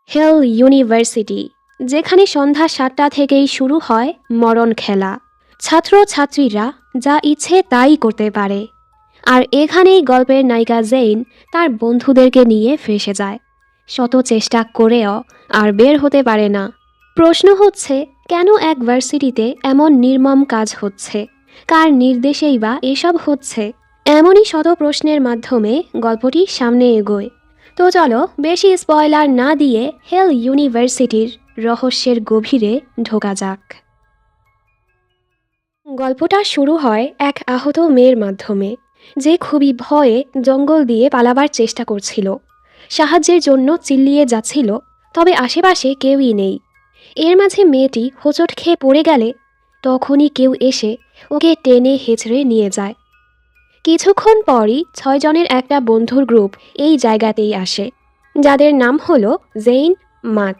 হেল university, যেখানে সন্ধ্যা ৭টা থেকেই শুরু হয় মরণ খেলা। ছাত্রছাত্রীরা যা ইচ্ছে তাই করতে পারে। আর এখানেই গল্পের নায়িকা জেইন তার বন্ধুদেরকে নিয়ে ফেঁসে যায়, শত চেষ্টা করেও আর বের হতে পারে না। প্রশ্ন হচ্ছে, কেন এক ভার্সিটিতে এমন নির্মম কাজ হচ্ছে? কার নির্দেশেই বা এসব হচ্ছে? এমনই শত প্রশ্নের মাধ্যমে গল্পটি সামনে এগোয়। তো চলো বেশি স্পয়লার না দিয়ে হেল ইউনিভার্সিটির রহস্যের গভীরে ঢোকা যাক। গল্পটা শুরু হয় এক আহত মেয়ের মাধ্যমে, যে খুবই ভয়ে জঙ্গল দিয়ে পালাবার চেষ্টা করছিল। সাহায্যের জন্য চিল্লিয়ে যাচ্ছিল, তবে আশেপাশে কেউই নেই। এর মাঝে মেয়েটি হোঁচট খেয়ে পড়ে গেলে তখনই কেউ এসে ওকে টেনে হেঁচড়ে নিয়ে যায়। কিছুক্ষণ পরই ৬ জনের একটা বন্ধুর গ্রুপ এই জায়গাতেই আসে, যাদের নাম হলো জেইন, মাত,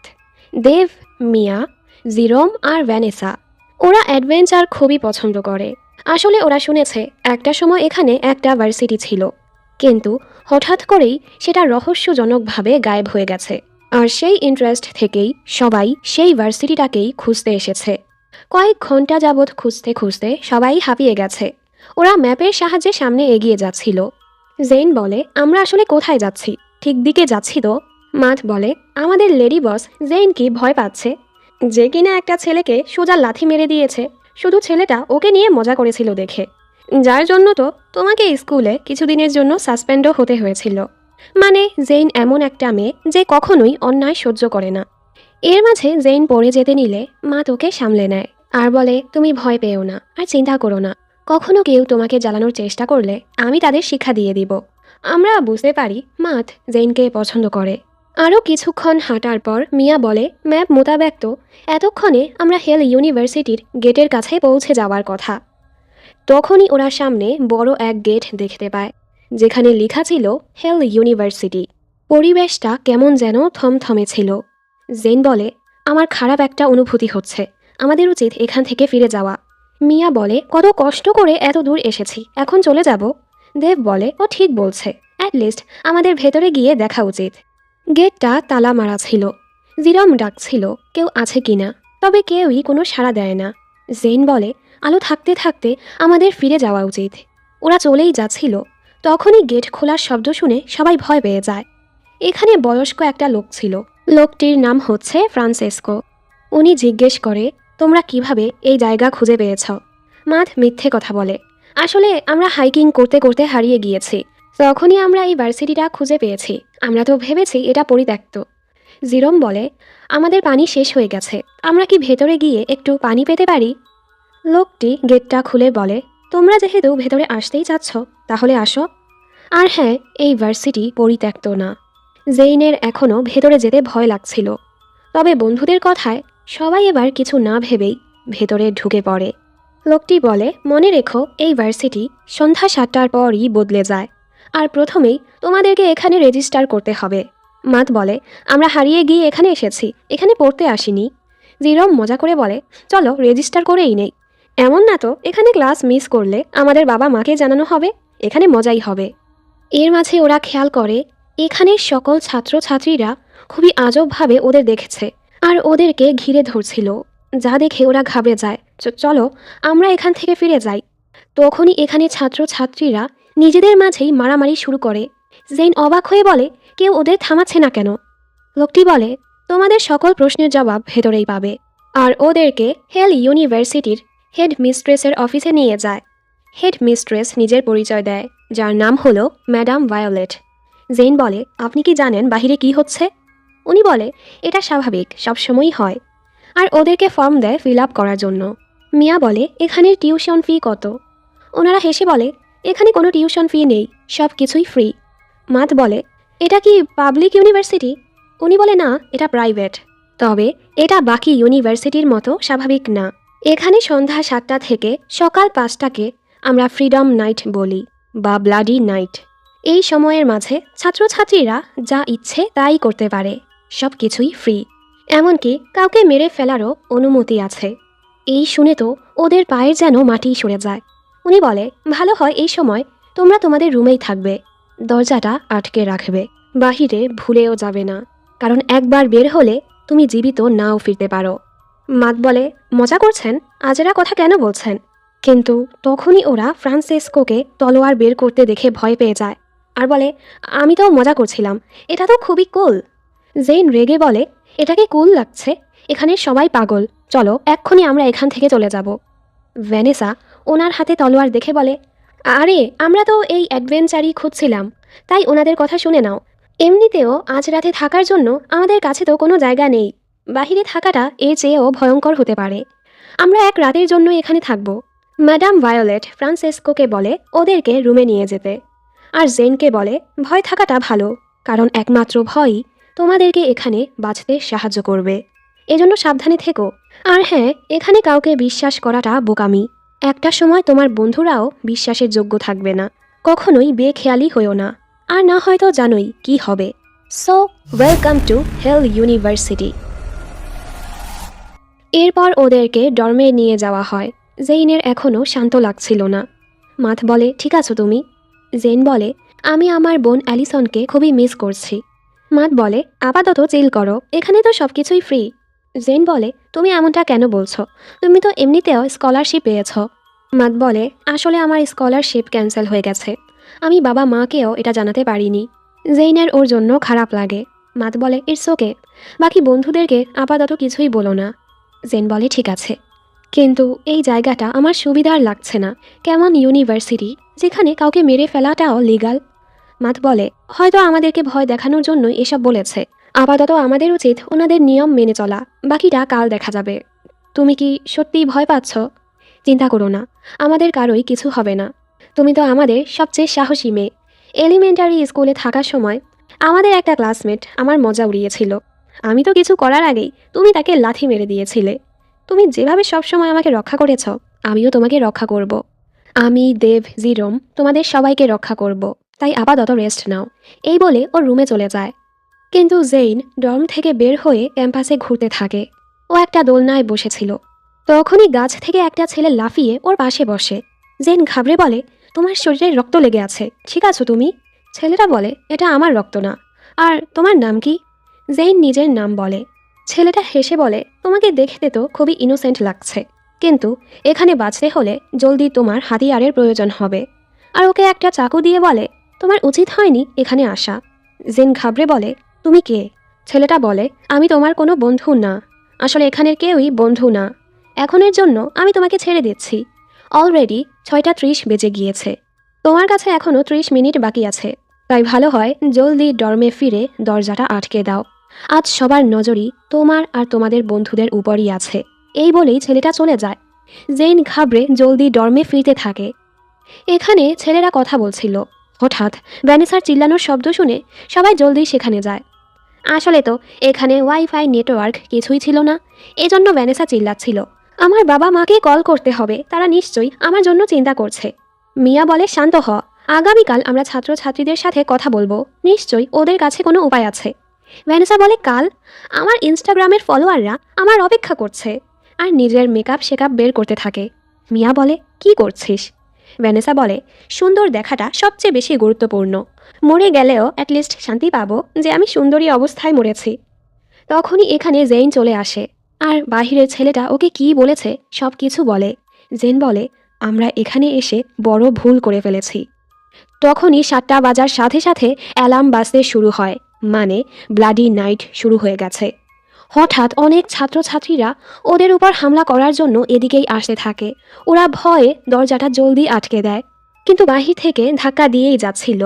দেব, মিয়া, জিরোম আর ভ্যানেসা। ওরা অ্যাডভেঞ্চার খুবই পছন্দ করে। আসলে ওরা শুনেছে একটা সময় এখানে একটা ভার্সিটি ছিল, কিন্তু হঠাৎ করেই সেটা রহস্যজনকভাবে গায়েব হয়ে গেছে। আর সেই ইন্টারেস্ট থেকেই সবাই সেই ভার্সিটিটাকেই খুঁজতে এসেছে। কয়েক ঘন্টা যাবৎ খুঁজতে খুঁজতে সবাই হাঁপিয়ে গেছে। ওরা ম্যাপের সাহায্যে সামনে এগিয়ে যাচ্ছিল। জেইন বলে, আমরা আসলে কোথায় যাচ্ছি? ঠিক দিকে যাচ্ছি তো। মাথ বলে, আমাদের লেডি বস জেইন কি ভয় পাচ্ছে, যে কিনা একটা ছেলেকে সোজা লাথি মেরে দিয়েছে, শুধু ছেলেটা ওকে নিয়ে মজা করেছিল দেখে, যার জন্য তো তোমাকে স্কুলে কিছুদিনের জন্য সাসপেন্ডও হতে হয়েছিল। মানে জেইন এমন একটা মেয়ে যে কখনোই অন্যায় সহ্য করে না। এর মাঝে জেইন পড়ে যেতে নিলে মা তোকে সামলে নেয় আর বলে, তুমি ভয় পেও না আর চিন্তা করো না, কখনো কেউ তোমাকে জ্বালানোর চেষ্টা করলে আমি তাদের শিক্ষা দিয়ে দিব। আমরা বুঝতে পারি মাথ জেইনকে পছন্দ করে। আরও কিছুক্ষণ হাঁটার পর মিয়া বলে, ম্যাপ মোতাবেক তো এতক্ষণে আমরা হেল ইউনিভার্সিটির গেটের কাছে পৌঁছে যাওয়ার কথা। তখনই ওরা সামনে বড় এক গেট দেখতে পায়, যেখানে লেখা ছিল হেল ইউনিভার্সিটি। পরিবেশটা কেমন যেন থমথমে ছিল। জেন বলে, আমার খারাপ একটা অনুভূতি হচ্ছে, আমাদের উচিত এখান থেকে ফিরে যাওয়া। মিয়া বলে, কত কষ্ট করে এত দূর এসেছি, এখন চলে যাব? দেব বলে, ও ঠিক বলছে, অ্যাটলিস্ট আমাদের ভেতরে গিয়ে দেখা উচিত। গেটটা তালা মারা ছিল। জিরম ডাকছিল কেউ আছে কিনা, তবে কেউই কোনো সাড়া দেয় না। জেন বলে, আলো থাকতে থাকতে আমাদের ফিরে যাওয়া উচিত। ওরা চলেই যাচ্ছিল, তখনই গেট খোলার শব্দ শুনে সবাই ভয় পেয়ে যায়। এখানে বয়স্ক একটা লোক ছিল। লোকটির নাম হচ্ছে ফ্রান্সেসকো। উনি জিজ্ঞেস করে, তোমরা কিভাবে এই জায়গা খুঁজে পেয়েছ? মাথ মিথ্যে কথা বলে, আসলে আমরা হাইকিং করতে করতে হারিয়ে গিয়েছি, তখনই আমরা এই ভার্সিটিটা খুঁজে পেয়েছি, আমরা তো ভেবেছি এটা পরিত্যক্ত। জিরম বলে, আমাদের পানি শেষ হয়ে গেছে, আমরা কি ভেতরে গিয়ে একটু পানি পেতে পারি? লোকটি গেটটা খুলে বলে, তোমরা যেহেতু ভেতরে আসতেই চাচ্ছ তাহলে আসো। আর হ্যাঁ, এই ভার্সিটি পরিত্যক্ত না। জেইনের এখনও ভেতরে যেতে ভয় লাগছিল, তবে বন্ধুদের কথায় সবাই এবার কিছু না ভেবেই ভেতরে ঢুকে পড়ে। লোকটি বলে, মনে রেখো এই ভার্সিটি সন্ধ্যা ৭টার পরই বদলে যায়, আর প্রথমেই তোমাদেরকে এখানে রেজিস্টার করতে হবে। মাত বলে, আমরা হারিয়ে গিয়ে এখানে এসেছি, এখানে পড়তে আসিনি। জিরম মজা করে বলে, চলো রেজিস্টার করেই নেই। এমন না তো এখানে ক্লাস মিস করলে আমাদের বাবা মাকে জানানো হবে, এখানে মজাই হবে। এর মাঝে ওরা খেয়াল করে এখানের সকল ছাত্রছাত্রীরা খুবই আজবভাবে ওদের দেখেছে আর ওদেরকে ঘিরে ধরছিল, যা দেখে ওরা ঘাবড়ে যায়। চলো আমরা এখান থেকে ফিরে যাই। তখনই এখানে ছাত্রছাত্রীরা নিজেদের মাঝেই মারামারি শুরু করে। জেইন অবাক হয়ে বলে, কেউ ওদের থামাচ্ছে না কেন? লোকটি বলে, তোমাদের সকল প্রশ্নের জবাব ভেতরেই পাবে। আর ওদেরকে হেল ইউনিভার্সিটির হেড মিস্ট্রেসের অফিসে নিয়ে যায়। হেড মিস্ট্রেস নিজের পরিচয় দেয়, যার নাম হলো ম্যাডাম ভায়োলেট। জেইন বলে, আপনি কি জানেন বাহিরে কি হচ্ছে? উনি বলে, এটা স্বাভাবিক, সবসময়ই হয়। আর ওদেরকে ফর্ম দেয় ফিল আপ করার জন্য। মিয়া বলে, এখানের টিউশন ফি কত? ওনারা হেসে বলে, এখানে কোনো টিউশন ফি নেই, সব কিছুই ফ্রি। মাত বলে, এটা কি পাবলিক ইউনিভার্সিটি? উনি বলে, না, এটা প্রাইভেট, তবে এটা বাকি ইউনিভার্সিটির মতো স্বাভাবিক না। এখানে সন্ধ্যা ৭টা থেকে সকাল ৫টাকে আমরা ফ্রিডম নাইট বলি, বা ব্লাডি নাইট। এই সময়ের মাঝে ছাত্রছাত্রীরা যা ইচ্ছে তাই করতে পারে, সব কিছুই ফ্রি, এমনকি কাউকে মেরে ফেলারও অনুমতি আছে। এই শুনে তো ওদের পায়ের যেন মাটি সরে যায়। উনি বলে, ভালো হয় এই সময় তোমরা তোমাদের রুমেই থাকবে, দরজাটা আটকে রাখবে, বাহিরে ভুলেও যাবে না। কারণ একবার বের হলে তুমি জীবিত নাও ফিরতে পারো। মাত বলে, মজা করছেন? আজেরা কথা কেন বলছেন? কিন্তু তখনই ওরা ফ্রান্সেসকোকে তলোয়ার বের করতে দেখে ভয় পেয়ে যায় আর বলে, আমি তো মজা করছিলাম, এটা তো খুবই কুল। জেইন রেগে বলে, এটাকে কুল লাগছে? এখানে সবাই পাগল, চলো এক্ষুনি আমরা এখান থেকে চলে যাব। ভ্যানেসা ওনার হাতে তলোয়ার দেখে বলে, আরে আমরা তো এই অ্যাডভেঞ্চারই খুঁজছিলাম, তাই ওনাদের কথা শুনে নাও। এমনিতেও আজ রাতে থাকার জন্য আমাদের কাছে তো কোনো জায়গা নেই, বাহিরে থাকাটা এর চেয়েও ভয়ঙ্কর হতে পারে। আমরা এক রাতের জন্য এখানে থাকব। ম্যাডাম ভায়োলেট ফ্রান্সেসকোকে বলে ওদেরকে রুমে নিয়ে যেতে, আর জেনকে বলে ভয় থাকাটা ভালো, কারণ একমাত্র ভয়ই তোমাদেরকে এখানে বাঁচতে সাহায্য করবে। এজন্য সাবধানে থেকো। আর হ্যাঁ, এখানে কাউকে বিশ্বাস করাটা বোকামি। একটা সময় তোমার বন্ধুরাও বিশ্বাসের যোগ্য থাকবে না। কখনোই বেখেয়ালি হয়েও না, আর না হয়তো জানোই কি হবে। So welcome to Hell University. এরপর ওদেরকে ডর্মে নিয়ে যাওয়া হয়। জেইনের এখনও শান্ত লাগছিল না। মাথ বলে, ঠিক আছো তুমি? জেন বলে, আমি আমার বোন অ্যালিসনকে খুবই মিস করছি। মাথ বলে, আপাতত চিল করো, এখানে তো সব কিছুই ফ্রি। জেন বলে, তুমি এমনটা কেন বলছো? তুমি তো এমনিতেও স্কলারশিপ পেয়েছ। মাথ বলে, আসলে আমার স্কলারশিপ ক্যান্সেল হয়ে গেছে, আমি বাবা মাকেও এটা জানাতে পারিনি। জেইনের ওর জন্য খারাপ লাগে। মাথ বলে, ইটস ওকে, বাকি বন্ধুদেরকে আপাতত কিছুই বলো না। জেন বলে, ঠিক আছে, কিন্তু এই জায়গাটা আমার সুবিধার লাগছে না। কেমন ইউনিভার্সিটি যেখানে কাউকে মেরে ফেলাটাও লিগাল। মাথ বলে, হয়তো আমাদেরকে ভয় দেখানোর জন্যই এসব বলেছে। আপাতত আমাদের উচিত ওনাদের নিয়ম মেনে চলা, বাকিটা কাল দেখা যাবে। তুমি কি সত্যিই ভয় পাচ্ছ? চিন্তা করো না, আমাদের কারোই কিছু হবে না। তুমি তো আমাদের সবচেয়ে সাহসী মেয়ে। এলিমেন্টারি স্কুলে থাকার সময় আমাদের একটা ক্লাসমেট আমার মজা উড়িয়েছিল। আমি তো কিছু করার আগেই তুমি তাকে লাথি মেরে দিয়েছিলে। তুমি যেভাবে সবসময় আমাকে রক্ষা করেছ, আমিও তোমাকে রক্ষা করব। আমি, দেব, জিরোম তোমাদের সবাইকে রক্ষা করব, তাই আপাতত রেস্ট নাও। এই বলে ওর রুমে চলে যায়। কিন্তু জেইন ডর্ম থেকে বের হয়ে ক্যাম্পাসে ঘুরতে থাকে। ও একটা দোলনায় বসেছিল। তখনই গাছ থেকে একটা ছেলে লাফিয়ে ওর পাশে বসে। জেইন ঘাবড়ে বলে, তোমার শরীরে রক্ত লেগে আছে, ঠিক আছো তুমি? ছেলেটা বলে, এটা আমার রক্ত না। আর তোমার নাম কি? জেইন নিজের নাম বলে। ছেলেটা হেসে বলে, তোমাকে দেখতে তো খুবই ইনোসেন্ট লাগছে, কিন্তু এখানে বাঁচতে হলে জলদি তোমার হাতিয়ারের প্রয়োজন হবে। আর ওকে একটা চাকু দিয়ে বলে, তোমার উচিত হয়নি এখানে আসা। জেন ঘাবড়ে বলে, তুমি কে? ছেলেটা বলে, আমি তোমার কোনো বন্ধু না। আসলে এখানের কেউই বন্ধু না। এখনের জন্য আমি তোমাকে ছেড়ে দিচ্ছি। অলরেডি 6:30 বেজে গিয়েছে। তোমার কাছে এখনও 30 মিনিট বাকি আছে, তাই ভালো হয় জলদি ডর্মে ফিরে দরজাটা আটকে দাও। আজ সবার নজরই তোমার আর তোমাদের বন্ধুদের উপরই আছে। এই বলেই ছেলেটা চলে যায়। জেইন ঘাবড়ে জলদি ডর্মে ফিরতে থাকে। এখানে ছেলেরা কথা বলছিল। হঠাৎ ভ্যানেসার চিল্লানোর শব্দ শুনে সবাই জলদি সেখানে যায়। আসলে তো এখানে ওয়াইফাই নেটওয়ার্ক কিছুই ছিল না, এজন্য ভ্যানেসা চিল্লাচ্ছিল, আমার বাবা মাকে কল করতে হবে, তারা নিশ্চয়ই আমার জন্য চিন্তা করছে। মিয়া বলে, শান্ত হ, আগামীকাল আমরা ছাত্রছাত্রীদের সাথে কথা বলবো, নিশ্চয়ই ওদের কাছে কোনো উপায় আছে। ভ্যানেসা বলে, কাল? আমার ইনস্টাগ্রামের ফলোয়াররা আমার অপেক্ষা করছে। আর নিজের মেকআপ শেকআপ বের করতে থাকে। মিয়া বলে, কি করছিস? ভ্যানেসা বলে, সুন্দর দেখাটা সবচেয়ে বেশি গুরুত্বপূর্ণ। মরে গেলেও অ্যাটলিস্ট শান্তি পাবো যে আমি সুন্দরী অবস্থায় মরেছি। তখনই এখানে জেইন চলে আসে, আর বাহিরের ছেলেটা ওকে কি বলেছে সব কিছু বলে। জেন বলে, আমরা এখানে এসে বড় ভুল করে ফেলেছি। তখনই 7টা বাজার সাথে সাথে অ্যালার্ম বাজতে শুরু হয়, মানে ব্লাডি নাইট শুরু হয়ে গেছে। হঠাৎ অনেক ছাত্রছাত্রীরা ওদের উপর হামলা করার জন্য এদিকেই আসতে থাকে। ওরা ভয়ে দরজাটা জলদি আটকে দেয়, কিন্তু বাহির থেকে ধাক্কা দিয়েই যাচ্ছিল।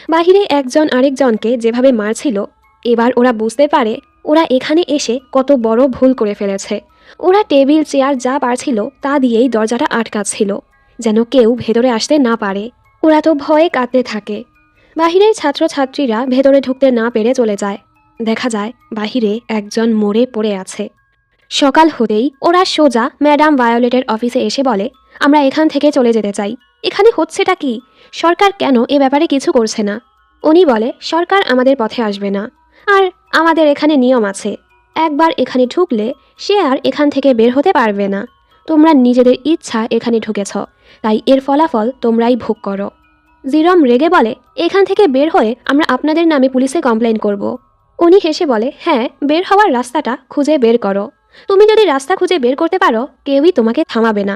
বাহিরে একজন আরেকজনকে যেভাবে মারছিল, এবার ওরা বুঝতে পারে ওরা এখানে এসে কত বড় ভুল করে ফেলেছে। ওরা টেবিল চেয়ার যা পারছিল তা দিয়েই দরজাটা আটকাচ্ছিল, যেন কেউ ভেতরে আসতে না পারে। ওরা তো ভয়ে কাঁদতে থাকে। বাহিরের ছাত্রছাত্রীরা ভেতরে ঢুকতে না পেরে চলে যায়। দেখা যায় বাহিরে একজন মরে পড়ে আছে। সকাল হতেই ওরা সোজা ম্যাডাম ভায়োলেটের অফিসে এসে বলে, আমরা এখান থেকে চলে যেতে চাই। এখানে হচ্ছেটা কি? সরকার কেন এ ব্যাপারে কিছু করছে না? উনি বলে, সরকার আমাদের পথে আসবে না, আর আমাদের এখানে নিয়ম আছে, একবার এখানে ঢুকলে সে আর এখান থেকে বের হতে পারবে না। তোমরা নিজেদের ইচ্ছা এখানে ঢুকেছ, তাই এর ফলাফল তোমরাই ভোগ করো। জিরম রেগে বলে, এখান থেকে বের হয়ে আমরা আপনাদের নামে পুলিশে কমপ্লেন করব। উনি হেসে বলে, হ্যাঁ, বের হওয়ার রাস্তাটা খুঁজে বের করো। তুমি যদি রাস্তা খুঁজে বের করতে পারো, কেউই তোমাকে থামাবে না।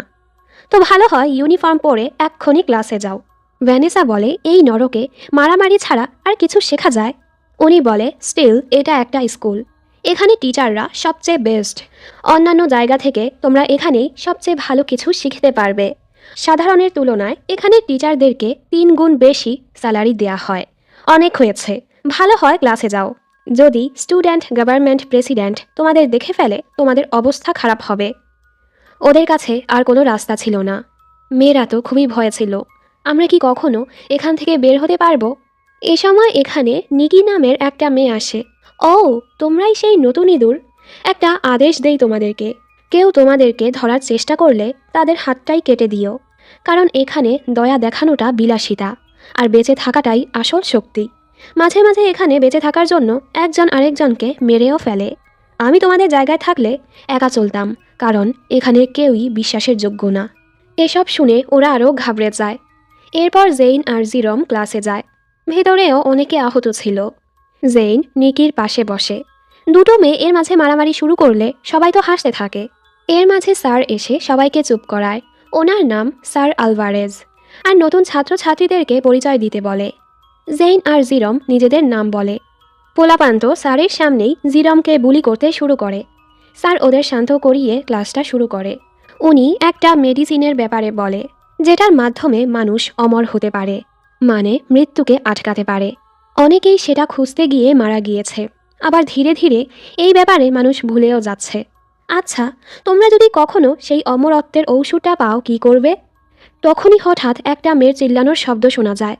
তো ভালো হয় ইউনিফর্ম পরে এক্ষুনি ক্লাসে যাও। ভ্যানেসা বলে, এই নরকে মারামারি ছাড়া আর কিছু শেখা যায়? উনি বলে, স্টিল এটা একটা স্কুল। এখানে টিচাররা সবচেয়ে বেস্ট। অন্যান্য জায়গা থেকে তোমরা এখানেই সবচেয়ে ভালো কিছু শিখতে পারবে। সাধারণের তুলনায় এখানে টিচারদেরকে 3 গুণ বেশি স্যালারি দেয়া হয়। অনেক হয়েছে, ভালো হয় ক্লাসে যাও। যদি স্টুডেন্ট গভর্নমেন্ট প্রেসিডেন্ট তোমাদের দেখে ফেলে, তোমাদের অবস্থা খারাপ হবে। ওদের কাছে আর কোনো রাস্তা ছিল না। মেয়েরা তো খুবই ভয় ছিল। আমরা কি কখনো এখান থেকে বের হতে পারবো? এ সময় এখানে নিকি নামের একটা মেয়ে আসে। ও, তোমরাই সেই নতুন ইঁদুর। একটা আদেশ দেই তোমাদেরকে, কেউ তোমাদেরকে ধরার চেষ্টা করলে তাদের হাতটাই কেটে দিও। কারণ এখানে দয়া দেখানোটা বিলাসিতা, আর বেঁচে থাকাটাই আসল শক্তি। মাঝে মাঝে এখানে বেঁচে থাকার জন্য একজন আরেকজনকে মেরেও ফেলে। আমি তোমাদের জায়গায় থাকলে একা চলতাম, কারণ এখানে কেউই বিশ্বাসের যোগ্য না। এসব শুনে ওরা আরও ঘাবড়ে যায়। এরপর জেইন আর জিরম ক্লাসে যায়। ভেতরেও অনেকে আহত ছিল। জেইন নিকির পাশে বসে। দুটো মেয়ে এর মাঝে মারামারি শুরু করলে সবাই তো হাসতে থাকে। এর মাঝে স্যার এসে সবাইকে চুপ করায়। ওনার নাম স্যার আলভারেজ, আর নতুন ছাত্রছাত্রীদেরকে পরিচয় দিতে বলে। জেইন আর জিরম নিজেদের নাম বলে। পোলাপান্ত স্যারের সামনেই জিরমকে বুলি করতে শুরু করে। স্যার ওদের শান্ত করিয়ে ক্লাসটা শুরু করে। উনি একটা মেডিসিনের ব্যাপারে বলে, যেটার মাধ্যমে মানুষ অমর হতে পারে, মানে মৃত্যুকে আটকাতে পারে। অনেকেই সেটা খুঁজতে গিয়ে মারা গিয়েছে, আবার ধীরে ধীরে এই ব্যাপারে মানুষ ভুলেও যাচ্ছে। আচ্ছা, তোমরা যদি কখনো সেই অমরত্বের ঔষধটা পাও কি করবে? তখনই হঠাৎ একটা মেয়ের চিল্লানোর শব্দ শোনা যায়,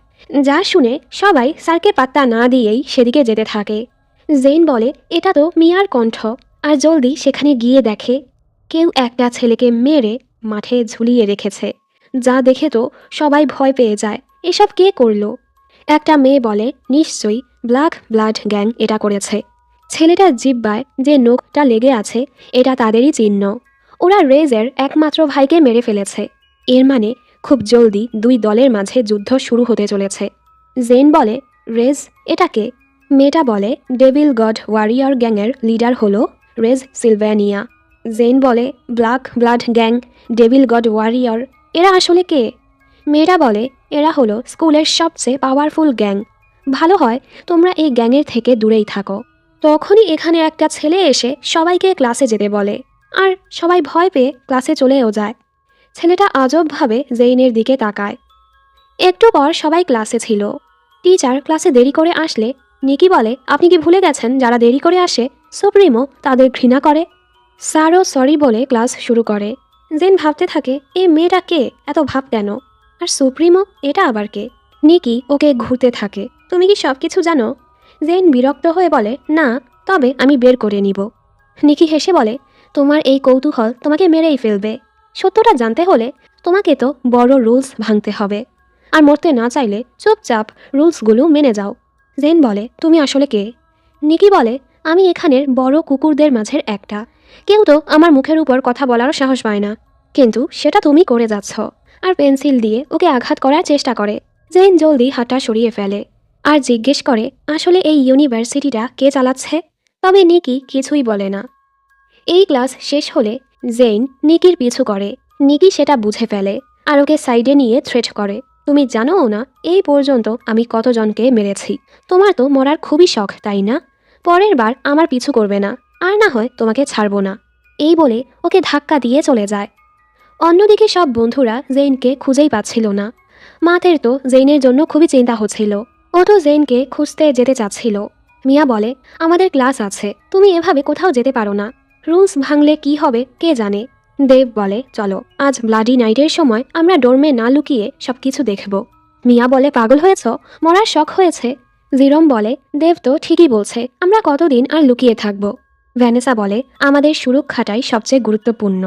যা শুনে সবাই স্যারকে পাত্তা না দিয়েই সেদিকে যেতে থাকে। জেইন বলে, এটা তো মিয়ার কণ্ঠ, আর জলদি সেখানে গিয়ে দেখে কেউ একটা ছেলেকে মেরে মাঠে ঝুলিয়ে রেখেছে। যা দেখে তো সবাই ভয় পেয়ে যায়। এসব কে করলো? একটা মেয়ে বলে, নিশ্চয়ই ব্ল্যাক ব্লাড গ্যাং এটা করেছে। ছেলেটার জিহ্বায় যে নখটা লেগে আছে, এটা তাদেরই চিহ্ন। ওরা রেজের একমাত্র ভাইকে মেরে ফেলেছে। এর মানে খুব জলদি দুই দলের মাঝে যুদ্ধ শুরু হতে চলেছে। জেন বলে, রেজ এটা কে? মেয়েটা বলে, ডেভিল গড ওয়ারিয়র গ্যাংয়ের লিডার হলো রেজ সিলভ্যানিয়া। জেন বলে, ব্ল্যাক ব্লাড গ্যাং, ডেভিল গড ওয়ারিয়র, এরা আসলে কে? মেয়েরা বলে, এরা হলো স্কুলের সবচেয়ে পাওয়ারফুল গ্যাং। ভালো হয় তোমরা এই গ্যাংয়ের থেকে দূরেই থাকো। তখনই এখানে একটা ছেলে এসে সবাইকে ক্লাসে যেতে বলে, আর সবাই ভয় পেয়ে ক্লাসে চলেও যায়। ছেলেটা আজবভাবে জেইনের দিকে তাকায়। একটু পর সবাই ক্লাসে ছিল। টিচার ক্লাসে দেরি করে আসলে নিকি বলে, আপনি কি ভুলে গেছেন যারা দেরি করে আসে সুপ্রিমো তাদের ঘৃণা করে? স্যারও সরি বলে ক্লাস শুরু করে। জেন ভাবতে থাকে, এই মেয়েটা কে, এত ভাব কেন? আর সুপ্রিমো এটা আবার কে? নিকি ওকে ঘুরতে থাকে, তুমি কি সব কিছু জানো? জেন বিরক্ত হয়ে বলে, না, তবে আমি বের করে নিব। নিকি হেসে বলে, তোমার এই কৌতূহল তোমাকে মেরেই ফেলবে। সত্যটা জানতে হলে তোমাকে তো বড় রুলস ভাঙতে হবে, আর মরতে না চাইলে চুপচাপ রুলসগুলো মেনে যাও। জেন বলে, তুমি আসলে কে? নিকি বলে, আমি এখানের বড় কুকুরদের মাঝের একটা। কেউ তো আমার মুখের উপর কথা বলারও সাহস পায় না, কিন্তু সেটা তুমি করে যাচ্ছ। আর পেন্সিল দিয়ে ওকে আঘাত করার চেষ্টা করে। জেন জলদি হাতটা সরিয়ে ফেলে আর জিজ্ঞেস করে, আসলে এই ইউনিভার্সিটিটা কে চালাচ্ছে? তবে নিকি কিছুই বলে না। এই ক্লাস শেষ হলে জেইন নিকির পিছু করে। নিকি সেটা বুঝে ফেলে আর ওকে সাইডে নিয়ে থ্রেট করে, তুমি জানোও না এই পর্যন্ত আমি কতজনকে মেরেছি। তোমার তো মরার খুবই শখ, তাই না? পরের বার আমার পিছু করবে না, আর না হয় তোমাকে ছাড়বো না। এই বলে ওকে ধাক্কা দিয়ে চলে যায়। অন্যদিকে সব বন্ধুরা জেইনকে খুঁজেই পাচ্ছিল না। মাতের তো জেইনের জন্য খুবই চিন্তা হচ্ছিল। ও তো জেইনকে খুঁজতে যেতে চাচ্ছিল। মিয়া বলে, আমাদের ক্লাস আছে, তুমি এভাবে কোথাও যেতে পারো না। রুলস ভাঙলে কি হবে কে জানে। দেব বলে, চলো আজ ব্লাডি নাইটের সময় আমরা ডোরমে না লুকিয়ে সবকিছু দেখব। মিয়া বলে, পাগল হয়েছ, মরার শখ হয়েছে? জিরম বলে, দেব তো ঠিকই বলছে, আমরা কতদিন আর লুকিয়ে থাকব। ভ্যানেসা বলে, আমাদের সুরক্ষাটাই সবচেয়ে গুরুত্বপূর্ণ।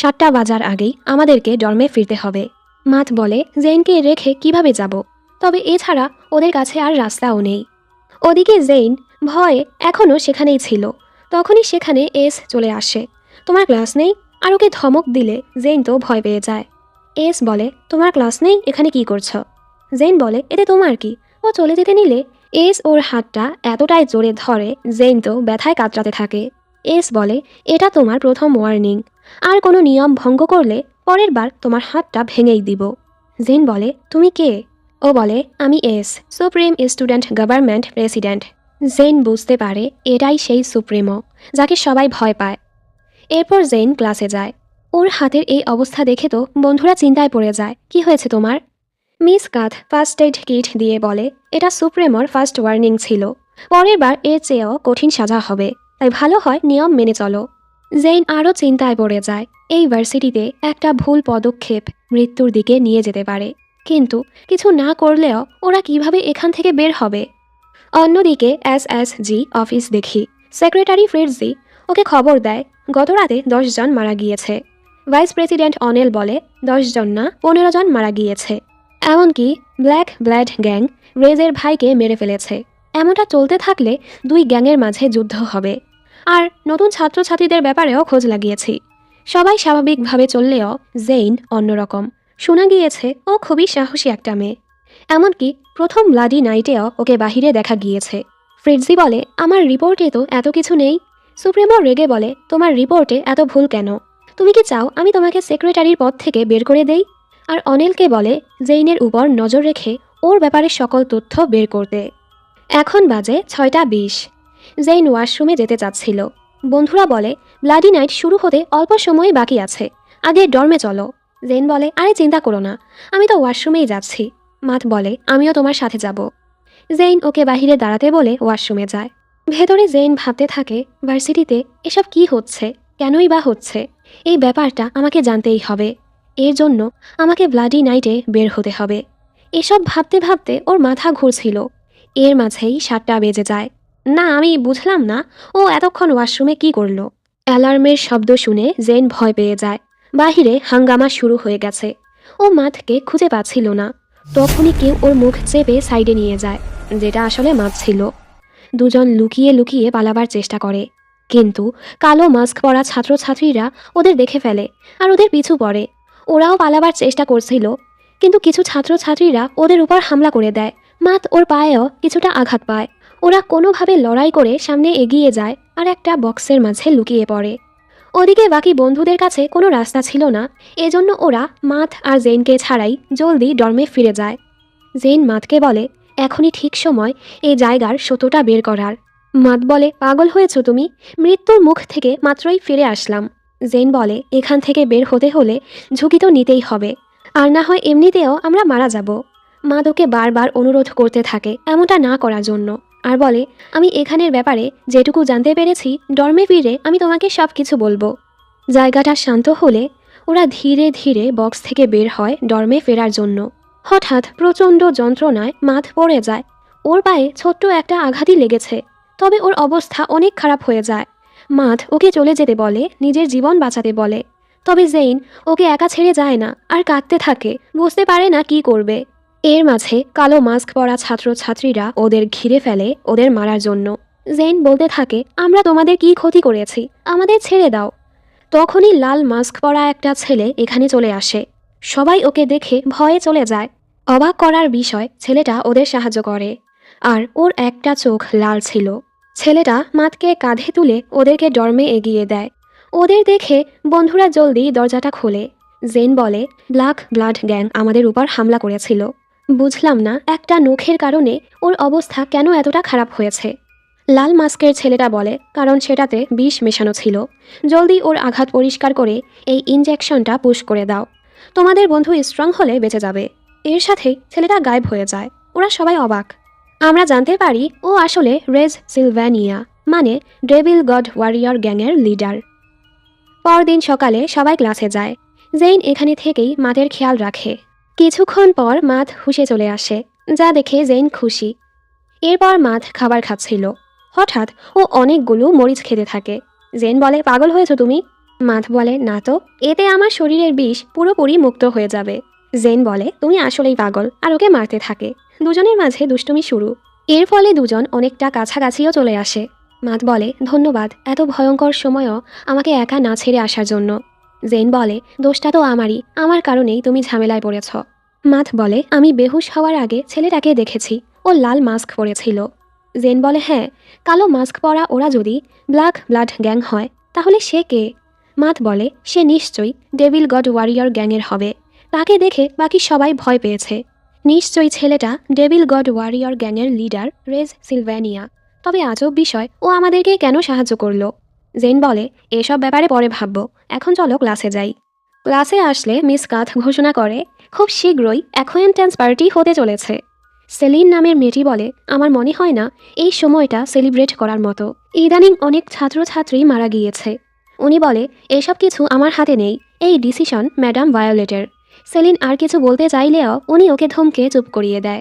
7টা বাজার আগেই আমাদেরকে ডর্মে ফিরতে হবে। মাত বলে, জেইনকে রেখে কিভাবে যাব? তবে এছাড়া ওদের কাছে আর রাস্তাও নেই। ওদিকে জেইন ভয়ে এখনও সেখানেই ছিল। তখনই সেখানে এস চলে আসে। তোমার ক্লাস নেই? আর ওকে ধমক দিলে জেইন তো ভয় পেয়ে যায়। এস বলে, তোমার ক্লাস নেই, এখানে কি করছো? জেইন বলে, এতে তোমার কি? ও চলে যেতে নিলে এস ওর হাতটা এতটাই জোরে ধরে জেইন তো ব্যথায় কাতরাতে থাকে। এস বলে, এটা তোমার প্রথম ওয়ার্নিং, আর কোনো নিয়ম ভঙ্গ করলে পরের বার তোমার হাতটা ভেঙেই দিব। জেইন বলে, তুমি কে? ও বলে, আমি S, supreme student government president. Jane বুঝতে পারে এটাই সেই সুপ্রিমো যাকে সবাই ভয় পায়। এরপর জেইন ক্লাসে যায়। ওর হাতের এই অবস্থা দেখে তো বন্ধুরা চিন্তায় পড়ে যায়, কি হয়েছে তোমার? মিস কাথ ফার্স্ট এইড কিট দিয়ে বলে, এটা সুপ্রিমোর ফার্স্ট ওয়ার্নিং ছিল, পরের বার এর চেয়েও কঠিন সাজা হবে, তাই ভালো হয় নিয়ম মেনে চলো। জেইন আরও চিন্তায় পড়ে যায়। এই ভার্সিটিতে একটা ভুল পদক্ষেপ মৃত্যুর দিকে নিয়ে যেতে পারে, কিন্তু কিছু না করলেও ওরা কিভাবে এখান থেকে বের হবে? অন্যদিকে এসএসজি অফিস দেখি সেক্রেটারি ফ্রিটজি ওকে খবর দেয় গত রাতে 10 জন মারা গিয়েছে। ভাইস প্রেসিডেন্ট অনেল বলে 10 জন না 15 জন মারা গিয়েছে, এমনকি ব্ল্যাক ব্লাড গ্যাং রেজের ভাইকে মেরে ফেলেছে। এমনটা চলতে থাকলে 2 গ্যাংয়ের মাঝে যুদ্ধ হবে। আর নতুন ছাত্রছাত্রীদের ব্যাপারেও খোঁজ লাগিয়েছি। সবাই স্বাভাবিকভাবে চললেও জেইন অন্যরকম। শোনা গিয়েছে ও খুবই সাহসী একটা মেয়ে, এমনকি প্রথম ব্লাডি নাইটেও ওকে বাহিরে দেখা গিয়েছে। ফ্রিটজি বলে, আমার রিপোর্টে তো এত কিছু নেই। সুপ্রিমো রেগে বলে, তোমার রিপোর্টে এত ভুল কেন? তুমি কি চাও আমি তোমাকে সেক্রেটারির পদ থেকে বের করে দেই? আর অনিলকে বলে জেইনের উপর নজর রেখে ওর ব্যাপারে সকল তথ্য বের করতে। এখন বাজে 6:20। জেইন ওয়াশরুমে যেতে চাচ্ছিল। বন্ধুরা বলে, ব্লাডি নাইট শুরু হতে অল্প সময় বাকি আছে, আগে ডর্মে চলো। জেইন বলে, আরে চিন্তা করো না, আমি তো ওয়াশরুমেই যাচ্ছি। মাথ বলে, আমিও তোমার সাথে যাব। জেইন ওকে বাহিরে দাঁড়াতে বলে ওয়াশরুমে যায়। ভেতরে জেইন ভাবতে থাকে, ভার্সিটিতে এসব কি হচ্ছে, কেনই বা হচ্ছে? এই ব্যাপারটা আমাকে জানতেই হবে, এর জন্য আমাকে ব্লাডি নাইটে বের হতে হবে। এসব ভাবতে ভাবতে ওর মাথা ঘুরছিল। এর মাঝেই 7টা বেজে যায়। না, আমি বুঝলাম না ও এতক্ষণ ওয়াশরুমে কি করলো। অ্যালার্মের শব্দ শুনে জেইন ভয় পেয়ে যায়। বাহিরে হাঙ্গামা শুরু হয়ে গেছে। ও মাথকে খুঁজে পাচ্ছিল না। তখনই কেউ ওর মুখ চেপে সাইডে নিয়ে যায়, যেটা আসলে মাথ ছিল। দুজন লুকিয়ে লুকিয়ে পালাবার চেষ্টা করে, কিন্তু কালো মাস্ক পরা ছাত্রছাত্রীরা ওদের দেখে ফেলে আর ওদের পিছু পড়ে। ওরাও পালাবার চেষ্টা করছিল, কিন্তু কিছু ছাত্রছাত্রীরা ওদের উপর হামলা করে দেয়। মাথ ওর পায়েও কিছুটা আঘাত পায়। ওরা কোনোভাবে লড়াই করে সামনে এগিয়ে যায় আর একটা বক্সের মাঝে লুকিয়ে পড়ে। ওদিকে বাকি বন্ধুদের কাছে কোনো রাস্তা ছিল না, এজন্য ওরা মাথ আর জেইনকে ছাড়াই জলদি ডর্মে ফিরে যায়। জেইন মাথকে বলে, এখনই ঠিক সময় এই জায়গার সত্যটা বের করার। মাথ বলে, পাগল হয়েছো তুমি? মৃত্যুর মুখ থেকে মাত্রই ফিরে আসলাম। জেইন বলে, এখান থেকে বের হতে হলে ঝুঁকি তো নিতেই হবে, আর না হয় এমনিতেও আমরা মারা যাব। মাথ ওকে বারবার অনুরোধ করতে থাকে এমনটা না করার জন্য, আর বলে, আমি এখানের ব্যাপারে যেটুকু জানতে পেরেছি ডর্মে ফিরে আমি তোমাকে সব কিছু বলবো। জায়গাটা শান্ত হলে ওরা ধীরে ধীরে বক্স থেকে বের হয় ডর্মে ফেরার জন্য। হঠাৎ প্রচণ্ড যন্ত্রণায় মাথ পড়ে যায়। ওর পায়ে ছোট্ট একটা আঘাতই লেগেছে, তবে ওর অবস্থা অনেক খারাপ হয়ে যায়। মাথ ওকে চলে যেতে বলে, নিজের জীবন বাঁচাতে বলে। তবে জেইন ওকে একা ছেড়ে যায় না আর কাঁদতে থাকে, বুঝতে পারে না কি করবে। এর মাঝে কালো মাস্ক পরা ছাত্রছাত্রীরা ওদের ঘিরে ফেলে ওদের মারার জন্য। জেইন বলতে থাকে, আমরা তোমাদের কি ক্ষতি করেছি, আমাদের ছেড়ে দাও। তখনই লাল মাস্ক পরা একটা ছেলে এখানে চলে আসে। সবাই ওকে দেখে ভয়ে চলে যায়। অবাক করার বিষয়, ছেলেটা ওদের সাহায্য করে, আর ওর একটা চোখ লাল ছিল। ছেলেটা মাথকে কাঁধে তুলে ওদেরকে ডর্মে এগিয়ে দেয়। ওদের দেখে বন্ধুরা জলদি দরজাটা খোলে। জেন বলে, ব্ল্যাক ব্লাড গ্যাং আমাদের উপর হামলা করেছিল। বুঝলাম না একটা নখের কারণে ওর অবস্থা কেন এতটা খারাপ হয়েছে। লাল মাস্কের ছেলেটা বলে, কারণ সেটাতে বিষ মেশানো ছিল। জলদি ওর আঘাত পরিষ্কার করে এই ইনজেকশনটা পুশ করে দাও, তোমাদের বন্ধু স্ট্রং হলে বেঁচে যাবে। এর সাথেই ছেলেটা গায়েব হয়ে যায়। ওরা সবাই অবাক। আমরা জানতে পারি ও আসলে রেজ সিলভানিয়া, মানে ডেভিল গড ওয়ারিয়র গ্যাংয়ের লিডার। পরদিন সকালে সবাই ক্লাসে যায়। জেইন এখানে থেকেই মাথের খেয়াল রাখে। কিছুক্ষণ পর মাথ হুঁশে চলে আসে, যা দেখে জেইন খুশি। এরপর মাথ খাবার খাচ্ছিল। হঠাৎ ও অনেকগুলো মরিচ খেতে থাকে। জেন বলে, পাগল হয়েছো তুমি? মাথ বলে, না তো, এতে আমার শরীরের বিষ পুরোপুরি মুক্ত হয়ে যাবে। জেন বলে, তুমি আসলেই পাগল, আর ওকে মারতে থাকে। দুজনের মাঝে দুষ্টুমি শুরু। এর ফলে দুজন অনেকটা কাছাকাছিও চলে আসে। মাথ বলে, ধন্যবাদ এত ভয়ঙ্কর সময়ও আমাকে একা না ছেড়ে আসার জন্য। জেন বলে, দোষটা তো আমারই, আমার কারণেই তুমি ঝামেলায় পড়েছ। মাথ বলে, আমি বেহুশ হওয়ার আগে ছেলেটাকে দেখেছি, ও ও লাল মাস্ক পরেছিল। জেন বলে, হ্যাঁ, কালো মাস্ক পরা ওরা যদি ব্ল্যাক ব্লাড গ্যাং হয় তাহলে সে কে? মাত বলে, সে নিশ্চয়ই ডেভিল গড ওয়ারিয়র গ্যাংয়ের হবে। তাকে দেখে বাকি সবাই ভয় পেয়েছে। নিশ্চয়ই ছেলেটা ডেভিল গড ওয়ারিয়র গ্যাংয়ের লিডার রেজ সিলভ্যানিয়া। তবে আজব বিষয়, ও আমাদেরকে কেন সাহায্য করলো? জেন বলে, এসব ব্যাপারে পরে ভাববো, এখন চলো ক্লাসে যাই। ক্লাসে আসলে মিস কাথ ঘোষণা করে, খুব শীঘ্রই অ্যাকোয়েন্টেন্স পার্টি হতে চলেছে। সেলিন নামের মেয়েটি বলে, আমার মনে হয় না এই সময়টা সেলিব্রেট করার মতো। ইদানিং অনেক ছাত্রছাত্রী মারা গিয়েছে। উনি বলে, এসব কিছু আমার হাতে নেই, এই ডিসিশন ম্যাডাম ভায়োলেটের। সেলিন আর কিছু বলতে চাইলেও উনি ওকে ধমকে চুপ করিয়ে দেয়।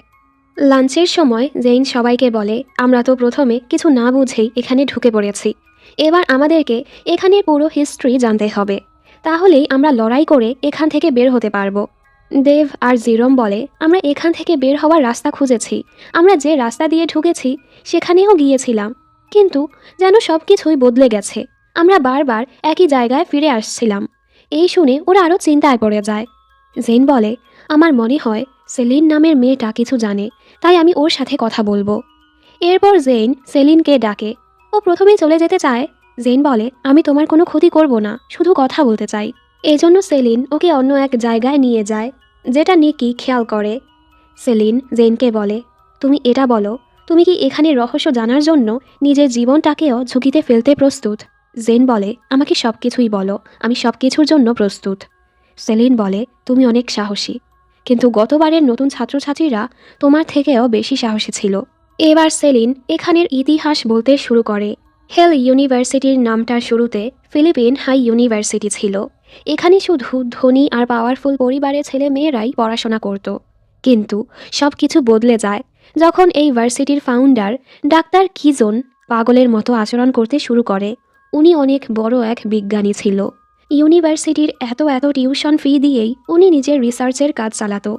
লাঞ্চের সময় জেইন সবাইকে বলে, আমরা তো প্রথমে কিছু না বুঝেই এখানে ঢুকে পড়েছি। এবার আমাদেরকে এখানের পুরো হিস্ট্রি জানতে হবে, তাহলেই আমরা লড়াই করে এখান থেকে বের হতে পারবো। দেভ আর জিরম বলে, আমরা এখান থেকে বের হওয়ার রাস্তা খুঁজেছি। আমরা যে রাস্তা দিয়ে ঢুকেছি সেখানেও গিয়েছিলাম, কিন্তু যেন সব কিছুই বদলে গেছে। আমরা বারবার একই জায়গায় ফিরে আসছিলাম। এই শুনে ওরা আরও চিন্তায় পড়ে যায়। জেন বলে, আমার মনে হয় সেলিন নামের মেয়েটা কিছু জানে, তাই আমি ওর সাথে কথা বলবো। এরপর জেন সেলিনকে ডাকে। ও প্রথমে চলে যেতে চায়। জেন বলে, আমি তোমার কোনো ক্ষতি করব না, শুধু কথা বলতে চাই। এজন্য সেলিন ওকে অন্য এক জায়গায় নিয়ে যায়, যেটা নিকি খেয়াল করে। সেলিন জেনকে বলে, তুমি এটা বলো, তুমি কি এখানে রহস্য জানার জন্য নিজের জীবনটাকেও ঝুঁকিতে ফেলতে প্রস্তুত? জেন বলে, আমাকে সব কিছুই বলো, আমি সব কিছুর জন্য প্রস্তুত। সেলিন বলে, তুমি অনেক সাহসী, কিন্তু গতবারের নতুন ছাত্রছাত্রীরা তোমার থেকেও বেশি সাহসী ছিল। এবার সেলিন এখানের ইতিহাস বলতে শুরু করে। হেল ইউনিভার্সিটির নামটা শুরুতে ফিলিপিন হাই ইউনিভার্সিটি ছিল। এখানে শুধু ধনী আর পাওয়ারফুল পরিবারের ছেলে মেয়েরাই পড়াশোনা করত। কিন্তু সব কিছু বদলে যায় যখন এই ভার্সিটির ফাউন্ডার ডাক্তার কিজন পাগলের মতো আচরণ করতে শুরু করে। উনি অনেক বড় এক বিজ্ঞানী ছিল। ইউনিভার্সিটির এত টিউশন ফি দিয়েই উনি নিজের রিসার্চের কাজ চালাতো।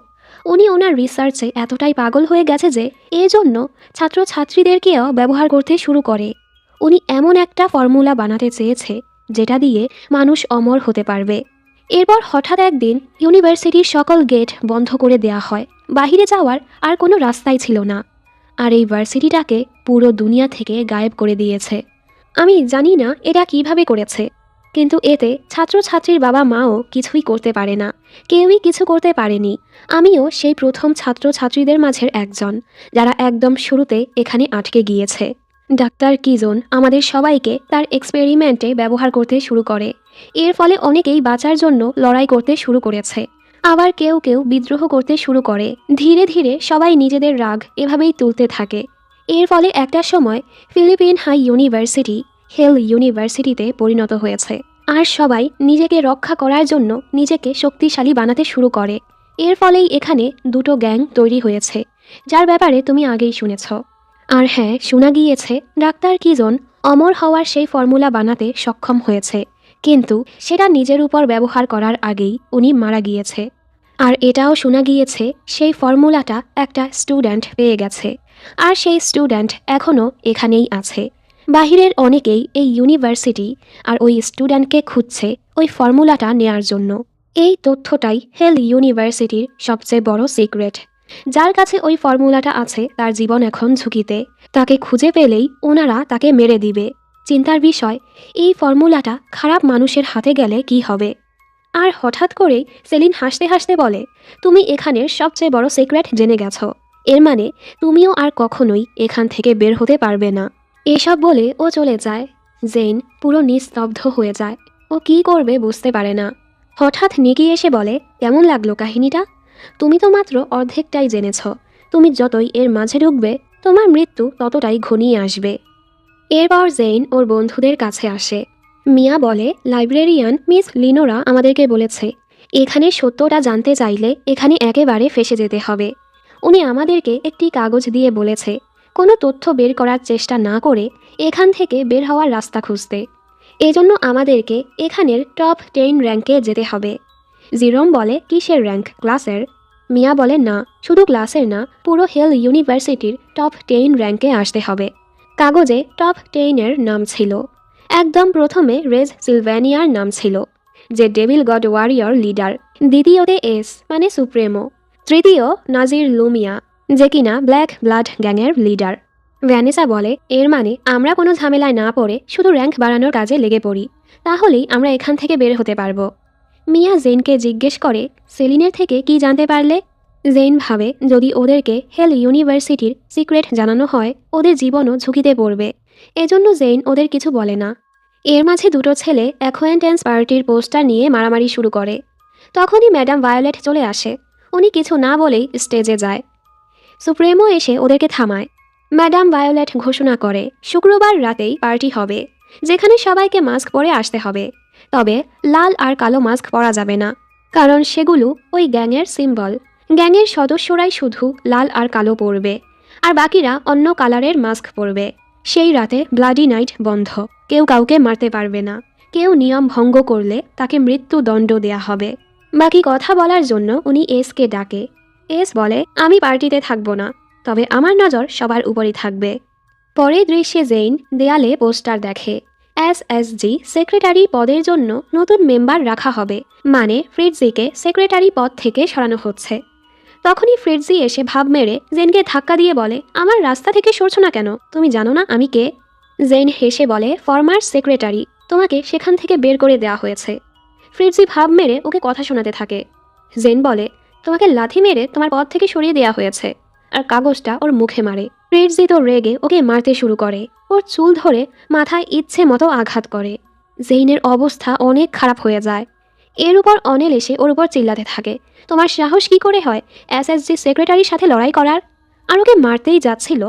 উনি ওনার রিসার্চে এতটাই পাগল হয়ে গেছে যে এজন্য ছাত্রছাত্রীদেরকেও ব্যবহার করতে শুরু করে। উনি এমন একটা ফর্মুলা বানাতে চেয়েছে যেটা দিয়ে মানুষ অমর হতে পারবে। এরপর হঠাৎ একদিন ইউনিভার্সিটির সকল গেট বন্ধ করে দেয়া হয়। বাহিরে যাওয়ার আর কোনো রাস্তাই ছিল না। আর এই ভার্সিটিটাকে পুরো দুনিয়া থেকে গায়েব করে দিয়েছে। আমি জানি না এটা কিভাবে করেছে, কিন্তু এতে ছাত্রছাত্রীর বাবা মাও কিছুই করতে পারে না। কেউই কিছু করতে পারেনি। আমিও সেই প্রথম ছাত্রছাত্রীদের মাঝের একজন, যারা একদম শুরুতে এখানে আটকে গিয়েছে। ডাক্তার কিজন আমাদের সবাইকে তার এক্সপেরিমেন্টে ব্যবহার করতে শুরু করে। এর ফলে অনেকেই বাঁচার জন্য লড়াই করতে শুরু করেছে, আবার কেউ কেউ বিদ্রোহ করতে শুরু করে। ধীরে ধীরে সবাই নিজেদের রাগ এভাবেই তুলতে থাকে। এর ফলে একটা সময় ফিলিপিন হাই ইউনিভার্সিটি হেল ইউনিভার্সিটিতে পরিণত হয়েছে। আর সবাই নিজেকে রক্ষা করার জন্য নিজেকে শক্তিশালী বানাতে শুরু করে। এর ফলেই এখানে দুটো গ্যাং তৈরি হয়েছে, যার ব্যাপারে তুমি আগেই শুনেছ। আর হ্যাঁ, শোনা গিয়েছে ডাক্তার কিজন অমর হওয়ার সেই ফর্মুলা বানাতে সক্ষম হয়েছে, কিন্তু সেটা নিজের উপর ব্যবহার করার আগেই উনি মারা গিয়েছে। আর এটাও শোনা গিয়েছে সেই ফর্মুলাটা একটা স্টুডেন্ট পেয়ে গেছে, আর সেই স্টুডেন্ট এখনও এখানেই আছে। বাহিরের অনেকেই এই ইউনিভার্সিটি আর ওই স্টুডেন্টকে খুঁজছে ওই ফর্মুলাটা নেয়ার জন্য। এই তথ্যটাই হেল ইউনিভার্সিটির সবচেয়ে বড় সিক্রেট। যার কাছে ওই ফর্মুলাটা আছে তার জীবন এখন ঝুঁকিতে। তাকে খুঁজে পেলেই ওনারা তাকে মেরে দিবে। চিন্তার বিষয়, এই ফর্মুলাটা খারাপ মানুষের হাতে গেলে কি হবে? আর হঠাৎ করেই সেলিন হাসতে হাসতে বলে, তুমি এখানের সবচেয়ে বড় সিক্রেট জেনে গেছো। এর মানে তুমিও আর কখনোই এখান থেকে বের হতে পারবে না। এসব বলে ও চলে যায়। জেন পুরো নিস্তব্ধ হয়ে যায়। ও কি করবে বুঝতে পারে না। হঠাৎ নিকি এসে বলে, কেমন লাগলো কাহিনীটা? তুমি তো মাত্র অর্ধেকটাই জেনেছ। তুমি যতই এর মাঝে ঢুকবে তোমার মৃত্যু ততটাই ঘনিয়ে আসবে। এরপর জেন ওর বন্ধুদের কাছে আসে। মিয়া বলে, লাইব্রেরিয়ান মিস লিনোরা আমাদেরকে বলেছে এখানে সত্যটা জানতে চাইলে এখানে একেবারে ফেসে যেতে হবে। উনি আমাদেরকে একটি কাগজ দিয়ে বলেছে কোনো তথ্য বের করার চেষ্টা না করে এখান থেকে বের হওয়ার রাস্তা খুঁজতে। এজন্য আমাদেরকে এখানের টপ 10 র্যাঙ্কে যেতে হবে। জিরোম বলে, কিসের র্যাঙ্ক? ক্লাসের? মিয়া বলে, না, শুধু ক্লাসের না, পুরো হেল ইউনিভার্সিটির টপ 10 র্যাঙ্কে আসতে হবে। কাগজে টপ 10-এর নাম ছিল। একদম প্রথমে রেজ সিলভ্যানিয়ার নাম ছিল, যে ডেভিল গড ওয়ারিয়র লিডার। দ্বিতীয়তে এস মানে সুপ্রেমো। তৃতীয় নাজির লুমিয়া। যে কিনা ব্ল্যাক ব্লাড গ্যাংয়ের লিডার। ভ্যানেসা বলে, এর মানে আমরা কোনো ঝামেলায় না পড়ে শুধু র্যাঙ্ক বাড়ানোর কাজে লেগে পড়ি, তাহলেই আমরা এখান থেকে বের হতে পারবো। মিয়া জেনকে জিজ্ঞেস করে, সেলিনের থেকে কি জানতে পারলে? জেন ভাবে যদি ওদেরকে হেল ইউনিভার্সিটির সিক্রেট জানানো হয় ওদের জীবনও ঝুঁকিতে পড়বে, এজন্য জেন ওদের কিছু বলে না। এর মাঝে দুটো ছেলে অ্যাকোয়েন্টেন্স পার্টির পোস্টার নিয়ে মারামারি শুরু করে। তখনই ম্যাডাম ভায়োলেট চলে আসে। উনি কিছু না বলেই স্টেজে যায়। সুপ্রেমো এসে ওদেরকে থামায়। ম্যাডাম ভায়োলেট ঘোষণা করে শুক্রবার রাতেই পার্টি হবে, যেখানে সবাইকে মাস্ক পরে আসতে হবে। তবে লাল আর কালো মাস্ক পরা যাবে না, কারণ সেগুলো ওই গ্যাংয়ের সিম্বল। গ্যাংয়ের সদস্যরাই শুধু লাল আর কালো পরবে, আর বাকিরা অন্য কালারের মাস্ক পরবে। সেই রাতে ব্লাডি নাইট বন্ধ, কেউ কাউকে মারতে পারবে না। কেউ নিয়ম ভঙ্গ করলে তাকে মৃত্যুদণ্ড দেয়া হবে। বাকি কথা বলার জন্য উনি এসকে ডাকে। এস বলে, আমি পার্টিতে থাকবো না, তবে আমার নজর সবার উপরই থাকবে। পরের দৃশ্যে জেইন দেয়ালে পোস্টার দেখে। এসএসজি সেক্রেটারি পদের জন্য নতুন মেম্বার রাখা হবে, মানে ফ্রিটজিকে সেক্রেটারি পদ থেকে সরানো হচ্ছে। তখনই ফ্রিটজি এসে ভাব মেরে জেনকে ধাক্কা দিয়ে বলে, আমার রাস্তা থেকে সরছো না কেন? তুমি জানো না আমি কে? জেন হেসে বলে, ফরমার সেক্রেটারি, তোমাকে সেখান থেকে বের করে দেওয়া হয়েছে। ফ্রিটজি ভাব মেরে ওকে কথা শোনাতে থাকে। জেন বলে, তোমাকে লাথি মেরে তোমার পদ থেকে সরিয়ে দেওয়া হয়েছে, আর কাগজটা ওর মুখে মারে। ফ্রিটজি তো রেগে ওকে মারতে শুরু করে, ওর চুল ধরে মাথায় ইচ্ছে মতো আঘাত করে। জেইনের অবস্থা অনেক খারাপ হয়ে যায়। এর উপর অনেল এসে ওর উপর চিল্লাতে থাকে, তোমার সাহস কি করে হয় এসএসজি সেক্রেটারির সাথে লড়াই করার? আর ওকে মারতেই যাচ্ছিল,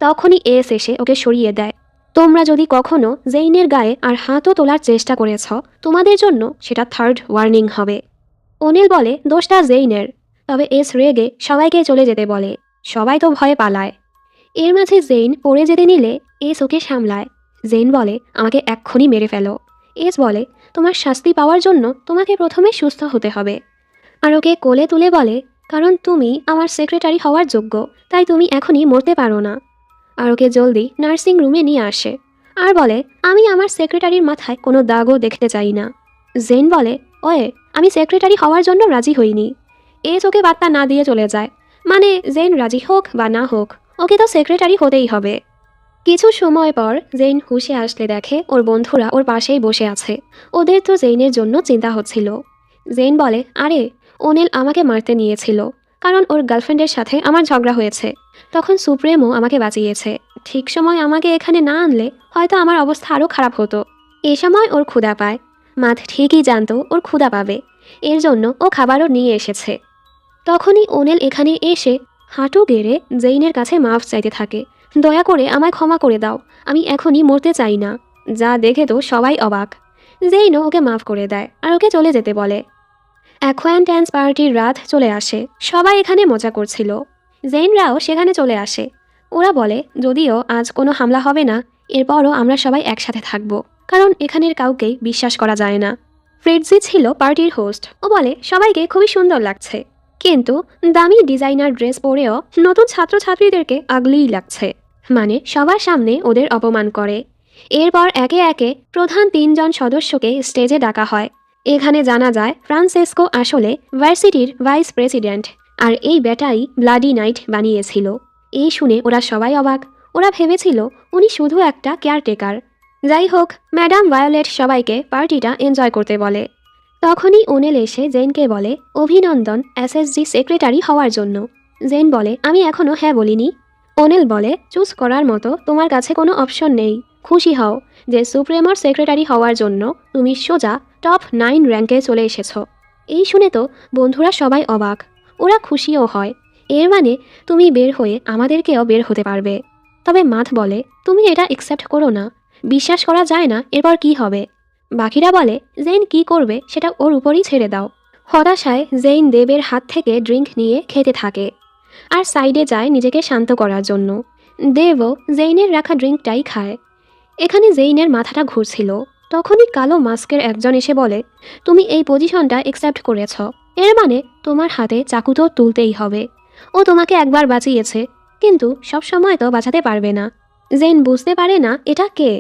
তখনই এস এসে ওকে সরিয়ে দেয়। তোমরা যদি কখনো জেইনের গায়ে আর হাতও তোলার চেষ্টা করেছ, তোমাদের জন্য সেটা থার্ড ওয়ার্নিং হবে। অনিল বলে, দোষটা জেইনের। তবে এস রেগে সবাইকে চলে যেতে বলে। সবাই তো ভয়ে পালায়। এর মাঝে জেইন পড়ে যেতে নিলে এস ওকে সামলায়। জেইন বলে, আমাকে এক্ষুনি মেরে ফেলো। এস বলে, তোমার শাস্তি পাওয়ার জন্য তোমাকে প্রথমে সুস্থ হতে হবে। আর ওকে কোলে তুলে বলে, কারণ তুমি আমার সেক্রেটারি হওয়ার যোগ্য, তাই তুমি এখনই মরতে পারো না। আর ওকে জলদি নার্সিং রুমে নিয়ে আসে, আর বলে, আমি আমার সেক্রেটারির মাথায় কোনো দাগও দেখতে চাই না। জেন বলে, ওয়ে, আমি সেক্রেটারি হওয়ার জন্য রাজি হইনি। এস ওকে বার্তা না দিয়ে চলে যায়, মানে জেন রাজি হোক বা না হোক, ওকে তো সেক্রেটারি হতেই হবে। কিছু সময় পর জেইন হুশে আসলে দেখে ওর বন্ধুরা ওর পাশেই বসে আছে। ওদের তো জেইনের জন্য চিন্তা হচ্ছিল। জেইন বলে, আরে, ওনেল আমাকে মারতে নিয়েছিল, কারণ ওর গার্লফ্রেন্ডের সাথে আমার ঝগড়া হয়েছে। তখন সুপ্রেমও আমাকে বাঁচিয়েছে। ঠিক সময় আমাকে এখানে না আনলে হয়তো আমার অবস্থা আরও খারাপ হতো। এ সময় ওর ক্ষুধা পায়। মাথ ঠিকই জানতো ওর ক্ষুধা পাবে, এর জন্য ও খাবারও নিয়ে এসেছে। তখনই ওনেল এখানে এসে হাঁটু গেড়ে জেইনের কাছে মাফ চাইতে থাকে, দয়া করে আমায় ক্ষমা করে দাও, আমি এখনই মরতে চাই না। যা দেখে তো সবাই অবাক। জেইনও ওকে মাফ করে দেয় আর ওকে চলে যেতে বলে। অ্যাকোয়ান্টেন্স পার্টির রাত চলে আসে। সবাই এখানে মজা করছিল। জেইনরাও সেখানে চলে আসে। ওরা বলে, যদিও আজ কোনো হামলা হবে না, এরপরও আমরা সবাই একসাথে থাকব, কারণ এখানের কাউকেই বিশ্বাস করা যায় না। ফ্রিটজি ছিল পার্টির হোস্ট। ও বলে, সবাইকে খুবই সুন্দর লাগছে, কিন্তু দামি ডিজাইনার ড্রেস পরেও নতুন ছাত্রছাত্রীদেরকে আগলিই লাগছে, মানে সবার সামনে ওদের অপমান করে। এরপর একে একে প্রধান 3 জন সদস্যকে স্টেজে ডাকা হয়। এখানে জানা যায় ফ্রান্সেসকো আসলে ভার্সিটির ভাইস প্রেসিডেন্ট, আর এই ব্যাটাই ব্লাডি নাইট বানিয়েছিল। এই শুনে ওরা সবাই অবাক। ওরা ভেবেছিল উনি শুধু একটা কেয়ারটেকার। যাই হোক, ম্যাডাম ভায়োলেট সবাইকে পার্টিটা এনজয় করতে বলে। তখনই ওনেল এসে জেনকে বলে, অভিনন্দন এসএসজি সেক্রেটারি হওয়ার জন্য। জেন বলে, আমি এখনও হ্যাঁ বলিনি। ওনেল বলে, চুজ করার মতো তোমার কাছে কোনো অপশন নেই। খুশি হও যে সুপ্রিমোর সেক্রেটারি হওয়ার জন্য তুমি সোজা টপ 9 র্যাঙ্কে চলে এসেছো। এই শুনে তো বন্ধুরা সবাই অবাক। ওরা খুশিও হয়। এর মানে তুমি বের হয়ে আমাদেরকেও বের হতে পারবে। তবে মাথ বলে, তুমি এটা অ্যাকসেপ্ট করো না, বিশ্বাস করা যায় না এরপর কি হবে। বাকিরা বলে, জেইন কি করবে সেটা ওর উপরই ছেড়ে দাও। হতাশায় জেইন দেবের হাত থেকে ড্রিঙ্ক নিয়ে খেতে থাকে, আর সাইডে যায় নিজেকে শান্ত করার জন্য। দেবও জেইনের রাখা ড্রিঙ্কটাই খায়। এখানে জেইনের মাথাটা ঘুরছিল। তখনই কালো মাস্কের একজন এসে বলে, তুমি এই পজিশনটা অ্যাকসেপ্ট করেছ, এর মানে তোমার হাতে চাকু তো তুলতেই হবে। ও তোমাকে একবার বাঁচিয়েছে, কিন্তু সব সময় তো বাঁচাতে পারবে না। জেইন বুঝতে পারে না এটা কে।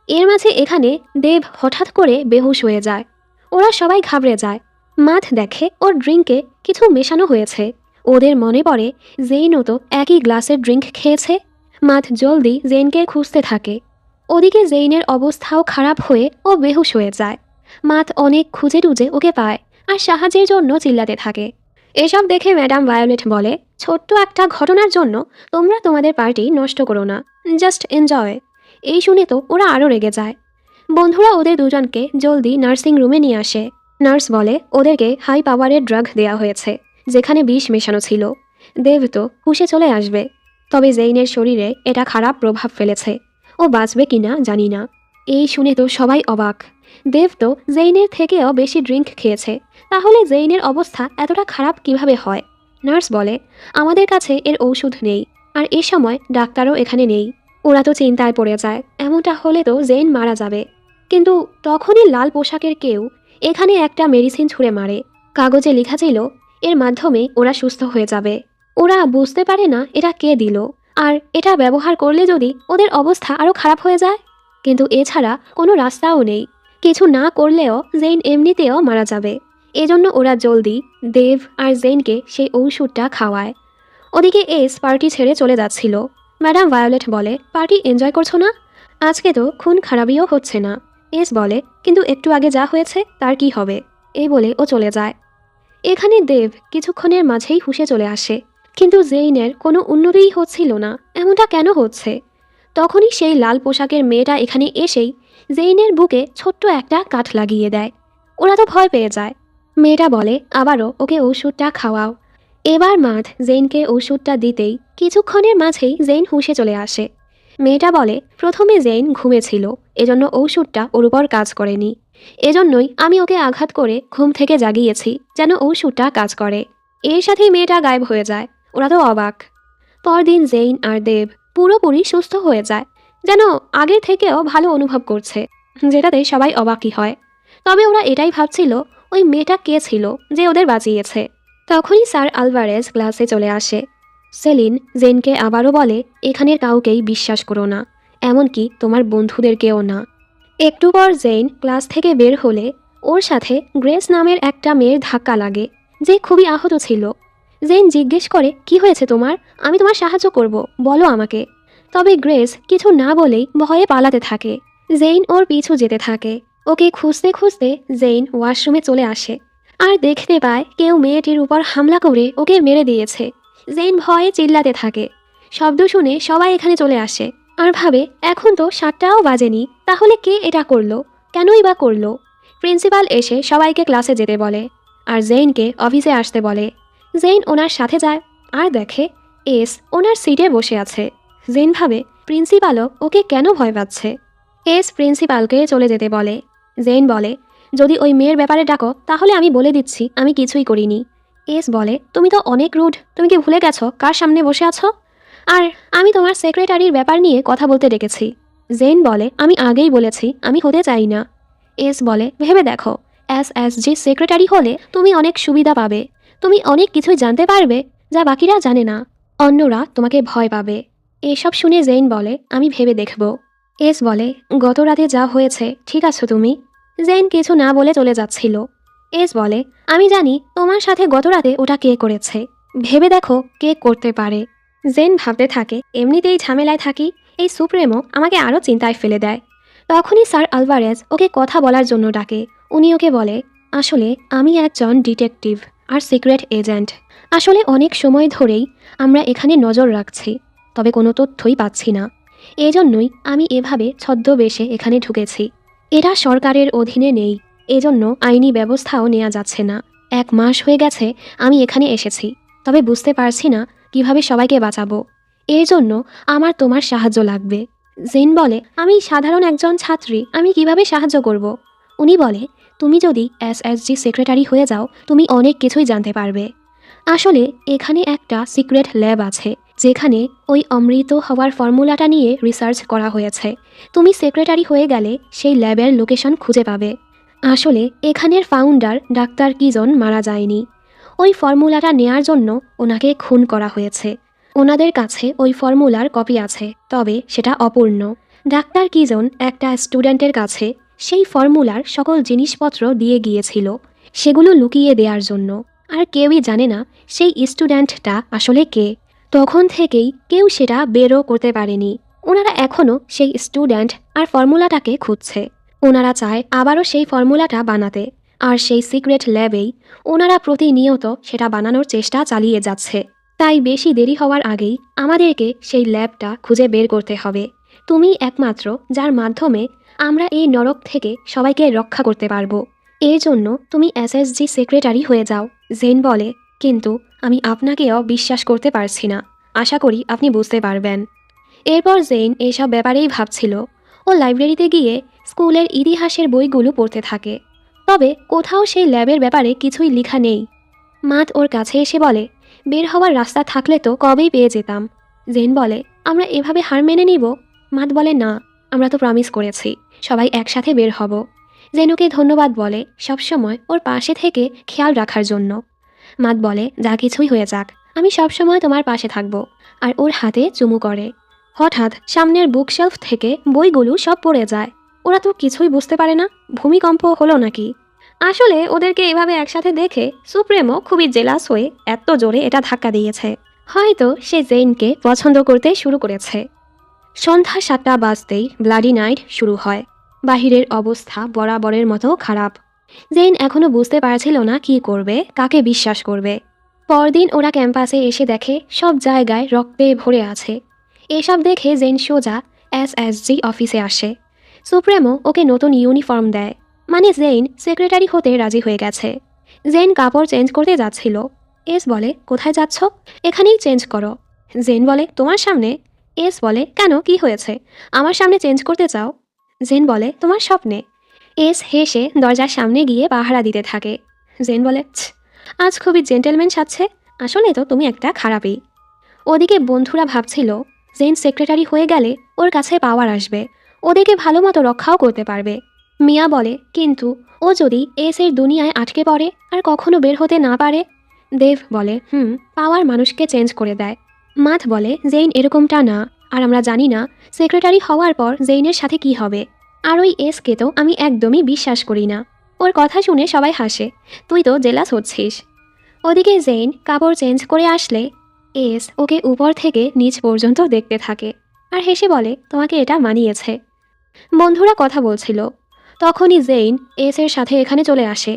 এর মাঝে এখানে দেব হঠাৎ করে বেহুশ হয়ে যায়। ওরা সবাই ঘাবড়ে যায়। মাথ দেখে ওর ড্রিঙ্কে কিছু মেশানো হয়েছে। ওদের মনে পড়ে জেইনও তো একই গ্লাসের ড্রিঙ্ক খেয়েছে। মাথ জলদি জেইনকে খুঁজতে থাকে। ওদিকে জেইনের অবস্থাও খারাপ হয়ে ও বেহুশ হয়ে যায়। মাথ অনেক খুঁজে টুজে ওকে পায় আর সাহায্যের জন্য চিল্লাতে থাকে। এসব দেখে ম্যাডাম ভায়োলেট বলে, ছোট্ট একটা ঘটনার জন্য তোমরা তোমাদের পার্টি নষ্ট করো না, জাস্ট এনজয়। এই শুনে তো ওরা আরও রেগে যায়। বন্ধুরা ওদের দুজনকে জলদি নার্সিং রুমে নিয়ে আসে। নার্স বলে ওদেরকে হাই পাওয়ারের ড্রাগ দেওয়া হয়েছে, যেখানে বিষ মেশানো ছিল। দেব তো হুঁশে চলে আসবে, তবে জেইনের শরীরে এটা খারাপ প্রভাব ফেলেছে। ও বাঁচবে কিনা জানি না। এই শুনে তো সবাই অবাক। দেব তো জেইনের থেকেও বেশি ড্রিঙ্ক খেয়েছে, তাহলে জেইনের অবস্থা এতটা খারাপ কিভাবে হয়? নার্স বলে আমাদের কাছে এর ঔষধ নেই, আর এ সময় ডাক্তারও এখানে নেই। ওরা তো চিন্তায় পড়ে যায়, এমনটা হলে তো জেইন মারা যাবে। কিন্তু তখনই লাল পোশাকের কেউ এখানে একটা মেডিসিন ছুঁড়ে মারে। কাগজে লেখা ছিল এর মাধ্যমে ওরা সুস্থ হয়ে যাবে। ওরা বুঝতে পারে না এটা কে দিল, আর এটা ব্যবহার করলে যদি ওদের অবস্থা আরও খারাপ হয়ে যায়। কিন্তু এছাড়া কোনো রাস্তাও নেই, কিছু না করলেও জেইন এমনিতেও মারা যাবে। এজন্য ওরা জলদি দেব আর জেইনকে সেই ঔষধটা খাওয়ায়। ওদিকে এস পার্টি ছেড়ে চলে যাচ্ছিল। ম্যাডাম ভায়োলেট বলে, পার্টি এনজয় করছো না? আজকে তো খুন খারাপিও হচ্ছে না। এস বলে, কিন্তু একটু আগে যা হয়েছে তার কি হবে? এই বলে ও চলে যায়। এখানে দেব কিছুক্ষণের মাঝেই হুঁশে চলে আসে, কিন্তু জেইনের কোনো উন্নতিই হচ্ছিল না। এমনটা কেন হচ্ছে? তখনই সেই লাল পোশাকের মেয়েটা এখানে এসেই জেইনের বুকে ছোট্ট একটা কাঠ লাগিয়ে দেয়। ওরা তো ভয় পেয়ে যায়। মেয়েটা বলে আবারও ওকে ওষুধটা খাওয়াও। এবার মাথ জেইনকে ওষুধটা দিতেই কিছুক্ষণের মাঝেই জেইন হুঁশে চলে আসে। মেয়েটা বলে প্রথমে জেইন ঘুমেছিল, এজন্য ঔষধটা ওর উপর কাজ করেনি। এজন্যই আমি ওকে আঘাত করে ঘুম থেকে জাগিয়েছি, যেন ঔষধটা কাজ করে। এর সাথেই মেয়েটা গায়েব হয়ে যায়। ওরা তো অবাক। পরদিন জেইন আর দেব পুরোপুরি সুস্থ হয়ে যায়, যেন আগের থেকেও ভালো অনুভব করছে, যেটাতে সবাই অবাকই হয়। তবে ওরা এটাই ভাবছিল ওই মেয়েটা কে ছিল যে ওদের বাঁচিয়েছে। তখনই স্যার আলভারেজ ক্লাসে চলে আসে। সেলিন জেনকে আবারও বলে এখানের কাউকেই বিশ্বাস করো না, এমনকি তোমার বন্ধুদেরকেও না। একটু পর জেইন ক্লাস থেকে বের হলে ওর সাথে গ্রেস নামের একটা মেয়ের ধাক্কা লাগে, যে খুবই আহত ছিল। জেইন জিজ্ঞেস করে কি হয়েছে তোমার, আমি তোমার সাহায্য করব, বলো আমাকে। তবে গ্রেস কিছু না বলেই ভয়ে পালাতে থাকে। জেইন ওর পিছু যেতে থাকে। ওকে খুঁজতে খুঁজতে জেইন ওয়াশরুমে চলে আসে আর দেখতে পায় কেউ মেয়েটির উপর হামলা করে ওকে মেরে দিয়েছে। জেইন ভয়ে চিল্লাতে থাকে। শব্দ শুনে সবাই এখানে চলে আসে আর ভাবে এখন তো 7টাও বাজেনি, তাহলে কে এটা করলো, কেনই বা করলো? প্রিন্সিপাল এসে সবাইকে ক্লাসে যেতে বলে আর জেইনকে অফিসে আসতে বলে। জেইন ওনার সাথে যায় আর দেখে এস ওনার সিটে বসে আছে। জেইন ভাবে প্রিন্সিপালও ওকে কেন ভয় পাচ্ছে। এস প্রিন্সিপালকে চলে যেতে বলে। জেইন বলে যদি ওই মেয়ের ব্যাপারে ডাকো তাহলে আমি বলে দিচ্ছি আমি কিছুই করিনি। এস বলে তুমি তো অনেক রুড, তুমি কি ভুলে গেছো কার সামনে বসে আছো? আর আমি তোমার সেক্রেটারির ব্যাপার নিয়ে কথা বলতে ডেকেছি। জেইন বলে আমি আগেই বলেছি আমি হতে চাই না। এস বলে ভেবে দেখো, এসএসজি সেক্রেটারি হলে তুমি অনেক সুবিধা পাবে, তুমি অনেক কিছুই জানতে পারবে যা বাকিরা জানে না, অন্যরা তোমাকে ভয় পাবে। এসব শুনে জেইন বলে আমি ভেবে দেখব। এস বলে গত রাতে যা হয়েছে ঠিক আছো তুমি? জেইন কিছু না বলে চলে যাচ্ছিল। এস বলে আমি জানি তোমার সাথে গত রাতে ওটা কে করেছে, ভেবে দেখো কে করতে পারে। জেন ভাবতে থাকে এমনিতেই ঝামেলায় থাকি, এই সুপ্রেমো আমাকে আরও চিন্তায় ফেলে দেয়। তখনই স্যার আলভারেজ ওকে কথা বলার জন্য ডাকে। উনি ওকে বলে আসলে আমি একজন ডিটেকটিভ আর সিক্রেট এজেন্ট। আসলে অনেক সময় ধরেই আমরা এখানে নজর রাখছি, তবে কোনো তথ্যই পাচ্ছি না। এজন্যই আমি এভাবে ছদ্মবেশে এখানে ঢুকেছি। এরা সরকারের অধীনে নেই, এজন্য আইনি ব্যবস্থাও নেওয়া যাচ্ছে না। 1 মাস হয়ে গেছে আমি এখানে এসেছি, তবে বুঝতে পারছি না কিভাবে সবাইকে বাঁচাবো। এর জন্য আমার তোমার সাহায্য লাগবে। জেন বলে আমি সাধারণ একজন ছাত্রী, আমি কিভাবে সাহায্য করব? উনি বলে তুমি যদি এসএসজি সেক্রেটারি হয়ে যাও তুমি অনেক কিছুই জানতে পারবে। আসলে এখানে একটা সিক্রেট ল্যাব আছে, যেখানে ওই অমৃত হওয়ার ফর্মুলাটা নিয়ে রিসার্চ করা হয়েছে। তুমি সেক্রেটারি হয়ে গেলে সেই ল্যাবের লোকেশন খুঁজে পাবে। আসলে এখানের ফাউন্ডার ডাক্তার কিজন মারা যায়নি, ওই ফর্মুলাটা নেয়ার জন্য ওনাকে খুন করা হয়েছে। ওনাদের কাছে ওই ফর্মুলার কপি আছে, তবে সেটা অপূর্ণ। ডাক্তার কিজন একটা স্টুডেন্টের কাছে সেই ফর্মুলার সকল জিনিসপত্র দিয়ে গিয়েছিল, সেগুলো লুকিয়ে দেওয়ার জন্য। আর কেউই জানে না সেই স্টুডেন্টটা আসলে কে। তখন থেকেই কেউ সেটা বেরও করতে পারেনি। ওনারা এখনও সেই স্টুডেন্ট আর ফর্মুলাটাকে খুঁজছে। ওনারা চায় আবারও সেই ফর্মুলাটা বানাতে, আর সেই সিক্রেট ল্যাবেই ওনারা প্রতিনিয়ত সেটা বানানোর চেষ্টা চালিয়ে যাচ্ছে। তাই বেশি দেরি হওয়ার আগেই আমাদেরকে সেই ল্যাবটা খুঁজে বের করতে হবে। তুমি একমাত্র যার মাধ্যমে আমরা এই নরক থেকে সবাইকে রক্ষা করতে পারবো। এর জন্য তুমি এসএসজি সেক্রেটারি হয়ে যাও। জেন বলে, কিন্তু আমি আপনাকেও বিশ্বাস করতে পারছি না। আশা করি আপনি বুঝতে পারবেন। এরপর জেন এসব ব্যাপারেই ভাবছিল। ও লাইব্রেরিতে গিয়ে স্কুলের ইতিহাসের বইগুলো পড়তে থাকে। তবে কোথাও সেই ল্যাবের ব্যাপারে কিছুই লেখা নেই। মাত ওর কাছে এসে বলে, বের হওয়ার রাস্তা থাকলে তো কবেই পেয়ে যেতাম। জেন বলে, আমরা এভাবে হার মেনে নিব? মাত বলে, না, আমরা তো প্রমিস করেছি সবাই একসাথে বের হব। জেন ওকে ধন্যবাদ বলে সবসময় ওর পাশে থেকে খেয়াল রাখার জন্য। মাত বলে, যা কিছুই হয়ে যাক, আমি সবসময় তোমার পাশে থাকব। আর ওর হাতে চুমু করে। হঠাৎ সামনের বুকশেলফ থেকে বইগুলো সব পড়ে যায়। ওরা তো কিছুই বুঝতে পারে না ভূমিকম্প হলো নাকি। আসলে ওদেরকে এভাবে একসাথে দেখে সুপ্রেমো খুবই জেলাস হয়ে এত জোরে এটা ধাক্কা দিয়েছে। হয়তো সে জেইনকে পছন্দ করতে শুরু করেছে। সন্ধ্যা 7টা বাজতেই ব্লাডি নাইট শুরু হয়। বাহিরের অবস্থা বরাবরের মতো খারাপ। জেইন এখনও বুঝতে পারছিল না কি করবে, কাকে বিশ্বাস করবে। পরদিন ওরা ক্যাম্পাসে এসে দেখে সব জায়গায় রক্তে ভরে আছে। এসব দেখে জেইন সোজা এসএসজি অফিসে আসে। সুপ্রেমো ওকে নতুন ইউনিফর্ম দেয়, মানে জেইন সেক্রেটারি হতে রাজি হয়ে গেছে। জেইন কাপড় চেঞ্জ করতে যাচ্ছিল। এস বলে, কোথায় যাচ্ছ? এখানেই চেঞ্জ করো। জেন বলে, তোমার সামনে? এস বলে, কেন, কি হয়েছে? আমার সামনে চেঞ্জ করতে চাও? জেন বলে, তোমার স্বপ্নে। এস হেসে দরজার সামনে গিয়ে পাহারা দিতে থাকে। জেন বলে, আজ খুবই জেন্টেলম্যান সাজছে। আসলে তো তুমি একটা খারাপই। ওদিকে বন্ধুরা ভাবছিল জেন সেক্রেটারি হয়ে গেলে ওর কাছে পাওয়ার আসবে, ওদেরকে ভালো মতো রক্ষাও করতে পারবে। মিয়া বলে, কিন্তু ও যদি এস এর দুনিয়ায় আটকে পড়ে আর কখনো বের হতে না পারে? দেব বলে, পাওয়ার মানুষকে চেঞ্জ করে দেয়। মাথ বলে, জেইন এরকমটা না, আর আমরা জানি না সেক্রেটারি হওয়ার পর জেইনের সাথে কি হবে। আর ওই এসকে তো আমি একদমই বিশ্বাস করি না। ওর কথা শুনে সবাই হাসে। তুই তো জেলাস হচ্ছিস। ওদিকে জেইন কাপড় চেঞ্জ করে আসলে এস ওকে উপর থেকে নিচ পর্যন্ত দেখতে থাকে আর হেসে বলে, তোমাকে এটা মানিয়েছে। বন্ধুরা কথা বলছিল, তখনই জেইন এস এর সাথে এখানে চলে আসে।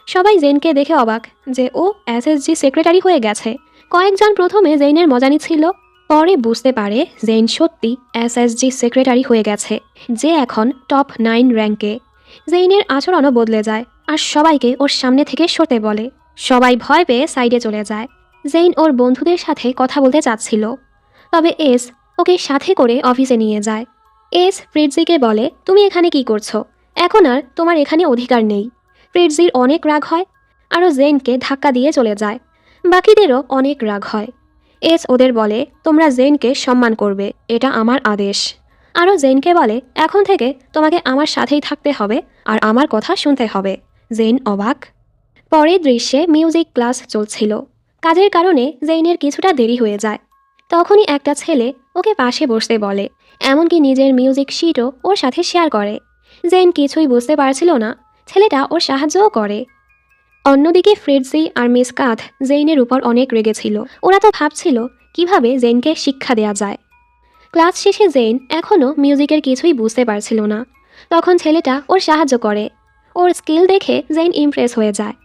সবাই জেইনকে দেখে অবাক যে ও এসএসজি সেক্রেটারি হয়ে গেছে। কয়েকজন প্রথমে জেইনের মজা নিচ্ছিল, পরে বুঝতে পারে জেইন সত্যি এসএসজি সেক্রেটারি হয়ে গেছে, যে এখন টপ 9 র্যাঙ্কে। জেইনের আচরণও বদলে যায় আর সবাইকে ওর সামনে থেকে সরতে বলে। সবাই ভয় পেয়ে সাইডে চলে যায়। জেইন ওর বন্ধুদের সাথে কথা বলতে চাচ্ছিল, তবে এস ওকে সাথে করে অফিসে নিয়ে যায়। এস ফ্রিডজিকে বলে, তুমি এখানে কি করছো? এখন আর তোমার এখানে অধিকার নেই। ফ্রিডজির অনেক রাগ হয়, আরও জেইনকে ধাক্কা দিয়ে চলে যায়। বাকিদেরও অনেক রাগ হয়। এস ওদের বলে, তোমরা জেইনকে সম্মান করবে, এটা আমার আদেশ। আরও জেইনকে বলে, এখন থেকে তোমাকে আমার সাথেই থাকতে হবে আর আমার কথা শুনতে হবে। জেইন অবাক। পরের দৃশ্যে মিউজিক ক্লাস চলছিল। কাজের কারণে জেইনের কিছুটা দেরি হয়ে যায়। তখনই একটা ছেলে ওকে পাশে বসতে বলে, এমনকি নিজের মিউজিক শিটও ওর সাথে শেয়ার করে। জেইন কিছুই বুঝতে পারছিল না, ছেলেটা ওর সাহায্যও করে। অন্যদিকে ফ্রিডজি আর মিস কাথ জেইনের উপর অনেক রেগেছিল। ওরা তো ভাবছিল কিভাবে জেইনকে শিক্ষা দেয়া যায়। ক্লাস শেষে জেইন এখনও মিউজিকের কিছুই বুঝতে পারছিল না। তখন ছেলেটা ওর সাহায্য করে। ওর স্কিল দেখে জেইন ইমপ্রেস হয়ে যায়।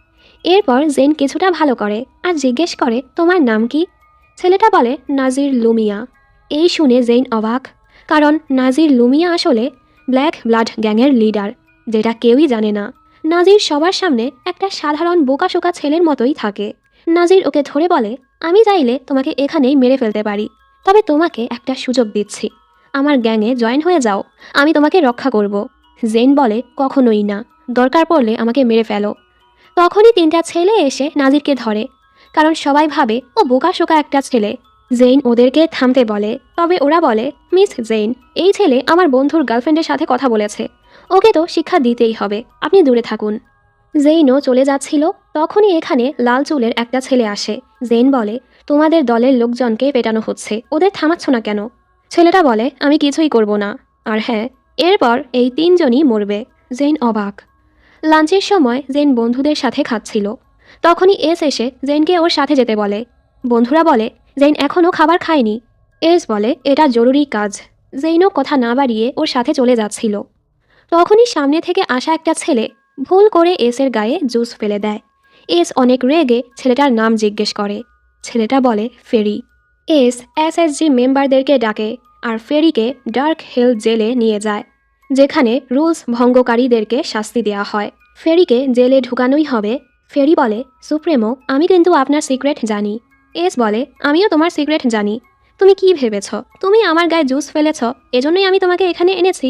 এরপর জেইন কিছুটা ভালো করে আর জিজ্ঞেস করে, তোমার নাম কি? ছেলেটা বলে, নাজির লুমিয়া। এই শুনে জেইন অবাক, কারণ নাজির লুমিয়া আসলে ব্ল্যাক ব্লাড গ্যাংয়ের লিডার, যেটা কেউই জানে না। নাজির সবার সামনে একটা সাধারণ বোকাশোকা ছেলের মতোই থাকে। নাজির ওকে ধরে বলে, আমি চাইলে তোমাকে এখানেই মেরে ফেলতে পারি, তবে তোমাকে একটা সুযোগ দিচ্ছি, আমার গ্যাংয়ে জয়েন হয়ে যাও, আমি তোমাকে রক্ষা করব। জেইন বলে, কখনোই না, দরকার পড়লে আমাকে মেরে ফেলো। তখনই 3টা ছেলে এসে নাজিরকে ধরে, কারণ সবাই ভাবে ও বোকাশোকা একটা ছেলে। জেইন ওদেরকে থামতে বলে, তবে ওরা বলে, মিস জেইন, এই ছেলে আমার বন্ধুর গার্লফ্রেন্ডের সাথে কথা বলেছে, ওকে তো শিক্ষা দিতেই হবে, আপনি দূরে থাকুন। জেইনও চলে যাচ্ছিল, তখনই এখানে লাল চুলের একটা ছেলে আসে। জেইন বলে, তোমাদের দলের লোকজনকে পেটানো হচ্ছে, ওদের থামাচ্ছ না কেন? ছেলেটা বলে, আমি কিছুই করব না, আর হ্যাঁ, এরপর এই 3 জনই মরবে। জেইন অবাক। লাঞ্চের সময় জেইন বন্ধুদের সাথে খাচ্ছিল। তখনই এস এসে জেনকে ওর সাথে যেতে বলে। বন্ধুরা বলে জেন এখনও খাবার খায়নি। এস বলে এটা জরুরি কাজ। জেইনও কথা না বাড়িয়ে ওর সাথে চলে যাচ্ছিল। তখনই সামনে থেকে আসা একটা ছেলে ভুল করে এসের গায়ে জুস ফেলে দেয়। এস অনেক রেগে ছেলেটার নাম জিজ্ঞেস করে। ছেলেটা বলে ফেরি। এস এসএসজি মেম্বারদেরকে ডাকে আর ফেরিকে ডার্ক হিল জেলে নিয়ে যায়, যেখানে রুলস ভঙ্গকারীদেরকে শাস্তি দেওয়া হয়। ফেরিকে জেলে ঢুকানোই হবে। ফেরি বলে সুপ্রেমো, আমি কিন্তু আপনার সিক্রেট জানি। এস বলে আমিও তোমার সিক্রেট জানি। তুমি কি ভেবেছ তুমি আমার গায়ে জুস ফেলেছ, এজন্যই আমি তোমাকে এখানে এনেছি?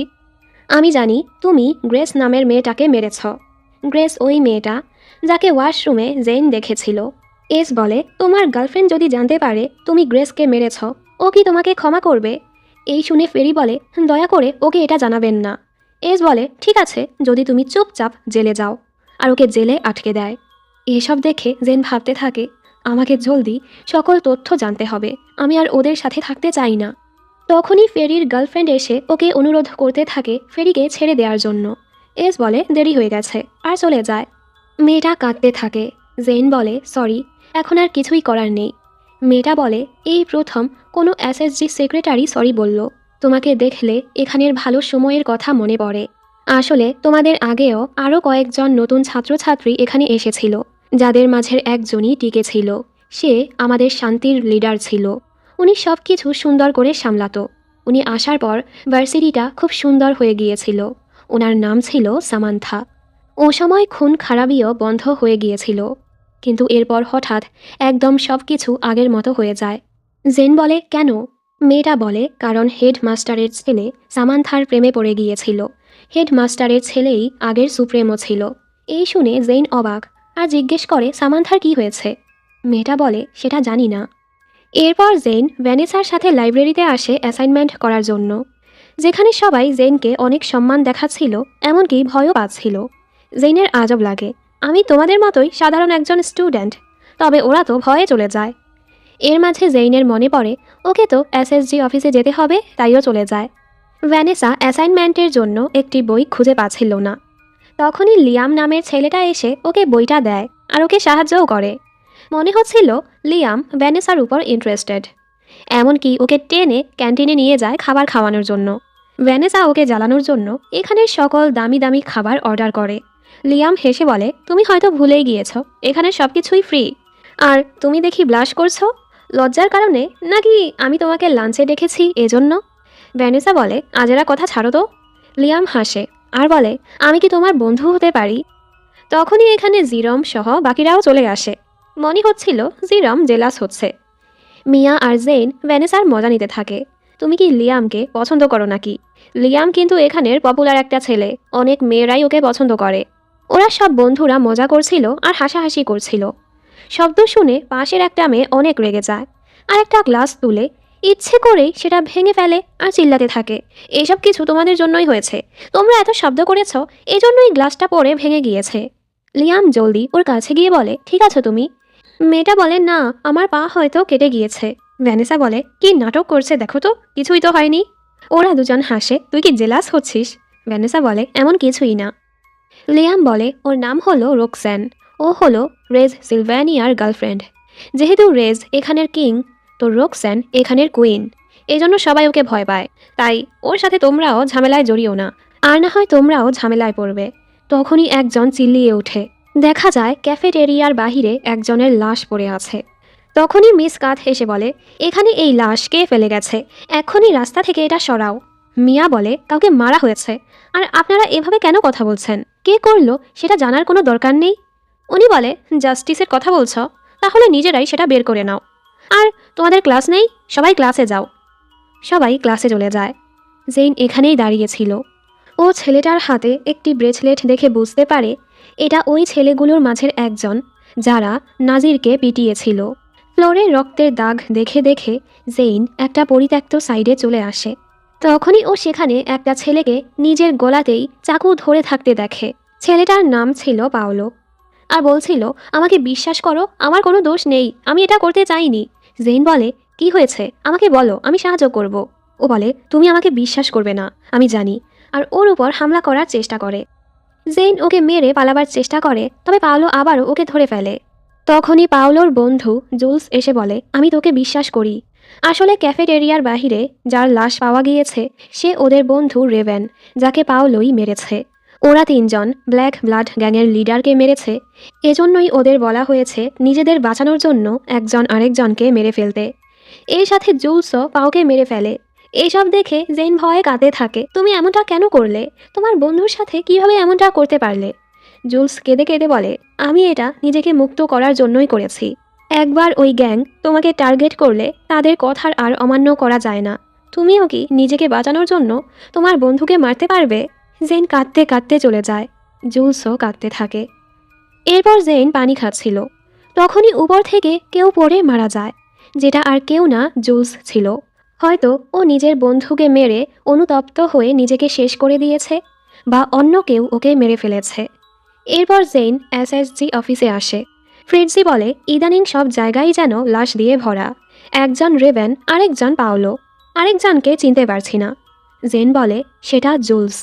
আমি জানি তুমি গ্রেস নামের মেয়েটাকে মেরেছ। গ্রেস ওই মেয়েটা যাকে ওয়াশরুমে জেন দেখেছিল। এস বলে তোমার গার্লফ্রেন্ড যদি জানতে পারে তুমি গ্রেসকে মেরেছ, ও কি তোমাকে ক্ষমা করবে? এই শুনে ফেরি বলে দয়া করে ওকে এটা জানাবেন না। এস বলে ঠিক আছে, যদি তুমি চুপচাপ জেলে যাও, আর ওকে জেলে আটকে দেয়। এসব দেখে জেন ভাবতে থাকে আমাকে জলদি সকল তথ্য জানতে হবে, আমি আর ওদের সাথে থাকতে চাই না। তখনই ফেরির গার্লফ্রেন্ড এসে ওকে অনুরোধ করতে থাকে ফেরিকে ছেড়ে দেওয়ার জন্য। এস বলে দেরি হয়ে গেছে আর চলে যায়। মেয়েটা কাঁদতে থাকে। জেন বলে সরি, এখন আর কিছুই করার নেই। মেয়েটা বলে এই প্রথম কোনো এসএসজি সেক্রেটারি সরি বলল। তোমাকে দেখলে এখানের ভালো সময়ের কথা মনে পড়ে। আসলে তোমাদের আগেও আরও কয়েকজন নতুন ছাত্রছাত্রী এখানে এসেছিল, যাদের মাঝের একজনই টিকে ছিল। সে আমাদের শান্তির লিডার ছিল। উনি সব কিছু সুন্দর করে সামলাতো। উনি আসার পর ভার্সিটিটা খুব সুন্দর হয়ে গিয়েছিল। ওনার নাম ছিল সামান্থা। ও সময় খুন খারাপিও বন্ধ হয়ে গিয়েছিল, কিন্তু এরপর হঠাৎ একদম সব কিছু আগের মতো হয়ে যায়। জেন বলে কেন? মেয়েটা বলে কারণ হেডমাস্টারের ছেলে সামান্থার প্রেমে পড়ে গিয়েছিল। হেডমাস্টারের ছেলেই আগের সুপ্রেমো ছিল। এই শুনে জেন অবাক আর জিজ্ঞেস করে সামান্থার কি হয়েছে। মেয়েটা বলে সেটা জানি না। এরপর জেন ভ্যানেসার সাথে লাইব্রেরিতে আসে অ্যাসাইনমেন্ট করার জন্য, যেখানে সবাই জেনকে অনেক সম্মান দেখাচ্ছিল, এমনকি ভয়ও পাচ্ছিল। জেনের আজব লাগে, আমি তোমাদের মতোই সাধারণ একজন স্টুডেন্ট, তবে ওরা তো ভয়ে চলে যায়। এর মাঝে জেইনের মনে পড়ে ওকে তো এসএসজি অফিসে যেতে হবে, তাইও চলে যায়। ভ্যানেসা অ্যাসাইনমেন্টের জন্য একটি বই খুঁজে পাচ্ছিল না। তখনই লিয়াম নামের ছেলেটা এসে ওকে বইটা দেয় আর ওকে সাহায্যও করে। মনে হচ্ছিল লিয়াম ভ্যানেসার উপর ইন্টারেস্টেড, এমনকি ওকে টেনে ক্যান্টিনে নিয়ে যায় খাবার খাওয়ানোর জন্য। ভ্যানেসা ওকে জ্বালানোর জন্য এখানের সকল দামি দামি খাবার অর্ডার করে। লিয়াম হেসে বলে তুমি হয়তো ভুলেই গিয়েছ, এখানে সব কিছুই ফ্রি। আর তুমি দেখি ব্লাশ করছো, লজ্জার কারণে নাকি আমি তোমাকে লাঞ্চে ডেকেছি এজন্য? ভ্যানেসা বলে আজেরা কথা ছাড়ো তো। লিয়াম হাসে আর বলে আমি কি তোমার বন্ধু হতে পারি? তখনই এখানে জিরম সহ বাকিরাও চলে আসে। মনে হচ্ছিল জিরম জেলাস হচ্ছে। মিয়া আর জেন ভ্যানেসার মজা নিতে থাকে। তুমি কি লিয়ামকে পছন্দ করো নাকি? লিয়াম কিন্তু এখানের পপুলার একটা ছেলে, অনেক মেয়েরাই ওকে পছন্দ করে। ওরা সব বন্ধুরা মজা করছিল আর হাসাহাসি করছিল। শব্দ শুনে পাশের একটা মেয়ে অনেক রেগে যায় আর একটা গ্লাস তুলে ইচ্ছে করেই সেটা ভেঙে ফেলে আর চিল্লাতে থাকে এসব কিছু তোমাদের জন্যই হয়েছে, তোমরা এত শব্দ করেছ, এজন্যই গ্লাসটা পড়ে ভেঙে গিয়েছে। লিয়াম জলদি ওর কাছে গিয়ে বলে ঠিক আছো তুমি? মেয়েটা বলে না, আমার পা হয়তো কেটে গিয়েছে। ভ্যানেসা বলে কি নাটক করছে দেখো তো, কিছুই তো হয়নি। ওরা দুজন হাসে, তুই কি জেলাস হচ্ছিস? ভ্যানেসা বলে এমন কিছুই না। লিয়াম বলে ওর নাম হলো রোকস্যান, ও হলো রেজ সিলভ্যানিয়ার গার্লফ্রেন্ড। যেহেতু রেজ এখানের কিং, তো রোকস্যান এখানের কুইন, এজন্য সবাই ওকে ভয় পায়। তাই ওর সাথে তোমরাও ঝামেলায় জড়িও না, আর না হয় তোমরাও ঝামেলায় পড়বে। তখনই একজন চিল্লিয়ে ওঠে। দেখা যায় ক্যাফেটেরিয়ার বাহিরে একজনের লাশ পড়ে আছে। তখনই মিস কাথ এসে বলে এখানে এই লাশ কে ফেলে গেছে, এখনই রাস্তা থেকে এটা সরাও। মিয়া বলে কাউকে মারা হয়েছে, আর আপনারা এভাবে কেন কথা বলছেন? কে করলো সেটা জানার কোনো দরকার নেই। উনি বলে জাস্টিসের কথা বলছ, তাহলে নিজেরাই সেটা বের করে নাও। আর তোমাদের ক্লাস নেই, সবাই ক্লাসে যাও। সবাই ক্লাসে চলে যায়। জেইন এখানেই দাঁড়িয়েছিল। ও ছেলেটার হাতে একটি ব্রেসলেট দেখে বুঝতে পারে এটা ওই ছেলেগুলোর মাঝের একজন যারা নাজিরকে পিটিয়েছিল। ফ্লোরে রক্তের দাগ দেখে দেখে জেইন একটা পরিত্যক্ত সাইডে চলে আসে। তখনই ও সেখানে একটা ছেলেকে নিজের গলাতেই চাকু ধরে থাকতে দেখে। ছেলেটার নাম ছিল পাওলো, আর বলছিল আমাকে বিশ্বাস করো, আমার কোনো দোষ নেই, আমি এটা করতে চাইনি। জেইন বলে কি হয়েছে আমাকে বলো, আমি সাহায্য করব। ও বলে তুমি আমাকে বিশ্বাস করবে না, আমি জানি, আর ওর উপর হামলা করার চেষ্টা করে। জেইন ওকে মেরে পালাবার চেষ্টা করে, তবে পাওলো আবারও ওকে ধরে ফেলে। তখনই পাওলোর বন্ধু জুলস এসে বলে, আমি তোকে বিশ্বাস করি। আসলে ক্যাফেটেরিয়ার বাহিরে যার লাশ পাওয়া গিয়েছে সে ওদের বন্ধু রেভেন, যাকে পাওলোই মেরেছে। ওরা তিনজন ব্ল্যাক ব্লাড গ্যাংয়ের লিডারকে মেরেছে। এজন্যই ওদের বলা হয়েছে নিজেদের বাঁচানোর জন্য একজন আরেকজনকে মেরে ফেলতে। এর সাথে জুলসও পাওকে মেরে ফেলে। এসব দেখে জেন ভয়ে কাঁদতে থাকে। তুমি এমনটা কেন করলে? তোমার বন্ধুর সাথে কিভাবে এমনটা করতে পারলে? জুলস কেঁদে কেঁদে বলে, আমি এটা নিজেকে মুক্ত করার জন্যই করেছি। একবার ওই গ্যাং তোমাকে টার্গেট করলে তাদের কথার আর অমান্য করা যায় না। তুমিও কি নিজেকে বাঁচানোর জন্য তোমার বন্ধুকে মারতে পারবে? জেন কাঁদতে কাঁদতে চলে যায়। জুলসও কাঁদতে থাকে। এরপর জেন পানি খাচ্ছিল। তখনই উপর থেকে কেউ পড়ে মারা যায়, যেটা আর কেউ না, জুলস ছিল। হয়তো ও নিজের বন্ধুকে মেরে অনুতপ্ত হয়ে নিজেকে শেষ করে দিয়েছে, বা অন্য কেউ ওকে মেরে ফেলেছে। এরপর জেন এসএসজি অফিসে আসে। ফ্রিটজি বলে, ইদানিং সব জায়গায় যেন লাশ দিয়ে ভরা। একজন রেভেন, আরেকজন পাওলো, আরেকজনকে চিনতে পারছি না। জেন বলে, সেটা জুলস।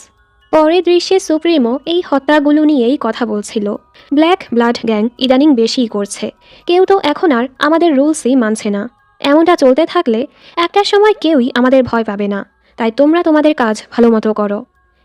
পরের দৃশ্যে সুপ্রিমো এই হত্যাগুলো নিয়েই কথা বলছিল। ব্ল্যাক ব্লাড গ্যাং ইদানিং বেশিই করছে। কেউ তো এখন আর আমাদের রুলসই মানছে না। এমনটা চলতে থাকলে একটা সময় কেউই আমাদের ভয় পাবে না। তাই তোমরা তোমাদের কাজ ভালো মতো করো।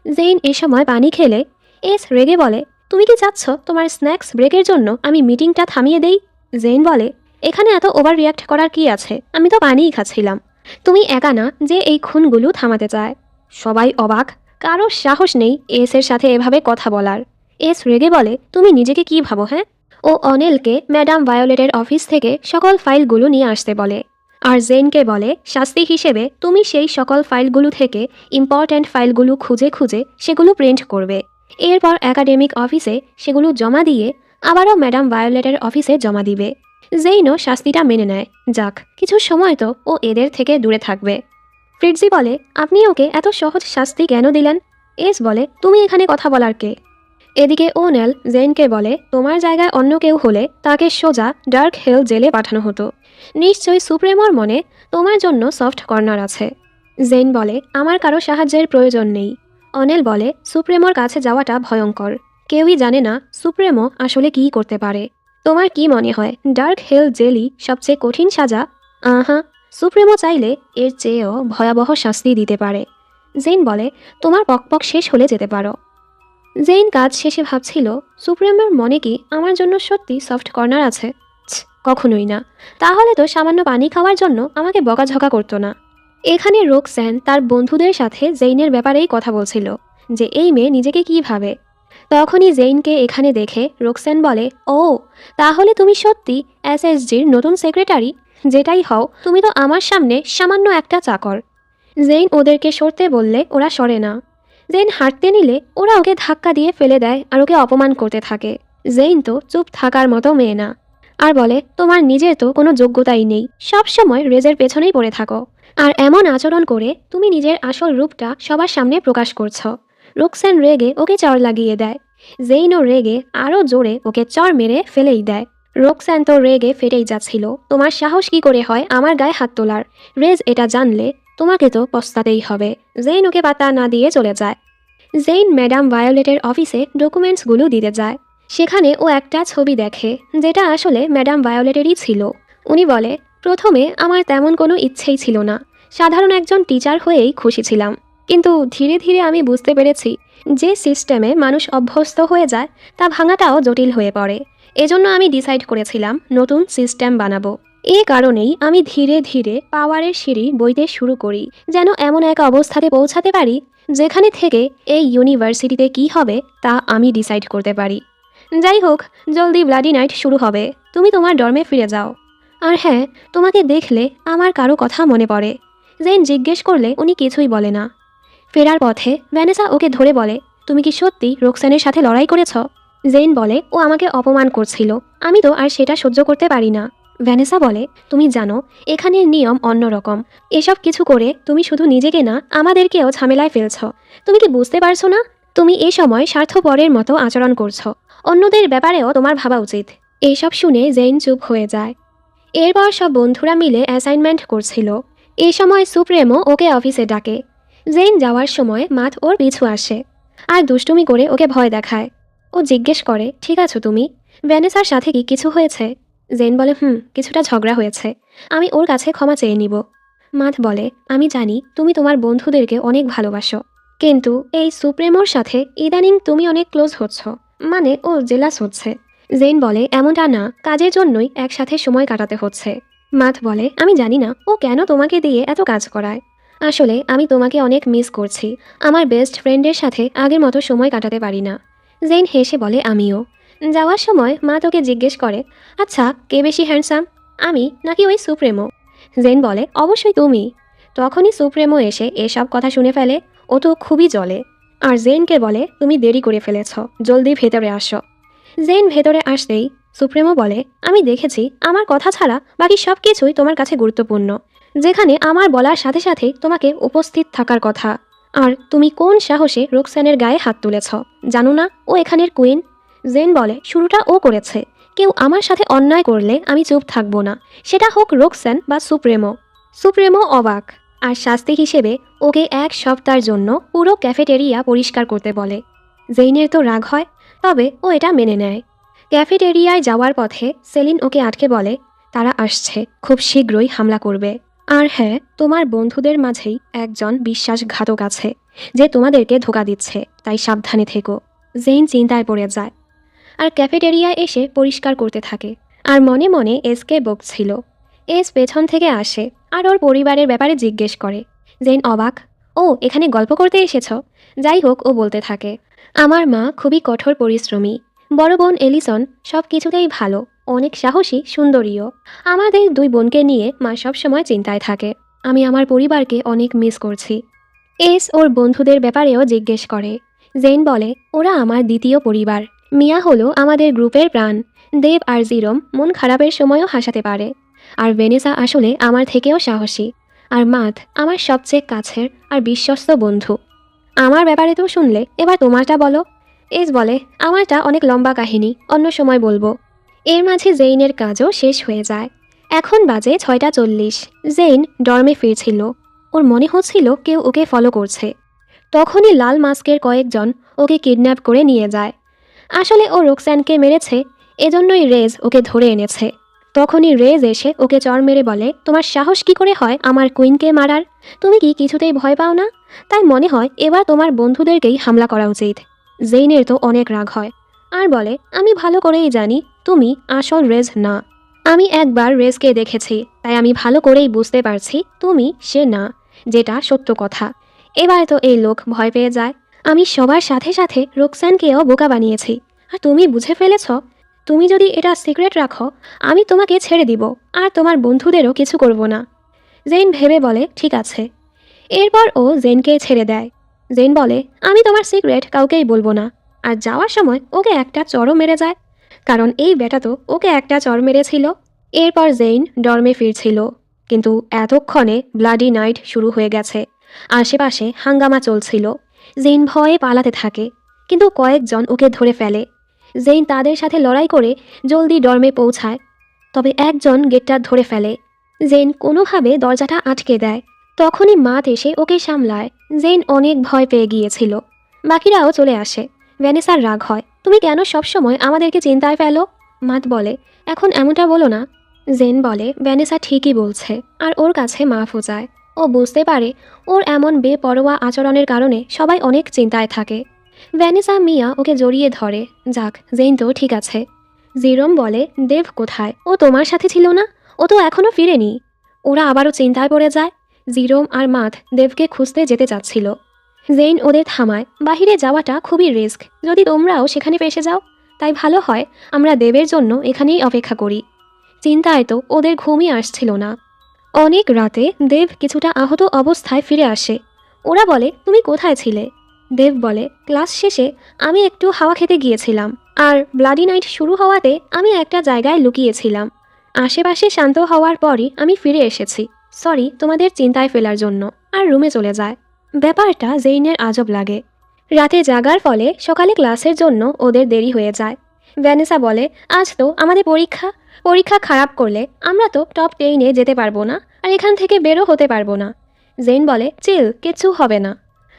জেইন এ সময় পানি খেলে এস রেগে বলে, তুমি কি চাচ্ছ তোমার স্ন্যাক্স ব্রেকের জন্য আমি মিটিংটা থামিয়ে দেই? জেইন বলে, এখানে এত ওভার রিয়াক্ট করার কি আছে? আমি তো পানিই খাচ্ছিলাম। তুমি একা না যে এই খুনগুলো থামাতে চায়। সবাই অবাক, কারো সাহস নেই এস এর সাথে এভাবে কথা বলার। এস রেগে বলে, তুমি নিজেকে কি ভাবো? হ্যাঁ? ও অনিলকে ম্যাডাম ভায়োলেটের অফিস থেকে সকল ফাইলগুলো নিয়ে আসতে বলে। আর জেনকে বলে, শাস্তি হিসেবে তুমি সেই সকল ফাইলগুলো থেকে ইম্পর্ট্যান্ট ফাইলগুলো খুঁজে খুঁজে সেগুলো প্রিন্ট করবে। এরপর একাডেমিক অফিসে সেগুলো জমা দিয়ে আবারও ম্যাডাম ভায়োলেটের অফিসে জমা দিবে। জেইনও শাস্তিটা মেনে নেয়। যাক, কিছু সময় তো ও এদের থেকে দূরে থাকবে। ফ্রিটজি বলে, আপনি ওকে এত সহজ শাস্তি কেন দিলেন? এস বলে, তুমি এখানে কথা বলার কে? এদিকে ওনেল জেনকে বলে, তোমার জায়গায় অন্য কেউ হলে তাকে সোজা ডার্ক হিল জেলে পাঠানো হতো। নিশ্চয়ই সুপ্রিমোর মনে তোমার জন্য সফট কর্নার আছে। জেন বলে, আমার কারো সাহায্যের প্রয়োজন নেই। অনেল বলে, সুপ্রিমোর কাছে যাওয়াটা ভয়ঙ্কর। কেউই জানে না সুপ্রিমো আসলে কী করতে পারে। তোমার কি মনে হয় ডার্ক হিল জেলই সবচেয়ে কঠিন সাজা? আহা, সুপ্রিমো চাইলে এর চেয়েও ভয়াবহ শাস্তি দিতে পারে। জেন বলে, তোমার পকপক শেষ হলে যেতে পারো। জেইন কাজ শেষে ভাবছিল, সুপ্রিমোর মনে কি আমার জন্য সত্যি সফট কর্নার আছে? কখনোই না। তাহলে তো সামান্য পানি খাওয়ার জন্য আমাকে বকাঝকা করতো না। এখানে রোকস্যান তার বন্ধুদের সাথে জেইনের ব্যাপারেই কথা বলছিল, যে এই মেয়ে নিজেকে কী ভাবে। তখনই জেইনকে এখানে দেখে রোকস্যান বলে, ও তাহলে তুমি সত্যি এসএসজির নতুন সেক্রেটারি? যেটাই হও, তুমি তো আমার সামনে সামান্য একটা চাকর। জেইন ওদেরকে সরতে বললে ওরা সরে না। জেইন হাঁটতে নিলে ওরা ওকে ধাক্কা দিয়ে ফেলে দেয় আর ওকে অপমান করতে থাকে। জেইন তো চুপ থাকার মতো মেয়ে না, আর বলে, তোমার নিজের তো কোনো যোগ্যতাই নেই, সব সময় রেজের পেছনেই পড়ে থাকো, আর এমন আচরণ করে তুমি নিজের আসল রূপটা সবার সামনে প্রকাশ করছো। রোকস্যান রেগে ওকে চড় লাগিয়ে দেয়। জেইনও রেগে আরও জোরে ওকে চড় মেরে ফেলেই দেয়। রোকস্যান তো রেগে ফেটেই যাচ্ছিল। তোমার সাহস কি করে হয় আমার গায়ে হাত তোলার? রেজ এটা জানলে তোমাকে তো পস্তাতেই হবে। জেইন ওকে পাত্তা না দিয়ে চলে যায়। জেইন ম্যাডাম ভায়োলেটের অফিসে ডকুমেন্টসগুলো দিতে যায়। সেখানে ও একটা ছবি দেখে, যেটা আসলে ম্যাডাম ভায়োলেটেরই ছিল। উনি বলে, প্রথমে আমার তেমন কোনো ইচ্ছেই ছিল না, সাধারণ একজন টিচার হয়েই খুশি ছিলাম। কিন্তু ধীরে ধীরে আমি বুঝতে পেরেছি যে সিস্টেমে মানুষ অভ্যস্ত হয়ে যায় তা ভাঙাটাও জটিল হয়ে পড়ে। এজন্য আমি ডিসাইড করেছিলাম নতুন সিস্টেম বানাবো। এই কারণেই আমি ধীরে ধীরে পাওয়ারের সিঁড়ি বইতে শুরু করি, যেন এমন এক অবস্থাতে পৌঁছাতে পারি যেখানে থেকে এই ইউনিভার্সিটিতে কি হবে তা আমি ডিসাইড করতে পারি। যাই হোক, জলদি ব্লাডি নাইট শুরু হবে। তুমি তোমার ডর্মে ফিরে যাও। আর হ্যাঁ, তোমাকে দেখলে আমার কারো কথা মনে পড়ে। জেইন জিজ্ঞেস করলে উনি কিছুই বলে না। ফেরার পথে ভ্যানেসা ওকে ধরে বলে, তুমি কি সত্যি রোকস্যানের সাথে লড়াই করেছ? জেইন বলে, ও আমাকে অপমান করছিল, আমি তো আর সেটা সহ্য করতে পারি না। ভ্যানেসা বলে, তুমি জানো এখানের নিয়ম অন্যরকম। এসব কিছু করে তুমি শুধু নিজেকে না, আমাদেরকেও ঝামেলায় ফেলছ। তুমি কি বুঝতে পারছো না? তুমি এ সময় স্বার্থপরের মতো আচরণ করছো। অন্যদের ব্যাপারেও তোমার ভাবা উচিত। এইসব শুনে জেইন চুপ হয়ে যায়। এরপর সব বন্ধুরা মিলে অ্যাসাইনমেন্ট করছিল। এই সময় সুপ্রেমো ওকে অফিসে ডাকে। জেইন যাওয়ার সময় মাথ ওর পিছু আসে আর দুষ্টুমি করে ওকে ভয় দেখায়। ও জিজ্ঞেস করে, ঠিক আছো তুমি? ভ্যানেসার সাথে কি কিছু হয়েছে? জেন বলে কিছুটা ঝগড়া হয়েছে, আমি ওর কাছে ক্ষমা চেয়ে নিব। মাথ বলে আমি জানি তুমি তোমার বন্ধুদেরকে অনেক ভালোবাসো, কিন্তু এই সুপ্রেমোর সাথে ইদানিং তুমি অনেক ক্লোজ হচ্ছ, মানে ও জেলাস হচ্ছে। জেন বলে এমনটা না, কাজের জন্যই একসাথে সময় কাটাতে হচ্ছে। মাথ বলে আমি জানি না ও কেন তোমাকে দিয়ে এত কাজ করায়। আসলে আমি তোমাকে অনেক মিস করছি, আমার বেস্ট ফ্রেন্ডের সাথে আগের মতো সময় কাটাতে পারি না। জেন হেসে বলে আমিও। যাওয়ার সময় মা তোকে জিজ্ঞেস করে, আচ্ছা কে বেশি হ্যান্ডসাম, আমি নাকি ওই সুপ্রেমো? জেন বলে অবশ্যই তুমি। তখনই সুপ্রেমো এসে এসব কথা শুনে ফেলে, ও তো খুবই জ্বলে। আর জেনকে বলে তুমি দেরি করে ফেলেছ, জলদি ভেতরে আসো। জেন ভেতরে আসতেই সুপ্রেমো বলে আমি দেখেছি আমার কথা ছাড়া বাকি সব কিছুই তোমার কাছে গুরুত্বপূর্ণ, যেখানে আমার বলার সাথে সাথে তোমাকে উপস্থিত থাকার কথা। আর তুমি কোন সাহসে রোকসানের গায়ে হাত তুলেছ, জানো না ও এখানের কুইন? জেন বলে শুরুটা ও করেছে, কেউ আমার সাথে অন্যায় করলে আমি চুপ থাকবো না, সেটা হোক রোকসান বা সুপ্রেমো। সুপ্রেমো অবাক, আর শাস্তি হিসেবে ওকে 1 সপ্তাহের জন্য পুরো ক্যাফেটেরিয়া পরিষ্কার করতে বলে। জেইনের তো রাগ হয়, তবে ও এটা মেনে নেয়। ক্যাফেটেরিয়ায় যাওয়ার পথে সেলিন ওকে আটকে বলে তারা আসছে, খুব শীঘ্রই হামলা করবে। আর হ্যাঁ, তোমার বন্ধুদের মাঝেই একজন বিশ্বাসঘাতক আছে যে তোমাদেরকে ধোঁকা দিচ্ছে, তাই সাবধানে থেকো। জেইন চিন্তায় পড়ে যায়, আর ক্যাফেটেরিয়ায় এসে পরিষ্কার করতে থাকে, আর মনে মনে এসকে বকছিল। এস পেছন থেকে আসে আর ওর পরিবারের ব্যাপারে জিজ্ঞেস করে। জেইন অবাক, ও এখানে গল্প করতে এসেছ? যাই হোক, ও বলতে থাকে আমার মা খুবই কঠোর পরিশ্রমী, বড় বোন এলিসন সব কিছুতেই ভালো, অনেক সাহসী সুন্দরীও। আমাদের 2 বোনকে নিয়ে মা সবসময় চিন্তায় থাকে, আমি আমার পরিবারকে অনেক মিস করছি। এস ওর বন্ধুদের ব্যাপারেও জিজ্ঞেস করে। জেন বলে ওরা আমার দ্বিতীয় পরিবার, মিয়া হলো আমাদের গ্রুপের প্রাণ, দেব আর জিরোম মন খারাপের সময়ও হাসাতে পারে, আর ভেনেসা আসলে আমার থেকেও সাহসী, আর মাথ আমার সবচেয়ে কাছের আর বিশ্বস্ত বন্ধু। আমার ব্যাপারে তো শুনলে, এবার তোমারটা বলো। এস বলে আমারটা অনেক লম্বা কাহিনী, অন্য সময় বলবো। এর মাঝে জেইনের কাজও শেষ হয়ে যায়। এখন বাজে 6:40। জেইন ডর্মে ফিরছিল, ওর মনে হচ্ছিল কেউ ওকে ফলো করছে। তখনই লাল মাস্কের কয়েকজন ওকে কিডন্যাপ করে নিয়ে যায়। আসলে ও রোকস্যানকে মেরেছে, এজন্যই রেজ ওকে ধরে এনেছে। তখনই রেজ এসে ওকে চড় মেরে বলে তোমার সাহস কি করে হয় আমার কুইনকে মারার, তুমি কি কিছুতেই ভয় পাও না? তাই মনে হয় এবার তোমার বন্ধুদেরকেই হামলা করা উচিত। জেইনের তো অনেক রাগ হয়, আর বলে আমি ভালো করেই জানি তুমি আসল রেজ না। আমি একবার রেজকে দেখেছি, তাই আমি ভালো করেই বুঝতে পারছি তুমি সে না, যেটা সত্য কথা। এবার তো এই লোক ভয় পেয়ে যায়। আমি সবার সাথে সাথে রোকসানকেও বোকা বানিয়েছি, আর তুমি বুঝে ফেলেছ। তুমি যদি এটা সিক্রেট রাখো, আমি তোমাকে ছেড়ে দিব, আর তোমার বন্ধুদেরও কিছু করব না। জেন ভেবে বলে ঠিক আছে। এরপর ও জেনকে ছেড়ে দেয়। জেন বলে আমি তোমার সিক্রেট কাউকেই বলবো না, আর যাওয়ার সময় ওকে একটা চড়ও মেরে যায়, কারণ এই বেটা তো ওকে একটা চড় মেরেছিল। এরপর জেইন ডর্মে ফিরছিল, কিন্তু এতক্ষণে ব্লাডি নাইট শুরু হয়ে গেছে, আশেপাশে হাঙ্গামা চলছিল। জেইন ভয়ে পালাতে থাকে, কিন্তু কয়েকজন ওকে ধরে ফেলে। জেইন তাদের সাথে লড়াই করে জলদি ডর্মে পৌঁছায়, তবে একজন গেটটা ধরে ফেলে। জেইন কোনোভাবে দরজাটা আটকে দেয়। তখনই মাথ এসে ওকে সামলায়। জেইন অনেক ভয় পেয়ে গিয়েছিল। বাকিরাও চলে আসে। ভ্যানেসার রাগ হয়, তুমি কেন সবসময় আমাদেরকে চিন্তায় ফেলো? মাথ বলে এখন এমনটা বলো না। জেন বলে ভ্যানেসা ঠিকই বলছে, আর ওর কাছে মাফও চায়। ও বুঝতে পারে ওর এমন বেপরোয়া আচরণের কারণে সবাই অনেক চিন্তায় থাকে। ভ্যানেসা মিয়া ওকে জড়িয়ে ধরে, যাক জেইন তো ঠিক আছে। জিরোম বলে দেব কোথায়, ও তোমার সাথে ছিল না? ও তো এখনও ফিরেনি। ওরা আবারও চিন্তায় পড়ে যায়। জিরোম আর মাথ দেবকে খুঁজতে যেতে চাচ্ছিল। জেইন ওদের থামায়, বাহিরে যাওয়াটা খুবই রিস্ক, যদি তোমরাও সেখানে ফেসে যাও, তাই ভালো হয় আমরা দেবের জন্য এখানেই অপেক্ষা করি। চিন্তায় তো ওদের ঘুমই আসছিল না। অনেক রাতে দেব কিছুটা আহত অবস্থায় ফিরে আসে। ওরা বলে তুমি কোথায় ছিলে? দেব বলে ক্লাস শেষে আমি একটু হাওয়া খেতে গিয়েছিলাম, আর ব্লাডি নাইট শুরু হওয়াতে আমি একটা জায়গায় লুকিয়েছিলাম। আশেপাশে শান্ত হওয়ার পরই আমি ফিরে এসেছি, সরি তোমাদের চিন্তায় ফেলার জন্য, আর রুমে চলে যায়। ব্যাপারটা জেইনের আজব লাগে। রাতে জাগার ফলে সকালে ক্লাসের জন্য ওদের দেরি হয়ে যায়। ভ্যানেসা বলে আজ তো আমাদের পরীক্ষা, পরীক্ষা খারাপ করলে আমরা তো টপ 10-এ যেতে পারবো না, আর এখান থেকে বেরো হতে পারবো না। জেইন বলে চিল, কিচ্ছু হবে না।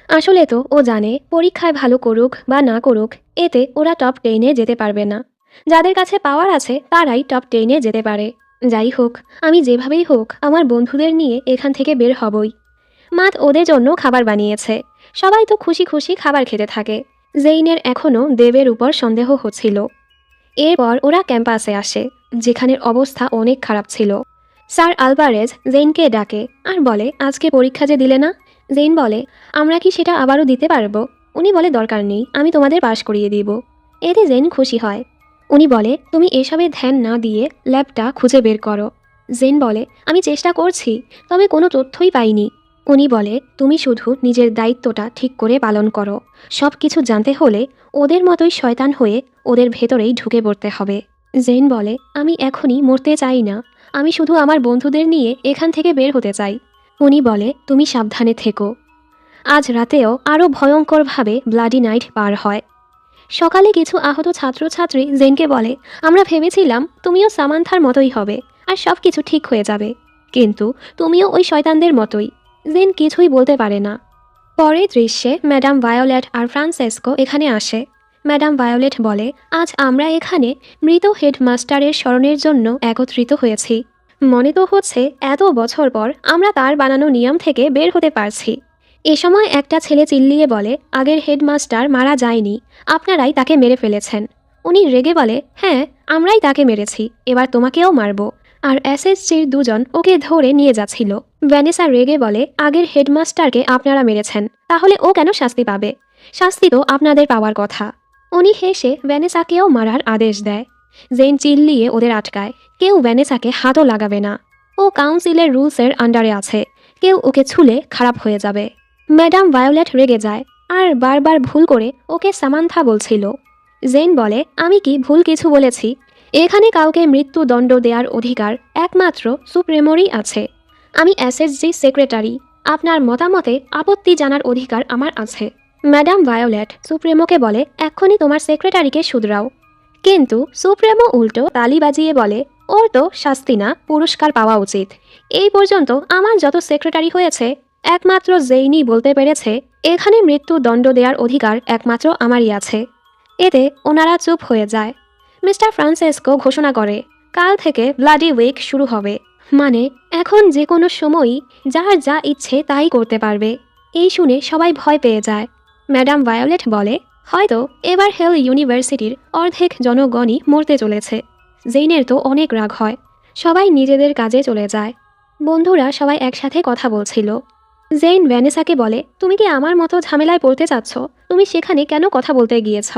আসলে তো ও জানে পরীক্ষায় ভালো করুক বা না করুক, এতে ওরা টপ 10-এ যেতে পারবে না। যাদের কাছে পাওয়ার আছে তারাই টপ 10-এ যেতে পারে। যাই হোক, আমি যেভাবেই হোক আমার বন্ধুদের নিয়ে এখান থেকে বের হবই। মাত ওদের জন্য খাবার বানিয়েছে। সবাই তো খুশি খুশি খাবার খেতে থাকে। জেইনের এখনও দেবের উপর সন্দেহ হচ্ছিল। এরপর ওরা ক্যাম্পাসে আসে, যেখানের অবস্থা অনেক খারাপ ছিল। স্যার আলভারেজ জেইনকে ডাকে আর বলে, আজকে পরীক্ষা যে দিলে না? জেইন বলে, আমরা কি সেটা আবারও দিতে পারবো? উনি বলে, দরকার নেই, আমি তোমাদের পাশ করিয়ে দিব। এতে জেইন খুশি হয়। উনি বলে, তুমি এসবে ধ্যান না দিয়ে ল্যাবটা খুঁজে বের করো। জেইন বলে, আমি চেষ্টা করছি, তবে কোনো তথ্যই পাইনি। উনি বলে, তুমি শুধু নিজের দায়িত্বটা ঠিক করে পালন করো। সব কিছু জানতে হলে ওদের মতোই শয়তান হয়ে ওদের ভেতরেই ঢুকে পড়তে হবে। জেইন বলে, আমি এখনই মরতে চাই না, আমি শুধু আমার বন্ধুদের নিয়ে এখান থেকে বের হতে চাই। উনি বলে, তুমি সাবধানে থেকো। আজ রাতেও আরও ভয়ঙ্করভাবে ব্লাডি নাইট পার হয়। সকালে কিছু আহত ছাত্রছাত্রী জেনকে বলে, আমরা ভেবেছিলাম তুমিও সামান্থার মতোই হবে আর সব কিছু ঠিক হয়ে যাবে, কিন্তু তুমিও ওই শয়তানদের মতোই। জেন কিছুই বলতে পারে না। পরের দৃশ্যে ম্যাডাম ভায়োলেট আর ফ্রান্সেসকো এখানে আসে। ম্যাডাম ভায়োলেট বলে, আজ আমরা এখানে মৃত হেডমাস্টারের স্মরণের জন্য একত্রিত হয়েছি। মনে তো হচ্ছে এত বছর পর আমরা তার বানানো নিয়ম থেকে বের হতে পারছি। এ সময় একটা ছেলে চিল্লিয়ে বলে, আগের হেডমাস্টার মারা যায়নি, আপনারাই তাকে মেরে ফেলেছেন। উনি রেগে বলে, হ্যাঁ, আমরাই তাকে মেরেছি, এবার তোমাকেও মারব। আর এসএসজির দুজন ওকে ধরে নিয়ে যাচ্ছিল। ভ্যানেসা রেগে বলে, আগের হেডমাস্টারকে আপনারা মেরেছেন, তাহলে ও কেন শাস্তি পাবে? শাস্তি তো আপনাদের পাওয়ার কথা। উনি হেসে ভ্যানেসাকেও মারার আদেশ দেয়। জেন চিল্লিয়ে ওদের আটকায়, কেউ ভ্যানেসাকে হাতও লাগাবে না। ও কাউন্সিলের রুলসের আন্ডারে আছে, কেউ ওকে ছুলে খারাপ হয়ে যাবে। ম্যাডাম ভায়োলেট রেগে যায় আর বারবার ভুল করে ওকে সামান্থা বলছিল। জেন বলে, আমি কি ভুল কিছু বলেছি? এখানে কাউকে মৃত্যুদণ্ড দেওয়ার অধিকার একমাত্র সুপ্রেমোরই আছে। আমি এসএসজি সেক্রেটারি, আপনার মতামতে আপত্তি জানার অধিকার আমার আছে। ম্যাডাম ভায়োলেট সুপ্রেমোকে বলে, এক্ষুনি তোমার সেক্রেটারিকে শুধরাও। কিন্তু সুপ্রেমো উল্টো তালি বাজিয়ে বলে, ওর তো শাস্তি না, পুরস্কার পাওয়া উচিত। এই পর্যন্ত আমার যত সেক্রেটারি হয়েছে একমাত্র জেইনই বলতে পেরেছে এখানে মৃত্যুদণ্ড দেওয়ার অধিকার একমাত্র আমারই আছে। এতে ওনারা চুপ হয়ে যায়। মিস্টার ফ্রান্সেসকো ঘোষণা করে, কাল থেকে ব্লাডি উইক শুরু হবে, মানে এখন যে কোনো সময়ই যার যা ইচ্ছে তাই করতে পারবে। এই শুনে সবাই ভয় পেয়ে যায়। ম্যাডাম ভায়োলেট বলে, হয়তো এবার হেল ইউনিভার্সিটির অর্ধেক জনগণই মরতে চলেছে। জেইনের তো অনেক রাগ হয়। সবাই নিজেদের কাজে চলে যায়। বন্ধুরা সবাই একসাথে কথা বলছিল। জেইন ভ্যানেসাকে বলে, তুমি কি আমার মতো ঝামেলায় পড়তে চাচ্ছ? তুমি সেখানে কেন কথা বলতে গিয়েছ?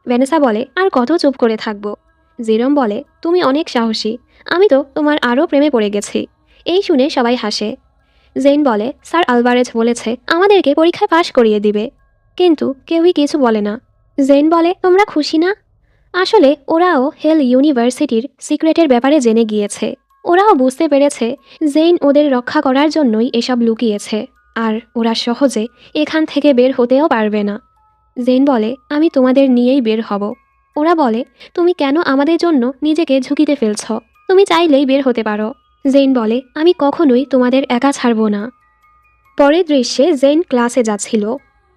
ভ্যানেসা বলে, আর কত চুপ করে থাকবো। জেরম বলে, তুমি অনেক সাহসী, আমি তো তোমার আরও প্রেমে পড়ে গেছি। এই শুনে সবাই হাসে। জেইন বলে, স্যার আলভারেজ বলেছে আমাদেরকে পরীক্ষায় পাশ করিয়ে দিবে, কিন্তু কেউই কিছু বলে না। জেইন বলে, তোমরা খুশি না? আসলে ওরাও হেল ইউনিভার্সিটির সিক্রেটের ব্যাপারে জেনে গিয়েছে। ওরাও বুঝতে পেরেছে জেইন ওদের রক্ষা করার জন্যই এসব লুকিয়েছে, আর ওরা সহজে এখান থেকে বের হতেও পারবে না। জেইন বলে, আমি তোমাদের নিয়েই বের হব। ওরা বলে, তুমি কেন আমাদের জন্য নিজেকে ঝুঁকিতে ফেলছ? তুমি চাইলেই বের হতে পারো। জেইন বলে, আমি কখনোই তোমাদের একা ছাড়ব না। পরের দৃশ্যে জেইন ক্লাসে যাচ্ছিল।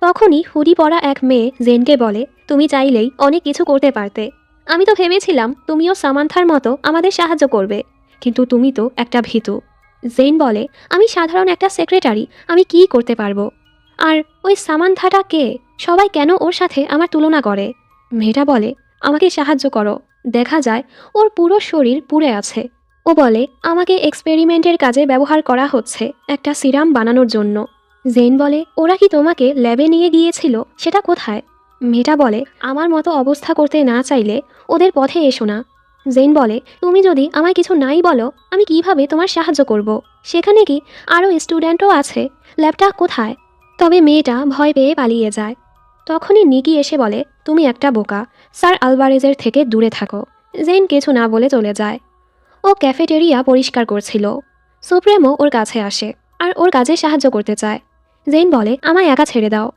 তখনই হুডি পরা এক মেয়ে জেনকে বলে, তুমি চাইলেই অনেক কিছু করতে পারতে। আমি তো ভেবেছিলাম তুমিও সামান্থার মতো আমাদের সাহায্য করবে, কিন্তু তুমি তো একটা ভীতু। জেন বলে, আমি সাধারণ একটা সেক্রেটারি, আমি কি করতে পারবো? আর ওই সামান্থাটা কে? সবাই কেন ওর সাথে আমার তুলনা করে? মেয়েটা বলে, আমাকে সাহায্য করো, দেখা যায় ওর পুরো শরীর পুড়ে আছে। ও বলে, আমাকে এক্সপেরিমেন্টের কাজে ব্যবহার করা হচ্ছে একটা সিরাম বানানোর জন্য। জেন বলে, ওরা কি তোমাকে ল্যাবে নিয়ে গিয়েছিল? সেটা কোথায়? মেয়েটা বলে, আমার মতো অবস্থা করতে না চাইলে ওদের পথে এসো না। জেন বলে, তুমি যদি আমায় কিছু নাই বলো, আমি কিভাবে তোমার সাহায্য করব? সেখানে কি আরও স্টুডেন্টও আছে? ল্যাবটা কোথায়? তবে মেয়েটা ভয় পেয়ে পালিয়ে যায়। তখনই নিকি এসে বলে, তুমি একটা বোকা, স্যার আলভারেজের থেকে দূরে থাকো। জেন কিছু না বলে চলে যায়। ও ক্যাফেটেরিয়া পরিষ্কার করছিল। সুপ্রেমো ওর কাছে আসে আর ওর কাজে সাহায্য করতে চায়। জেন বলে, আমায় একা ছেড়ে দাও।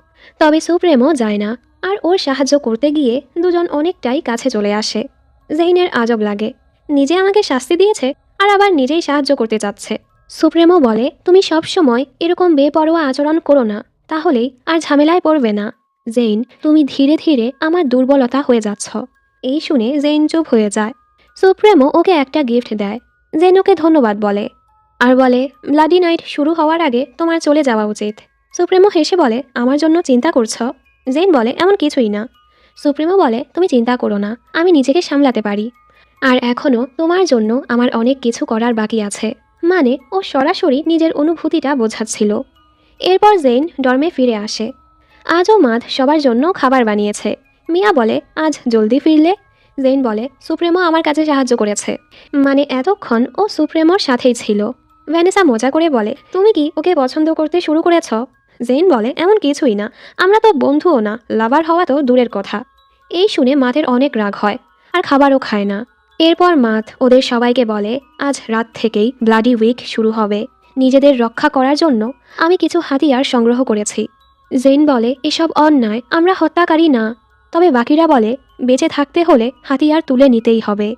তবে সুপ্রেমো যায় না, আর ওর সাহায্য করতে গিয়ে দুজন অনেকটাই কাছে চলে আসে। জেইনের আজব লাগে, নিজে আমাকে শাস্তি দিয়েছে আর আবার নিজেই সাহায্য করতে চাচ্ছে। সুপ্রেমো বলে, তুমি সব সময় এরকম বেপরোয়া আচরণ করো না, তাহলেই আর ঝামেলায় পড়বে না। জেইন, তুমি ধীরে ধীরে আমার দুর্বলতা হয়ে যাচ্ছ। এই শুনে জেইন চুপ হয়ে যায়। সুপ্রেমো ওকে একটা গিফট দেয়। জেইন ওকে ধন্যবাদ বলে আর বলে, ব্লাডি নাইট শুরু হওয়ার আগে তোমার চলে যাওয়া উচিত। সুপ্রেমো হেসে বলে, আমার জন্য চিন্তা করছো? জেইন বলে, এমন কিছুই না। সুপ্রেমো বলে, তুমি চিন্তা করো না, আমি নিজেকে সামলাতে পারি। আর এখনও তোমার জন্য আমার অনেক কিছু করার বাকি আছে। মানে ও সরাসরি নিজের অনুভূতিটা বোঝাচ্ছিল। এরপর জেইন ডর্মে ফিরে আসে। আজও মাদ সবার জন্য খাবার বানিয়েছে। মিয়া বলে, আজ জলদি ফিরলে? জেইন বলে, সুপ্রেমো আমার কাছে সাহায্য করেছে। মানে এতক্ষণ ও সুপ্রেমোর সাথেই ছিল। ভ্যানেসা মজা করে বলে, তুমি কি ওকে পছন্দ করতে শুরু করেছ? জেইন বলে, এমন কিছুই না, আমরা তো বন্ধুও না, লাভার হওয়া তো দূরের কথা। এই শুনে মাথের অনেক রাগ হয় আর খাবারও খায় না। এরপর মাথ ওদের সবাইকে বলে, আজ রাত থেকেই ব্লাডি উইক শুরু হবে। নিজেদের রক্ষা করার জন্য আমি কিছু হাতিয়ার সংগ্রহ করেছি। জেইন বলে, এসব অন্যায়, আমরা হত্যাকারী না। তবে বাকিরা বলে, বেঁচে থাকতে হলে হাতিয়ার তুলে নিতেই হবে।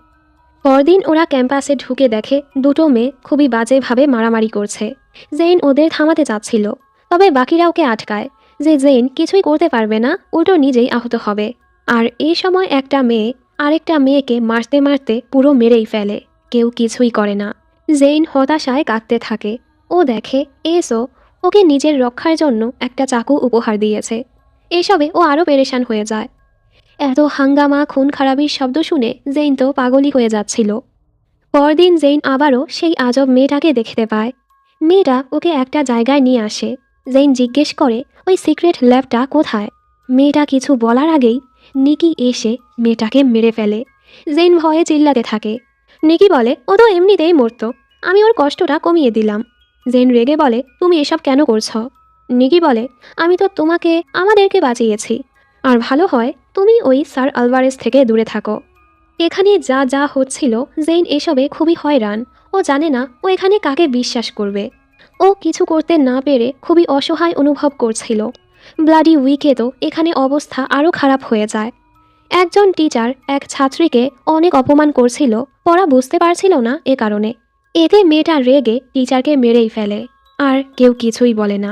পরদিন ওরা ক্যাম্পাসে ঢুকে দেখে দুটো মেয়ে খুবই বাজেভাবে মারামারি করছে। জেইন ওদের থামাতে চাচ্ছিল, তবে বাকিরা ওকে আটকায় যে জেইন কিছুই করতে পারবে না, উল্টো নিজেই আহত হবে। আর এই সময় একটা মেয়ে আরেকটা মেয়েকে মারতে মারতে পুরো মেরেই ফেলে। কেউ কিছুই করে না। জেইন হতাশায় কাঁদতে থাকে। ও দেখে এসো ওকে নিজের রক্ষার জন্য একটা চাকু উপহার দিয়েছে। এসবে ও আরও পেরেশান হয়ে যায়। এত হাঙ্গামা খুন খারাপির শব্দ শুনে জেইন তো পাগলই হয়ে যাচ্ছিল। পরদিন জেইন আবারও সেই আজব মেয়েটাকে দেখতে পায়। মেয়েটা ওকে একটা জায়গায় নিয়ে আসে। জেইন জিজ্ঞেস করে, ওই সিক্রেট ল্যাবটা কোথায়? মেয়েটা কিছু বলার আগেই নিকি এসে মেয়েটাকে মেরে ফেলে। জেইন ভয়ে চিল্লাতে থাকে। নিকি বলে, ও তো এমনিতেই মরতো, আমি ওর কষ্টটা কমিয়ে দিলাম। জেইন রেগে বলে, তুমি এসব কেন করছো? নিকি বলে, আমি তো আমাদেরকে বাঁচিয়েছি। আর ভালো হয় তুমি ওই স্যার আলভারেজ থেকে দূরে থাকো। এখানে যা যা হচ্ছিল জেইন এসবে খুবই হয়রান। ও জানে না ও এখানে কাকে বিশ্বাস করবে। ও কিছু করতে না পেরে খুবই অসহায় অনুভব করছিল। ব্লাডি উইকে তো এখানে অবস্থা আরও খারাপ হয়ে যায়। একজন টিচার এক ছাত্রীকে অনেক অপমান করছিল, পড়া বুঝতে পারছিল না এ কারণে। এতে মেয়েটা রেগে টিচারকে মেরেই ফেলে। আর কেউ কিছুই বলে না।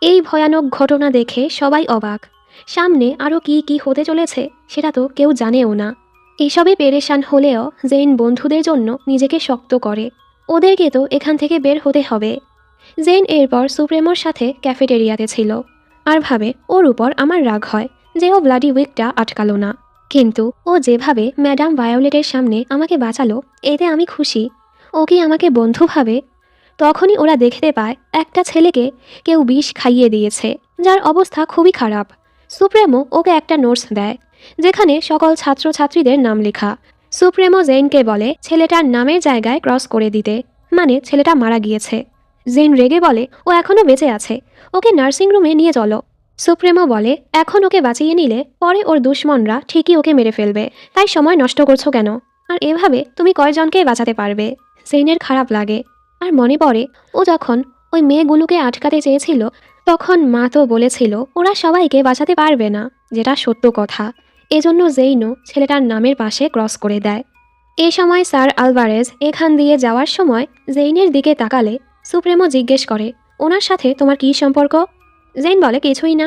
এই ভয়ানক ঘটনা দেখে সবাই অবাক। সামনে আরও কি কি হতে চলেছে সেটা তো কেউ জানেও না। এসবে পেরেশান হলেও জেইন বন্ধুদের জন্য নিজেকে শক্ত করে। ওদেরকে তো এখান থেকে বের হতে হবে। জেইন এরপর সুপ্রেমোর সাথে ক্যাফেটেরিয়াতে ছিল আর ভাবে, ওর উপর আমার রাগ হয় যে ও ব্লাডি উইকটা আটকালো না। কিন্তু ও যেভাবে ম্যাডাম ভায়োলেটের সামনে আমাকে বাঁচালো, এতে আমি খুশি। ও কি আমাকে বন্ধু ভাবে? তখনই ওরা দেখতে পায় একটা ছেলেকে কেউ বিষ খাইয়ে দিয়েছে, যার অবস্থা খুবই খারাপ। সুপ্রেমো ওকে একটা নোটস দেয় যেখানে সকল ছাত্রছাত্রীদের নাম লেখা। সুপ্রেমো জেইনকে বলে ছেলেটার নামের জায়গায় ক্রস করে দিতে, মানে ছেলেটা মারা গিয়েছে। জেইন রেগে বলে, ও এখনও বেঁচে আছে, ওকে নার্সিং রুমে নিয়ে চলো। সুপ্রেমো বলে, এখন ওকে বাঁচিয়ে নিলে পরে ওর দুশ্মনরা ঠিকই ওকে মেরে ফেলবে, তাই সময় নষ্ট করছো কেন? আর এভাবে তুমি কয়জনকে বাঁচাতে পারবে? জেইনের খারাপ লাগে আর মনে পড়ে ও যখন ওই মেয়েগুলোকে আটকাতে চেয়েছিল তখন মা তো বলেছিল ওরা সবাইকে বাঁচাতে পারবে না, যেটা সত্য কথা। এজন্য জেইনও ছেলেটার নামের পাশে ক্রস করে দেয়। এ সময় স্যার আলভারেজ এখান দিয়ে যাওয়ার সময় জেইনের দিকে তাকালে সুপ্রেমো জিজ্ঞেস করে, ওনার সাথে তোমার কী সম্পর্ক? জেইন বলে, কিছুই না।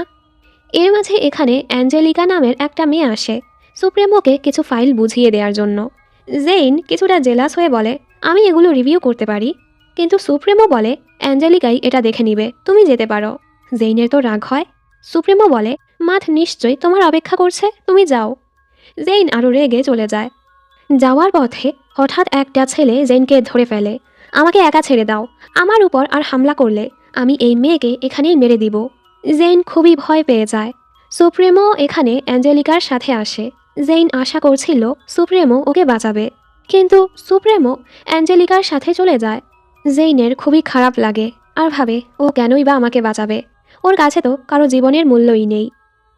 এর মাঝে এখানে অ্যাঞ্জেলিকা নামের একটা মেয়ে আসে সুপ্রেমোকে কিছু ফাইল বুঝিয়ে দেওয়ার জন্য। জেইন কিছুটা জেলাস হয়ে বলে, আমি এগুলো রিভিউ করতে পারি। কিন্তু সুপ্রেমো বলে, অ্যাঞ্জেলিকাই এটা দেখে নিবে, তুমি যেতে পারো। জেইনের তো রাগ হয়। সুপ্রেমো বলে, মাঠ নিশ্চয়ই তোমার অপেক্ষা করছে, তুমি যাও। জেইন আরও রেগে চলে যায়। যাওয়ার পথে হঠাৎ একটা ছেলে জেইনকে ধরে ফেলে। আমাকে একা ছেড়ে দাও, আমার উপর আর হামলা করলে আমি এই মেয়েকে এখানেই মেরে দিব। জেইন খুবই ভয় পেয়ে যায়। সুপ্রেমো এখানে অ্যাঞ্জেলিকার সাথে আসে। জেইন আশা করছিল সুপ্রেমো ওকে বাঁচাবে, কিন্তু সুপ্রেমো অ্যাঞ্জেলিকার সাথে চলে যায়। জেইনের খুবই খারাপ লাগে আর ভাবে, ও কেনই বা আমাকে বাঁচাবে? ওর কাছে তো কারো জীবনের মূল্যই নেই।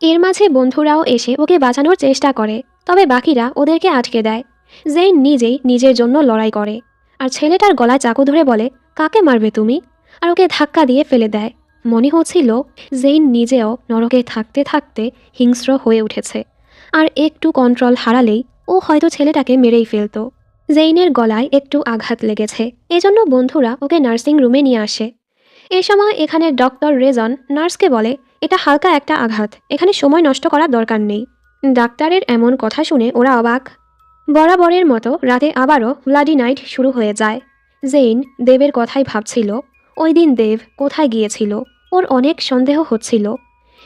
এর মাঝে বন্ধুরাও এসে ওকে বাঁচানোর চেষ্টা করে, তবে বাকিরা ওদেরকে আটকে দেয়। জেইন নিজেই নিজের জন্য লড়াই করে আর ছেলেটার গলায় চাকু ধরে বলে, কাকে মারবে তুমি? আর ওকে ধাক্কা দিয়ে ফেলে দেয়। মনে হচ্ছিল জেইন নিজেও নরকে থাকতে থাকতে হিংস্র হয়ে উঠেছে, আর একটু কন্ট্রোল হারালেই ও হয়তো ছেলেটাকে মেরেই ফেলতো। জেইনের গলায় একটু আঘাত লেগেছে, এজন্য বন্ধুরা ওকে নার্সিং রুমে নিয়ে আসে। এ সময় এখানে ডক্টর রেজন নার্সকে বলে, এটা হালকা একটা আঘাত, এখানে সময় নষ্ট করার দরকার নেই। ডাক্তারের এমন কথা শুনে ওরা অবাক। বরাবরের মতো রাতে আবারও ব্লাডি নাইট শুরু হয়ে যায়। জেইন দেবের কথাই ভাবছিল। ওই দিন দেব কোথায় গিয়েছিল, ওর অনেক সন্দেহ হচ্ছিল।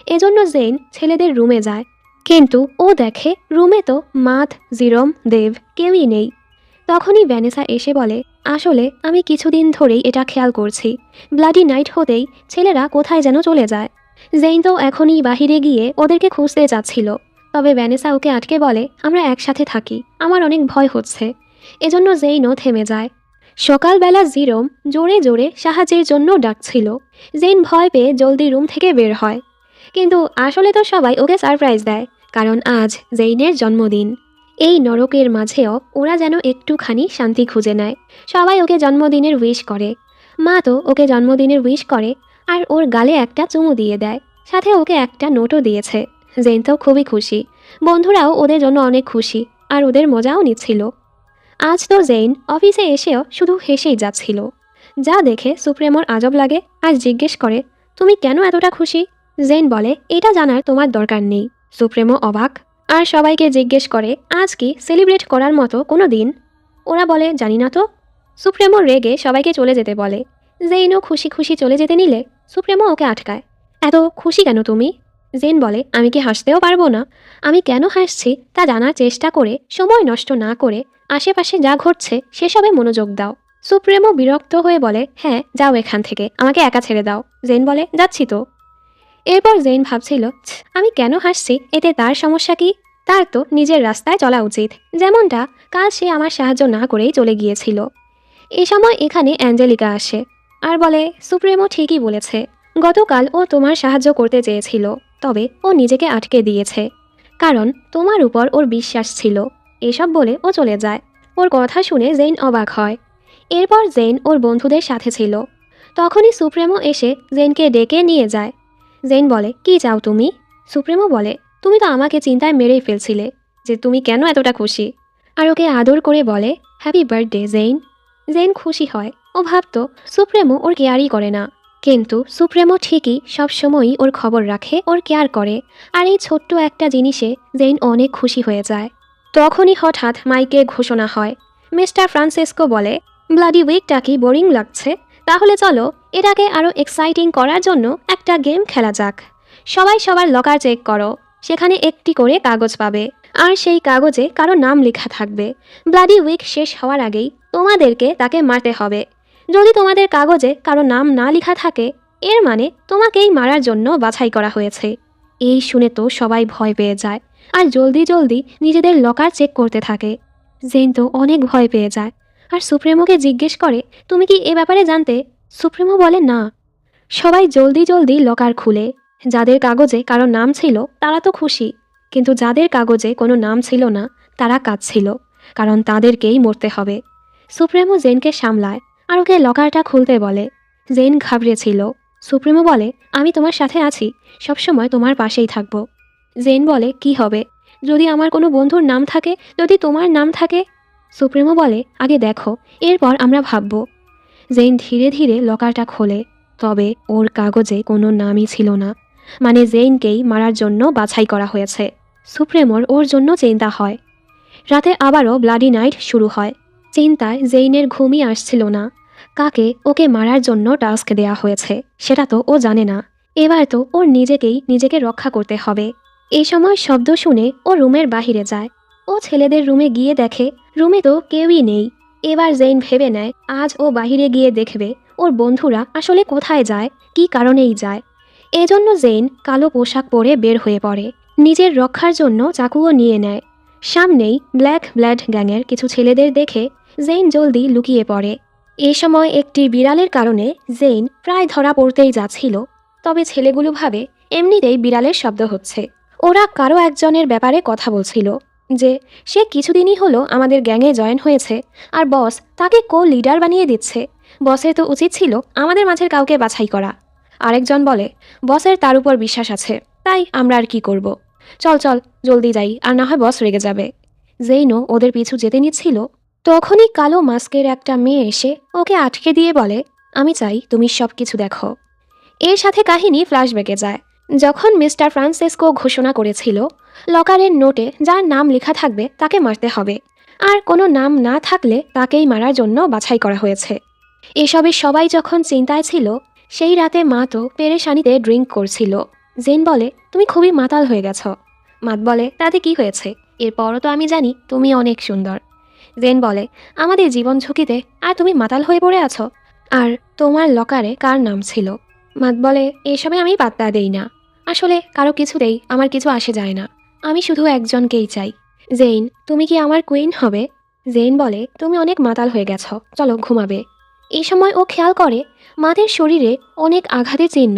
এজন্য জেইন ছেলেদের রুমে যায়, কিন্তু ও দেখে রুমে তো মাথ, জিরম, দেব কেউই নেই। তখনই ভ্যানেসা এসে বলে, আসলে আমি কিছুদিন ধরেই এটা খেয়াল করছি, ব্লাডি নাইট হতেই ছেলেরা কোথায় যেন চলে যায়। জেইন তো এখনই বাহিরে গিয়ে ওদেরকে খুঁজতে যাচ্ছিল, তবে ভ্যানেসা ওকে আটকে বলে, আমরা একসাথে থাকি, আমার অনেক ভয় হচ্ছে। এজন্য জেইনও থেমে যায়। সকালবেলা জিরোম জোরে জোরে সাহায্যের জন্য ডাকছিল। জেইন ভয় পেয়ে জলদি রুম থেকে বের হয়, কিন্তু আসলে তো সবাই ওকে সারপ্রাইজ দেয়, কারণ আজ জেইনের জন্মদিন। এই নরকের মাঝেও ওরা যেন একটুখানি শান্তি খুঁজে নেয়। সবাই ওকে জন্মদিনের উইশ করে। মা তো ওকে জন্মদিনের উইশ করে আর ওর গালে একটা চুমু দিয়ে দেয়, সাথে ওকে একটা নোটও দিয়েছে। জেইন তো খুবই খুশি, বন্ধুরাও ওদের জন্য অনেক খুশি আর ওদের মজাও নিচ্ছিল। আজ তো জেইন অফিসে এসেও শুধু হেসেই যাচ্ছিল, যা দেখে সুপ্রেমোর আজব লাগে আর জিজ্ঞেস করে, তুমি কেন এতটা খুশি? জেইন বলে, এটা জানার তোমার দরকার নেই। সুপ্রেমো অবাক আর সবাইকে জিজ্ঞেস করে, আজ কি সেলিব্রেট করার মতো কোনো দিন? ওরা বলে, জানি না তো। সুপ্রেমো রেগে সবাইকে চলে যেতে বলে। জেইনও খুশি খুশি চলে যেতে নিলে সুপ্রেমো ওকে আটকায়। এত খুশি কেন তুমি? জেইন বলে, আমি কি হাসতেও পারবো না? আমি কেন হাসছি তা জানার চেষ্টা করে সময় নষ্ট না করে আশেপাশে যা ঘটছে সেসবে মনোযোগ দাও। সুপ্রেমো বিরক্ত হয়ে বলে, হ্যাঁ যাও এখান থেকে, আমাকে একা ছেড়ে দাও। জেইন বলে, যাচ্ছি তো। এরপর জেইন ভাবছিল, আমি কেন হাসছি, এতে তার সমস্যা কি? তার তো নিজের রাস্তায় চলা উচিত, যেমনটা কাল সে আমার সাহায্য না করেই চলে গিয়েছিল। এ সময় এখানে অ্যাঞ্জেলিকা আসে আর বলে, সুপ্রেমো ঠিকই বলেছে, গতকাল ও তোমার সাহায্য করতে চেয়েছিল, তবে ও নিজেকে আটকে দিয়েছে, কারণ তোমার উপর ওর বিশ্বাস ছিল। এসব বলে ও চলে যায়। ওর কথা শুনে জেইন অবাক হয়। এরপর জেইন ওর বন্ধুদের সাথে ছিল। তখনই সুপ্রেমো এসে জেইনকে ডেকে নিয়ে যায়। জেইন বলে, কি চাও তুমি? সুপ্রেমো বলে, তুমি তো আমাকে চিন্তায় মেরেই ফেলছিলে, যে তুমি কেন এতটা খুশি? আর ওকে আদর করে বলে, হ্যাপি বার্থডে জেইন। জেইন খুশি হয়। ও ভাবতো সুপ্রেমো ওর কেয়ারই করে না, কিন্তু সুপ্রেমো ঠিকই সবসময়ই ওর খবর রাখে, ওর কেয়ার করে। আর এই ছোট্ট একটা জিনিসে জেইন অনেক খুশি হয়ে যায়। তখনই হঠাৎ মাইকে ঘোষণা হয়। মিস্টার ফ্রান্সিসকো বলে, ব্লাডি উইকটা কি বোরিং লাগছে? তাহলে চলো এটাকে আরও এক্সাইটিং করার জন্য একটা গেম খেলা যাক। সবাই সবার লকার চেক করো, সেখানে একটি করে কাগজ পাবে, আর সেই কাগজে কারো নাম লেখা থাকবে। ব্লাডি উইক শেষ হওয়ার আগেই তোমাদেরকে তাকে মারতে হবে। যদি তোমাদের কাগজে কারো নাম না লেখা থাকে, এর মানে তোমাকেই মারার জন্য বাছাই করা হয়েছে। এই শুনে তো সবাই ভয় পেয়ে যায় আর জলদি জলদি নিজেদের লকার চেক করতে থাকে। জেন তো অনেক ভয় পেয়ে যায় আর সুপ্রেমোকে জিজ্ঞেস করে, তুমি কি এ ব্যাপারে জানতে? সুপ্রেমো বলে, না। সবাই জলদি জলদি লকার খুলে। যাদের কাগজে কারো নাম ছিল তারা তো খুশি, কিন্তু যাদের কাগজে কোনো নাম ছিল না তারা কাঁদছিল, কারণ তাদেরকেই মরতে হবে। সুপ্রেমো জেনকে সামলায় আর ওকে লকারটা খুলতে বলে। জেন ঘাবড়েছিল। সুপ্রেমো বলে, আমি তোমার সাথে আছি, সবসময় তোমার পাশেই থাকবো। জেন বলে, কি হবে যদি আমার কোনো বন্ধুর নাম থাকে, যদি তোমার নাম থাকে? সুপ্রেমো বলে, আগে দেখো, এরপর আমরা ভাববো। জেন ধীরে ধীরে লকারটা খোলে, তবে ওর কাগজে কোনো নামই ছিল না, মানে জেইনকেই মারার জন্য বাছাই করা হয়েছে। সুপ্রেমোর ওর জন্য চিন্তা হয়। রাতে আবারও ব্লাডি নাইট শুরু হয়। চিন্তায় জেইনের ঘুমই আসছিল না। কাকে ওকে মারার জন্য টাস্ক দেয়া হয়েছে সেটা তো ও জানে না। এবার তো ওর নিজেকে রক্ষা করতে হবে। এই সময় শব্দ শুনে ও রুমের বাহিরে যায়। ও ছেলেদের রুমে গিয়ে দেখে রুমে তো কেউই নেই। এবার জেইন ভেবে নেয়, আজ ও বাহিরে গিয়ে দেখবে ওর বন্ধুরা আসলে কোথায় যায়, কী কারণেই যায়। এজন্য জেইন কালো পোশাক পরে বের হয়ে পড়ে। নিজের রক্ষার জন্য চাকুও নিয়ে নেয়। সামনেই ব্ল্যাক ব্লাড গ্যাংয়ের কিছু ছেলেদের দেখে জেইন জলদি লুকিয়ে পড়ে। এ সময় একটি বিড়ালের কারণে জেইন প্রায় ধরা পড়তেই যাচ্ছিল, তবে ছেলেগুলো ভাবে এমনিতেই বিড়ালের শব্দ হচ্ছে। ওরা কারো একজনের ব্যাপারে কথা বলছিল, যে সে কিছুদিনই হলো আমাদের গ্যাংয়ে জয়েন হয়েছে আর বস তাকে লিডার বানিয়ে দিচ্ছে। বসের তো উচিত ছিল আমাদের মাঝের কাউকে বাছাই করা। আরেকজন বলে, বসের তার উপর বিশ্বাস আছে, তাই আমরা আর কি করব। চল চল জলদি যাই, আর না হয় বস রেগে যাবে। জেইনও ওদের পিছু যেতে নিচ্ছিল, তখনই কালো মাস্কের একটা মেয়ে এসে ওকে আটকে দিয়ে বলে, আমি চাই তুমি সব কিছু দেখো। এর সাথে কাহিনী ফ্ল্যাশব্যাকে যায়। যখন মিস্টার ফ্রান্সিসকো ঘোষণা করেছিল লকারের নোটে যার নাম লেখা থাকবে তাকে মারতে হবে, আর কোনো নাম না থাকলে তাকেই মারার জন্য বাছাই করা হয়েছে। এসবে সবাই যখন চিন্তায় ছিল, সেই রাতে মা তো পেরেশানিতে ড্রিঙ্ক করছিল। জেন বলে, তুমি খুবই মাতাল হয়ে গেছ। মাত বলে, তাতে কি হয়েছে, এরপরও তো আমি জানি তুমি অনেক সুন্দর। জেন বলে, আমাদের জীবন ঝুঁকিতে আর তুমি মাতাল হয়ে পড়ে আছো। আর তোমার লকারে কার নাম ছিল? মাত বলে, এসবে আমি পাত্তা দেই না। আসলে কারো কিছুতেই আমার কিছু আসে যায় না। আমি শুধু একজনকেই চাই। জেইন, তুমি কি আমার কুইন হবে? জেইন বলে, তুমি অনেক মাতাল হয়ে গেছো, চলো ঘুমাবে। এই সময় ও খেয়াল করে মাদের শরীরে অনেক আঘাতের চিহ্ন।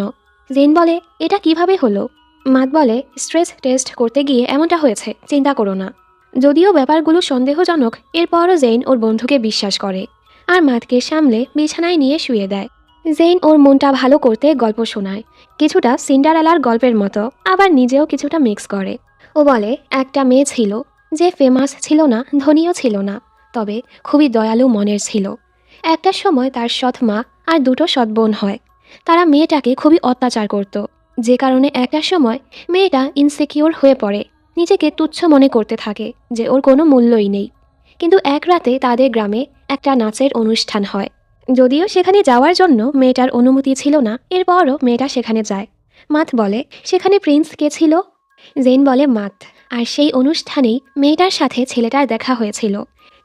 জেইন বলে, এটা কিভাবে হলো? মাত বলে, স্ট্রেস টেস্ট করতে গিয়ে এমনটা হয়েছে, চিন্তা করো না। যদিও ব্যাপারগুলো সন্দেহজনক, এরপরও জেইন ওর বন্ধুকে বিশ্বাস করে আর মাতকে সামলে বিছানায় নিয়ে শুয়ে দেয়। জেইন ওর মনটা ভালো করতে গল্প শোনায়, কিছুটা সিন্ডারেলার গল্পের মতো, আবার নিজেও কিছুটা মিক্স করে। ও বলে, একটা মেয়ে ছিল যে ফেমাস ছিল না, ধনীও ছিল না, তবে খুবই দয়ালু মনের ছিল। একটা সময় তার সৎ মা আর দুটো সৎ বোন হয়। তারা মেয়েটাকে খুবই অত্যাচার করত, যে কারণে একটা সময় মেয়েটা ইনসিকিউর হয়ে পড়ে, নিজেকে তুচ্ছ মনে করতে থাকে যে ওর কোনো মূল্যই নেই। কিন্তু এক রাতে তাদের গ্রামে একটা নাচের অনুষ্ঠান হয়। যদিও সেখানে যাওয়ার জন্য মেয়েটার অনুমতি ছিল না, এরপরও মেয়েটা সেখানে যায়। মাত বলে, সেখানে প্রিন্স কে ছিল? জেন বলে, মাত। আর সেই অনুষ্ঠানেই মেয়েটার সাথে ছেলেটার দেখা হয়েছিল।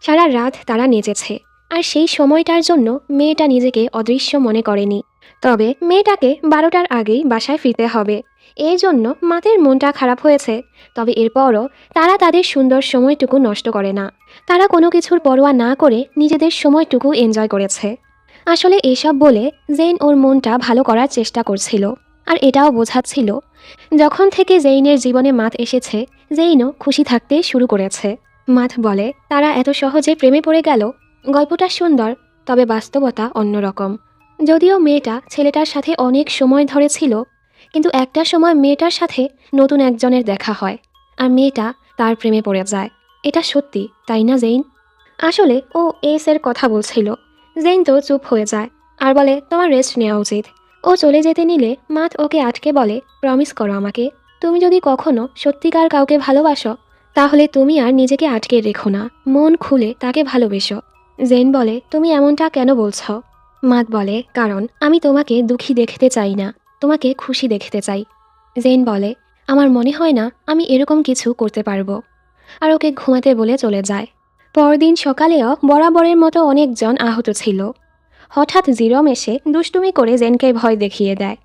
সারা রাত তারা নেচেছে, আর সেই সময়টার জন্য মেয়েটা নিজেকে অদৃশ্য মনে করেনি। তবে মেয়েটাকে 12টার আগেই বাসায় ফিরতে হবে, এই জন্য মাতের মনটা খারাপ হয়েছে। তবে এরপরও তারা তাদের সুন্দর সময়টুকু নষ্ট করে না। তারা কোনো কিছুর পরোয়া না করে নিজেদের সময়টুকু এনজয় করেছে। আসলে এসব বলে জেইন ওর মনটা ভালো করার চেষ্টা করছিল, আর এটাও বোঝাচ্ছিল যখন থেকে জেইনের জীবনে মাত এসেছে, জেইনও খুশি থাকতে শুরু করেছে। মাত বলে, তারা এত সহজে প্রেমে পড়ে গেল। গল্পটা সুন্দর, তবে বাস্তবতা অন্যরকম। যদিও মেয়েটা ছেলেটার সাথে অনেক সময় ধরে ছিল, কিন্তু একটা সময় মেয়েটার সাথে নতুন একজনের দেখা হয়, আর মেয়েটা তার প্রেমে পড়ে যায়। এটা সত্যি, তাই না জেইন? আসলে ও এর কথা বলছিল। জেইন তো চুপ হয়ে যায় আর বলে, তোমার রেস্ট নেওয়া উচিত। ও চলে যেতে নিলে মাত ওকে আটকে বলে, প্রমিস করো আমাকে, তুমি যদি কখনো সত্যিকার কাউকে ভালোবাসো, তাহলে তুমি আর নিজেকে আটকে রেখো না, মন খুলে তাকে ভালোবেসো। জেন বলে, তুমি এমনটা কেন বলছো? মাত বলে, কারণ আমি তোমাকে দুঃখী দেখতে চাই না, তোমাকে খুশি দেখতে চাই। জেন বলে, আমার মনে হয় না আমি এরকম কিছু করতে পারবো, আর ওকে ঘুমাতে বলে চলে যায়। পরদিন সকালেও বরাবরের মতো অনেকজন আহত ছিল। হঠাৎ জিরম এসে দুষ্টুমি করে জেনকে ভয় দেখিয়ে দেয়।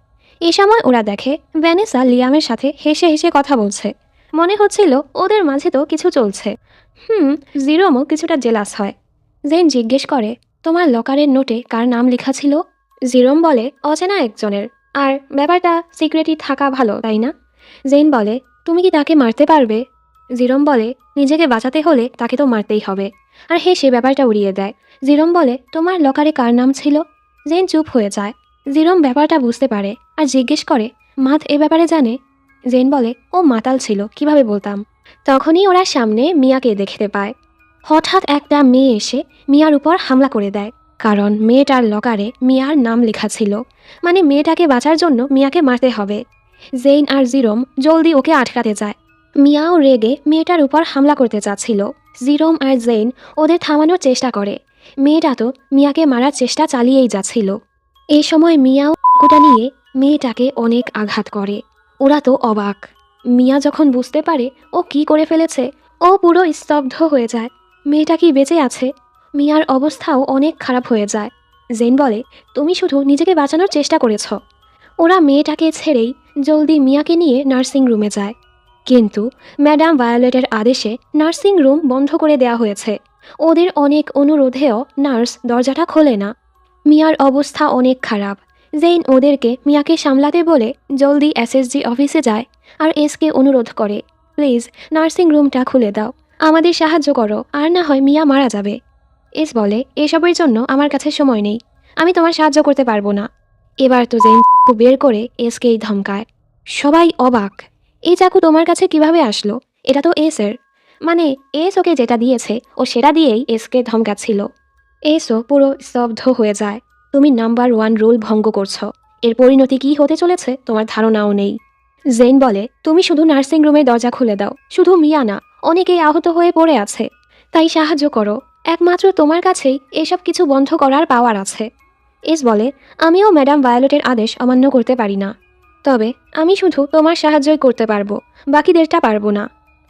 এ সময় ওরা দেখে ভ্যানেসা লিয়ামের সাথে হেসে হেসে কথা বলছে। মনে হচ্ছিল ওদের মাঝে তো কিছু চলছে। জিরমও কিছুটা জেলাস হয়। জেন জিজ্ঞেস করে, তোমার লকারের নোটে কার নাম লেখা ছিল? জিরম বলে, অচেনা একজনের, আর ব্যাপারটা সিক্রেটই থাকা ভালো, তাই না? জেন বলে, তুমি কি তাকে মারতে পারবে? জিরম বলে, নিজেকে বাঁচাতে হলে তাকে তো মারতেই হবে, আর হেসে ব্যাপারটা উড়িয়ে দেয়। জিরম বলে, তোমার লকারে কার নাম ছিল? জেন চুপ হয়ে যায়। জিরম ব্যাপারটা বুঝতে পারে আর জিজ্ঞেস করে, মাত এ ব্যাপারে জানে? জেন বলে, ও মাতাল ছিল, কিভাবে বলতাম। তখনই ওরা সামনে মিয়াকে দেখতে পায়। হঠাৎ একটা মেয়ে এসে মিয়ার উপর হামলা করে দেয়, কারণ মেয়েটার লকারে মিয়ার নাম লেখা ছিল, মানে মেয়েটাকে বাঁচার জন্য মিয়াকে মারতে হবে। জেইন আর জিরম জলদি ওকে আটকাতে যায়। মিয়াও রেগে মেয়েটার উপর হামলা করতে চাচ্ছিল। জিরোম আর জেইন ওদের থামানোর চেষ্টা করে। মেয়েটা তো মিয়াকে মারার চেষ্টা চালিয়েই যাচ্ছিল। এই সময় মিয়াও কুটা নিয়ে মেয়েটাকে অনেক আঘাত করে। ওরা তো অবাক। মিয়া যখন বুঝতে পারে ও কি করে ফেলেছে, ও পুরো স্তব্ধ হয়ে যায়। মেয়েটা কি বেঁচে আছে? মিয়ার অবস্থাও অনেক খারাপ হয়ে যায়। জেন বলে, তুমি শুধু নিজেকে বাঁচানোর চেষ্টা করেছ। ওরা মেয়েটাকে ছেড়েই জলদি মিয়াকে নিয়ে নার্সিং রুমে যায়। কিন্তু ম্যাডাম ভায়োলেটের আদেশে নার্সিং রুম বন্ধ করে দেওয়া হয়েছে। ওদের অনেক অনুরোধেও নার্স দরজাটা খোলে না। মিয়ার অবস্থা অনেক খারাপ। জেইন ওদেরকে মিয়াকে সামলাতে বলে জলদি এসএসজি অফিসে যায় আর এসকে অনুরোধ করে, প্লিজ নার্সিং রুমটা খুলে দাও, আমাদের সাহায্য করো, আর না হয় মিয়া মারা যাবে। এস বলে, এসবের জন্য আমার কাছে সময় নেই, আমি তোমার সাহায্য করতে পারবো না। এবার তো জেইন বের করে এসকেই ধমকায়। সবাই অবাক, এই চাকু তোমার কাছে কিভাবে আসলো? এটা তো এসের, মানে এস ওকে যেটা দিয়েছে ও সেটা দিয়েই এসকে ধমকাচ্ছিল। এসও পুরো স্তব্ধ হয়ে যায়। তুমি নাম্বার 1 রুল ভঙ্গ করছো, এর পরিণতি কী হতে চলেছে তোমার ধারণাও নেই। জেন বলে, তুমি শুধু নার্সিং রুমের দরজা খুলে দাও, শুধু মিয়া না, অনেকেই আহত হয়ে পড়ে আছে, তাই সাহায্য করো। একমাত্র তোমার কাছেই এসব কিছু বন্ধ করার পাওয়ার আছে। এস বলে, আমিও ম্যাডাম ভায়োলেটের আদেশ অমান্য করতে পারি না, তবে আমি শুধু তোমার সাহায্যই করতে পারবো, বাকিদেরটা পারবো না।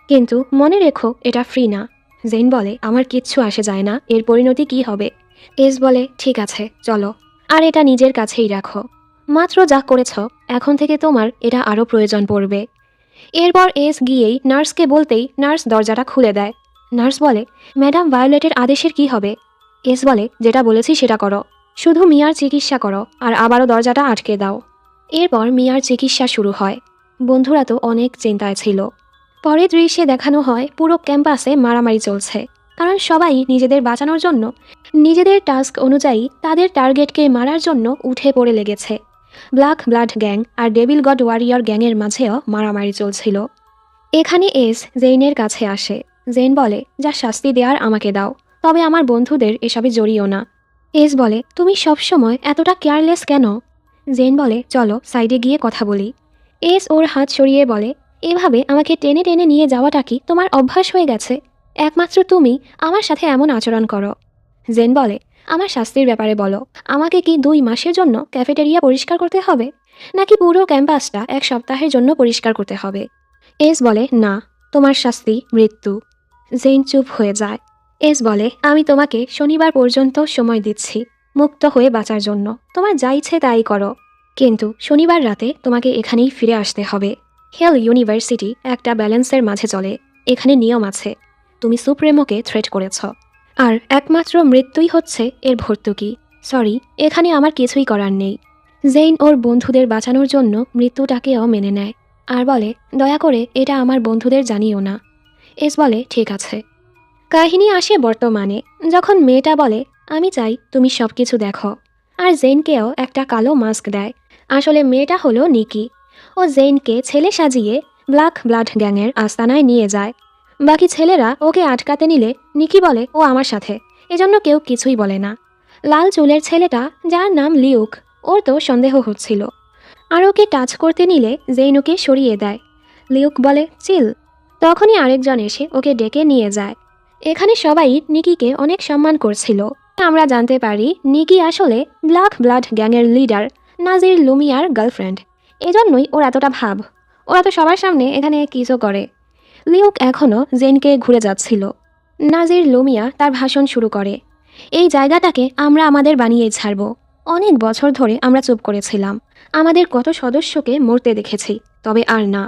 কিন্তু মনে রেখো, এটা ফ্রি না। জেন বলে, আমার কিচ্ছু আসে যায় না, এর পরিণতি কি হবে? এস বলে, ঠিক আছে চলো, আর এটা নিজের কাছেই রাখো। মাত্র যা করেছ, এখন থেকে তোমার এটা আরও প্রয়োজন পড়বে। এরপর এস গিয়েই নার্সকে বলতেই নার্স দরজাটা খুলে দেয়। নার্স বলে, ম্যাডাম ভায়োলেটের আদেশের কি হবে? এস বলে, যেটা বলেছি সেটা করো, শুধু মিয়ার চিকিৎসা করো আর আবারও দরজাটা আটকে দাও। এরপর মিয়ার চিকিৎসা শুরু হয়। বন্ধুরা তো অনেক চিন্তায় ছিল। পরের দৃশ্যে দেখানো হয় পুরো ক্যাম্পাসে মারামারি চলছে, কারণ সবাই নিজেদের বাঁচানোর জন্য নিজেদের টাস্ক অনুযায়ী তাদের টার্গেটকে মারার জন্য উঠে পড়ে লেগেছে। ব্ল্যাক ব্লাড গ্যাং আর ডেভিল গড ওয়ারিয়র গ্যাংয়ের মাঝেও মারামারি চলছিল। এখানে এস জেইনের কাছে আসে। জেইন বলে, যা শাস্তি দেওয়ার আমাকে দাও, তবে আমার বন্ধুদের এসবে জড়িও না। এস বলে, তুমি সবসময় এতটা কেয়ারলেস কেন? জেইন বলে, চলো সাইডে গিয়ে কথা বলি। এস ওর হাত সরিয়ে বলে, এভাবে আমাকে টেনে টেনে নিয়ে যাওয়াটা কি তোমার অভ্যাস হয়ে গেছে? একমাত্র তুমি আমার সাথে এমন আচরণ করো। জেন বলে, আমার শাস্তির ব্যাপারে বলো, আমাকে কি 2 মাসের জন্য ক্যাফেটেরিয়া পরিষ্কার করতে হবে, নাকি পুরো ক্যাম্পাসটা 1 সপ্তাহের জন্য পরিষ্কার করতে হবে? এস বলে, না, তোমার শাস্তি মৃত্যু। জেন চুপ হয়ে যায়। এস বলে, আমি তোমাকে শনিবার পর্যন্ত সময় দিচ্ছি মুক্ত হয়ে বাঁচার জন্য, তোমার যা ইচ্ছে তাই করো, কিন্তু শনিবার রাতে তোমাকে এখানেই ফিরে আসতে হবে। হেল ইউনিভার্সিটি একটা ব্যালেন্সের মাঝে চলে, এখানে নিয়ম আছে। তুমি সুপ্রেমোকে থ্রেট করেছ, আর একমাত্র মৃত্যুই হচ্ছে এর ভর্তুকি। সরি, এখানে আমার কিছুই করার নেই। জেইন ওর বন্ধুদের বাঁচানোর জন্য মৃত্যুটাকেও মেনে নেয় আর বলে, দয়া করে এটা আমার বন্ধুদের জানিও না। এস বলে, ঠিক আছে। কাহিনী আসে বর্তমানে, যখন মেয়েটা বলে, আমি চাই তুমি সব কিছু দেখো, আর জেইনকেও একটা কালো মাস্ক দেয়। আসলে মেয়েটা হলো নিকি। ও জেইনকে ছেলে সাজিয়ে ব্ল্যাক ব্লাড গ্যাংয়ের আস্তানায় নিয়ে যায়। বাকি ছেলেরা ওকে আটকাতে নিলে নিকি বলে, ও আমার সাথে, এজন্য কেউ কিছুই বলে না। লাল চুলের ছেলেটা, যার নাম লিউক, ওর তো সন্দেহ হচ্ছিল, আর ওকে টাচ করতে নিলে জেইন ওকে সরিয়ে দেয়। লিউক বলে, চিল। তখনই আরেকজন এসে ওকে ডেকে নিয়ে যায়। এখানে সবাই নিকিকে অনেক সম্মান করছিল। আমরা জানতে পারি নিকি আসলে ব্ল্যাক ব্লাড গ্যাংয়ের লিডার নাজির লুমিয়ার গার্লফ্রেন্ড, এজন্যই ওর এতটা ভাব। ওরা তো সবার সামনে এখানে কিছু করে। লিউক এখনও জেনকে ঘুরে যাচ্ছিল। নাজির লুমিয়া তার ভাষণ শুরু করে, এই জায়গাটাকে আমরা আমাদের বানিয়েই ছাড়ব। অনেক বছর ধরে আমরা চুপ করেছিলাম, আমাদের কত সদস্যকে মরতে দেখেছি, তবে আর না।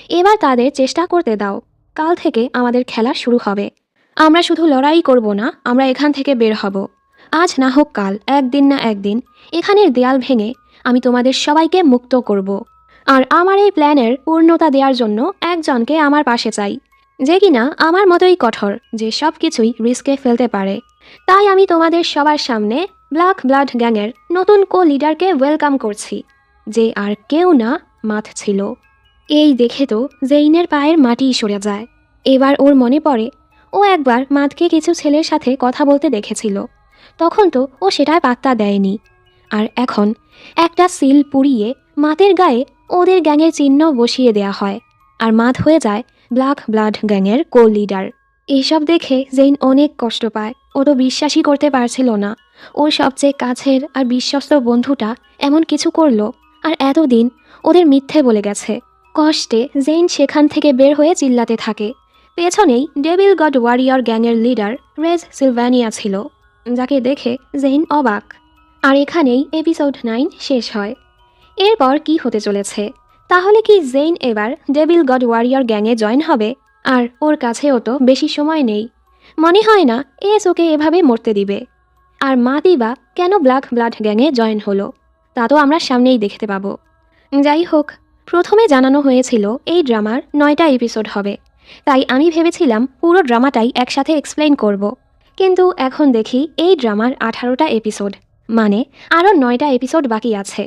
এবার তাদের চেষ্টা করতে দাও। কাল থেকে আমাদের খেলা শুরু হবে। আমরা শুধু লড়াই করব না, আমরা এখান থেকে বের হব। আজ না হোক কাল, একদিন না একদিন এখানের দেয়াল ভেঙে আমি তোমাদের সবাইকে মুক্ত করব। আর আমার এই প্ল্যানের পূর্ণতা দেওয়ার জন্য একজনকে আমার পাশে চাই, যে কিনা আমার মতোই কঠোর, যে সব কিছুই রিস্কে ফেলতে পারে। তাই আমি তোমাদের সবার সামনে ব্ল্যাক ব্লাড গ্যাংয়ের নতুন লিডারকে ওয়েলকাম করছি, যে আর কেউ না, মাথ ছিল। এই দেখে তো জেইনের পায়ের মাটি সরে যায়। এবার ওর মনে পড়ে, ও একবার মাথকে কিছু ছেলের সাথে কথা বলতে দেখেছিল, তখন তো ও সেটায় পাত্তা দেয়নি। আর এখন একটা সিল পুড়িয়ে মাথের গায়ে ওদের গ্যাংয়ের চিহ্ন বসিয়ে দেয়া হয়, আর মাথ হয়ে যায় ব্ল্যাক ব্লাড গ্যাংয়ের লিডার। এইসব দেখে জেইন অনেক কষ্ট পায়। ও তো বিশ্বাসই করতে পারছিল না ওর সবচেয়ে কাছের আর বিশ্বস্ত বন্ধুটা এমন কিছু করলো, আর এতদিন ওদের মিথ্যে বলে গেছে। কষ্টে জেইন সেখান থেকে বের হয়ে চিল্লাতে থাকে। পেছনেই ডেভিল গড ওয়ারিয়র গ্যাংয়ের লিডার রেজ সিলভানিয়া ছিল, যাকে দেখে জেইন অবাক। আর এখানেই এপিসোড 9 শেষ হয়। এরপর কি হতে চলেছে? তাহলে কি জেইন এবার ডেভিল গড ওয়ারিয়র গ্যাংয়ে জয়েন হবে? আর ওর কাছেও তো বেশি সময় নেই। মনে হয় না এস ওকে এভাবে মরতে দিবে। আর মাতি বা কেন ব্ল্যাক ব্লাড গ্যাংয়ে জয়েন হলো, তা তো আমরা সামনেই দেখতে পাবো। যাই হোক, প্রথমে জানানো হয়েছিল এই ড্রামার 9টা এপিসোড হবে, তাই আমি ভেবেছিলাম পুরো ড্রামাটাই একসাথে এক্সপ্লেইন করব। কিন্তু এখন দেখি এই ড্রামার 18টা এপিসোড, মানে আরও 9টা এপিসোড বাকি আছে।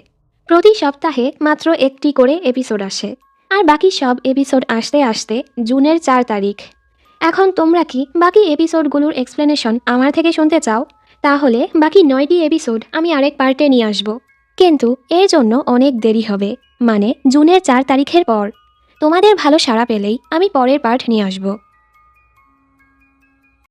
প্রতি সপ্তাহে মাত্র একটি করে এপিসোড আসে, আর বাকি সব এপিসোড আসতে আসতে জুনের 4 তারিখ। এখন তোমরা কি বাকি এপিসোডগুলোর এক্সপ্লেনেশন আমার থেকে শুনতে চাও? তাহলে বাকি 9টি এপিসোড আমি আরেক পার্টে নিয়ে আসব। কিন্তু এর জন্য অনেক দেরি হবে, মানে জুনের 4 তারিখের পর। তোমাদের ভালো সাড়া পেলেই আমি পরের পার্ট নিয়ে আসব।